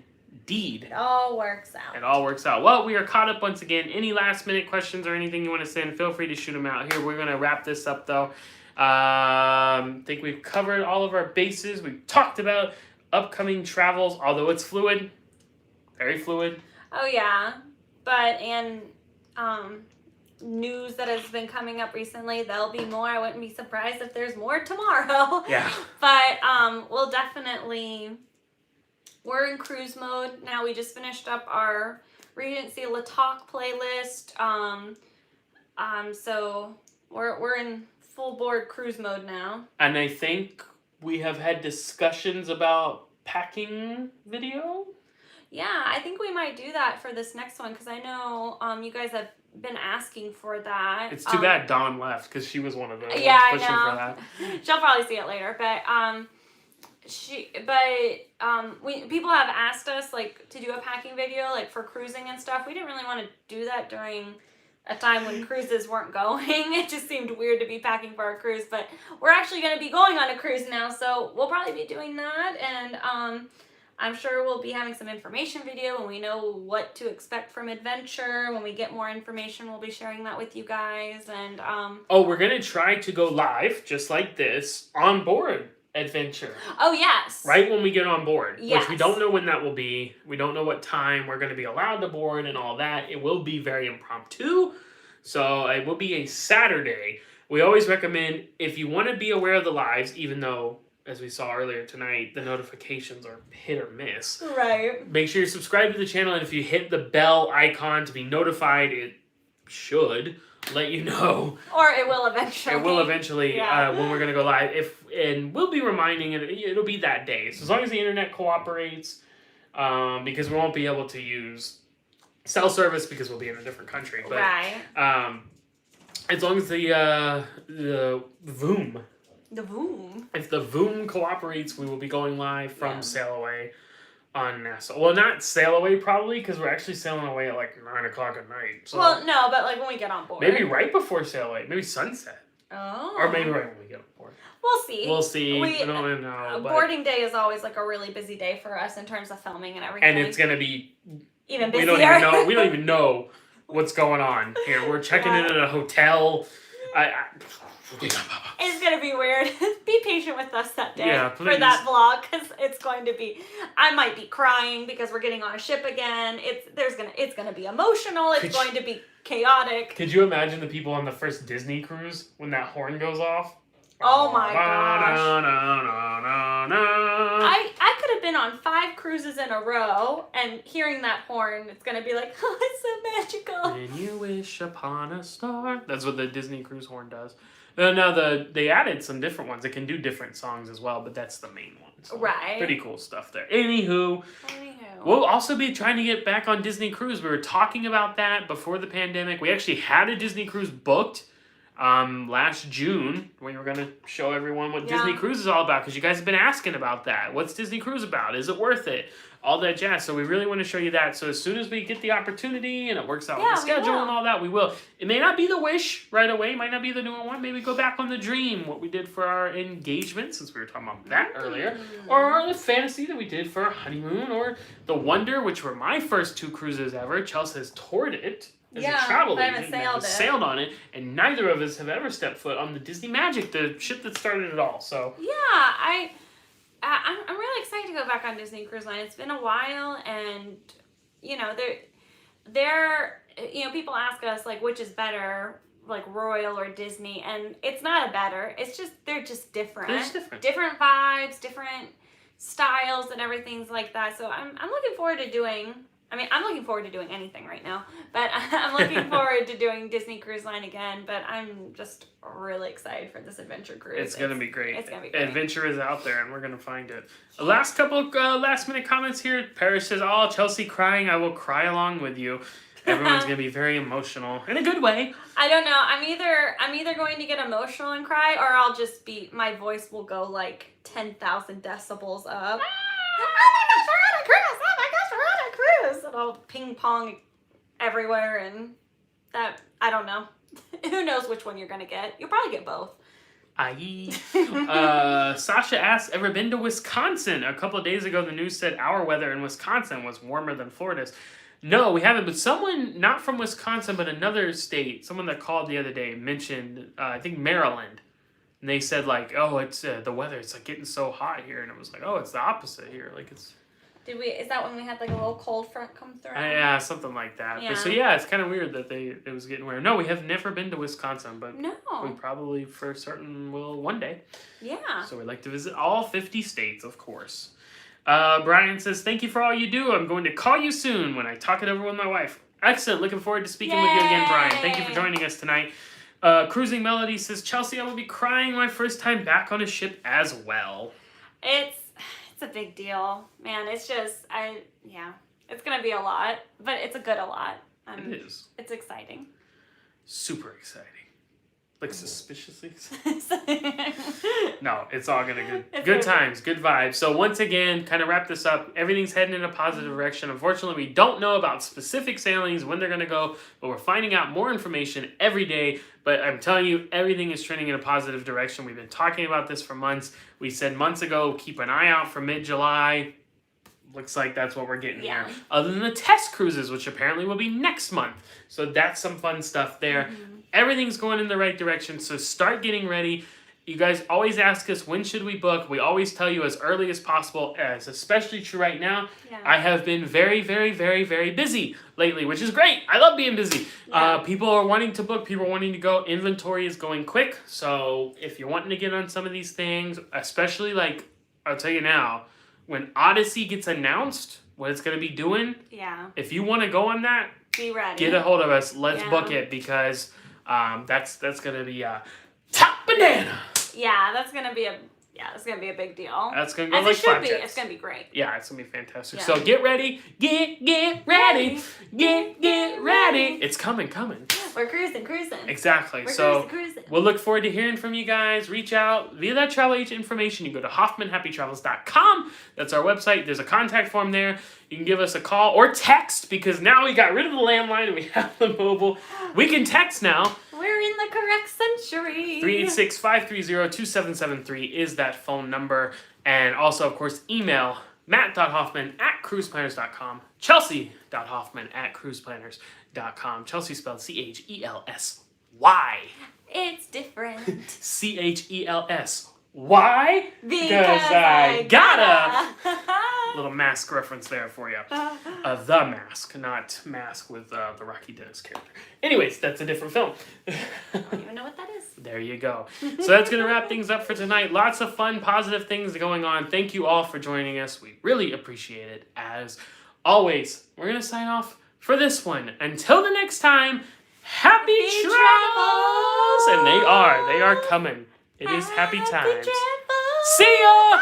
It all works out. It all works out. Well, we are caught up once again. Any last minute questions or anything you want to send, feel free to shoot them out here. We're going to wrap this up though. I think we've covered all of our bases. We've talked about upcoming travels, although it's fluid. Very fluid. Oh yeah. But news that has been coming up recently, there'll be more. I wouldn't be surprised if there's more tomorrow. Yeah. But we'll definitely... We're in cruise mode now. We just finished up our Regency La Talk playlist. So we're in full board cruise mode now. And I think we have had discussions about packing video. Yeah, I think we might do that for this next one because I know you guys have been asking for that. It's too bad Dawn left because she was one of those yeah, pushing for that. She'll probably see it later, but people have asked us like to do a packing video like for cruising and stuff. We didn't really want to do that during a time when cruises weren't going. It just seemed weird to be packing for a cruise, but we're actually going to be going on a cruise now, so we'll probably be doing that. And I'm sure we'll be having some information video when we know what to expect from adventure. When we get more information, we'll be sharing that with you guys. And we're going to try to go live just like this on board adventure. Oh, yes. Right when we get on board. Yes. Which we don't know when that will be. We don't know what time we're going to be allowed to board and all that. It will be very impromptu. So it will be a Saturday. We always recommend, if you want to be aware of the lives, even though, as we saw earlier tonight, the notifications are hit or miss. Right. Make sure you subscribe to the channel, and if you hit the bell icon to be notified, it should let you know. Or it will eventually. It will eventually yeah. When we're going to go live. And we'll be reminding it. It'll be that day. So as long as the internet cooperates, because we won't be able to use cell service because we'll be in a different country. But, right. As long as the Voom. The Voom. If the Voom cooperates, we will be going live from Sail Away on NASA. Well, not Sail Away probably, because we're actually sailing away at like 9 o'clock at night. So well, no, but like when we get on board. Maybe right before Sail Away. Maybe sunset. Oh. Or maybe right when we get on board. We'll see. We'll see. We don't know. Boarding day is always like a really busy day for us in terms of filming and everything. And it's going to be... even busier. We don't even know what's going on here. We're checking in at a hotel. It's going to be weird. Be patient with us that day for please. that vlog, because it's going to be, I might be crying because we're getting on a ship again. It's going to be emotional. It's going to be chaotic. Could you imagine the people on the first Disney cruise when that horn goes off? Oh my gosh. I could have been on 5 cruises in a row, and hearing that horn, it's going to be like, oh, it's so magical. When you wish upon a star. That's what the Disney cruise horn does. Now, they added some different ones. It can do different songs as well, but that's the main one. So right. Pretty cool stuff there. Anywho, we'll also be trying to get back on Disney Cruise. We were talking about that before the pandemic. We actually had a Disney Cruise booked last June. We were going to show everyone what Disney Cruise is all about, because you guys have been asking about that. What's Disney Cruise about? Is it worth it? All that jazz. So we really want to show you that. So as soon as we get the opportunity and it works out with the schedule and all that, we will. It may not be the Wish right away. It might not be the newer one. Maybe go back on the Dream, what we did for our engagement, since we were talking about that earlier. Or the Fantasy that we did for our honeymoon. Or the Wonder, which were my first 2 cruises ever. Chelsy has toured it as a travel agent. Sailed on it. And neither of us have ever stepped foot on the Disney Magic, the ship that started it all. So yeah, I'm really excited to go back on Disney Cruise Line. It's been a while, and you know, people ask us like, which is better, like Royal or Disney, and it's not a better. It's just they're just different. They're just different. Different vibes, different styles, and everything's like that. So I'm looking forward to doing. I mean, I'm looking forward to doing anything right now, but I'm looking forward to doing Disney Cruise Line again, but I'm just really excited for this adventure cruise. It's going to be great. It's going to be great. Adventure is out there, and we're going to find it. The last couple of last-minute comments here. Paris says, oh, Chelsy crying. I will cry along with you. Everyone's going to be very emotional in a good way. I don't know. I'm either going to get emotional and cry, or I'll just my voice will go like 10,000 decibels up. And I'll ping pong everywhere, and that, I don't know. Who knows which one you're gonna get? You'll probably get both. Sasha asks, ever been to Wisconsin? A couple of days ago, the news said our weather in Wisconsin was warmer than Florida's. No, we haven't, but someone, not from Wisconsin, but another state, someone that called the other day mentioned, I think Maryland. And they said like, oh, it's the weather, it's like getting so hot here. And it was like, oh, it's the opposite here. Like it's... Is that when we had like a little cold front come through? Yeah, something like that. Yeah. But, so yeah, it's kind of weird that it was getting weird. No, we have never been to Wisconsin, but we probably for certain will one day. Yeah. So we'd like to visit all 50 states, of course. Brian says, thank you for all you do. I'm going to call you soon when I talk it over with my wife. Excellent. Looking forward to speaking with you again, Brian. Thank you for joining us tonight. Cruising Melody says, Chelsy, I will be crying my first time back on a ship as well. It's a big deal, man. It's just, it's gonna be a lot, but it's a good a lot. It is. It's exciting. Super exciting. Like suspiciously exciting. No, it's all gonna good times, good vibes. So once again, kind of wrap this up. Everything's heading in a positive direction. Unfortunately, we don't know about specific sailings, when they're gonna go, but we're finding out more information every day. But I'm telling you, everything is trending in a positive direction. We've been talking about this for months. We said months ago, keep an eye out for mid-July. Looks like that's what we're getting here. Other than the test cruises, which apparently will be next month. So that's some fun stuff there. Everything's going in the right direction, so start getting ready. You guys always ask us, when should we book? We always tell you as early as possible. It's especially true right now. I have been very, very, very, very busy lately, which is great. I love being busy. People are wanting to book. People are wanting to go. Inventory is going quick. So if you're wanting to get on some of these things, especially like, I'll tell you now, when Odyssey gets announced, what it's going to be doing, if you want to go on that, be ready. Get a hold of us. Let's book it, because that's going to be top banana. Yeah, that's gonna be a big deal. That's gonna go as like it should flapjacks. be. It's gonna be great. Yeah, it's gonna be fantastic. So get ready, get ready, get ready. It's coming. We're cruising. Exactly. We're cruising. We'll look forward to hearing from you guys. Reach out via that travel agent information. You go to HoffmanHappyTravels.com. That's our website. There's a contact form there. You can give us a call or text, because now we got rid of the landline and we have the mobile. We can text now. We're in the correct century. 386-530-2773 is that phone number. And also, of course, email matt.hoffman@cruiseplanners.com, chelsey.hoffman@cruiseplanners.com. Chelsy spelled Chelsy. Why? It's different. CHELS. Why? Because I gotta. gotta. Little Mask reference there for you. The Mask, not Mask with the Rocky Dennis character. Anyways, that's a different film. I don't even know what that is. There you go. So that's going to wrap things up for tonight. Lots of fun, positive things going on. Thank you all for joining us. We really appreciate it. As always, we're going to sign off for this one. Until the next time, happy travels! And they are coming. It is happy times. Travels. See ya!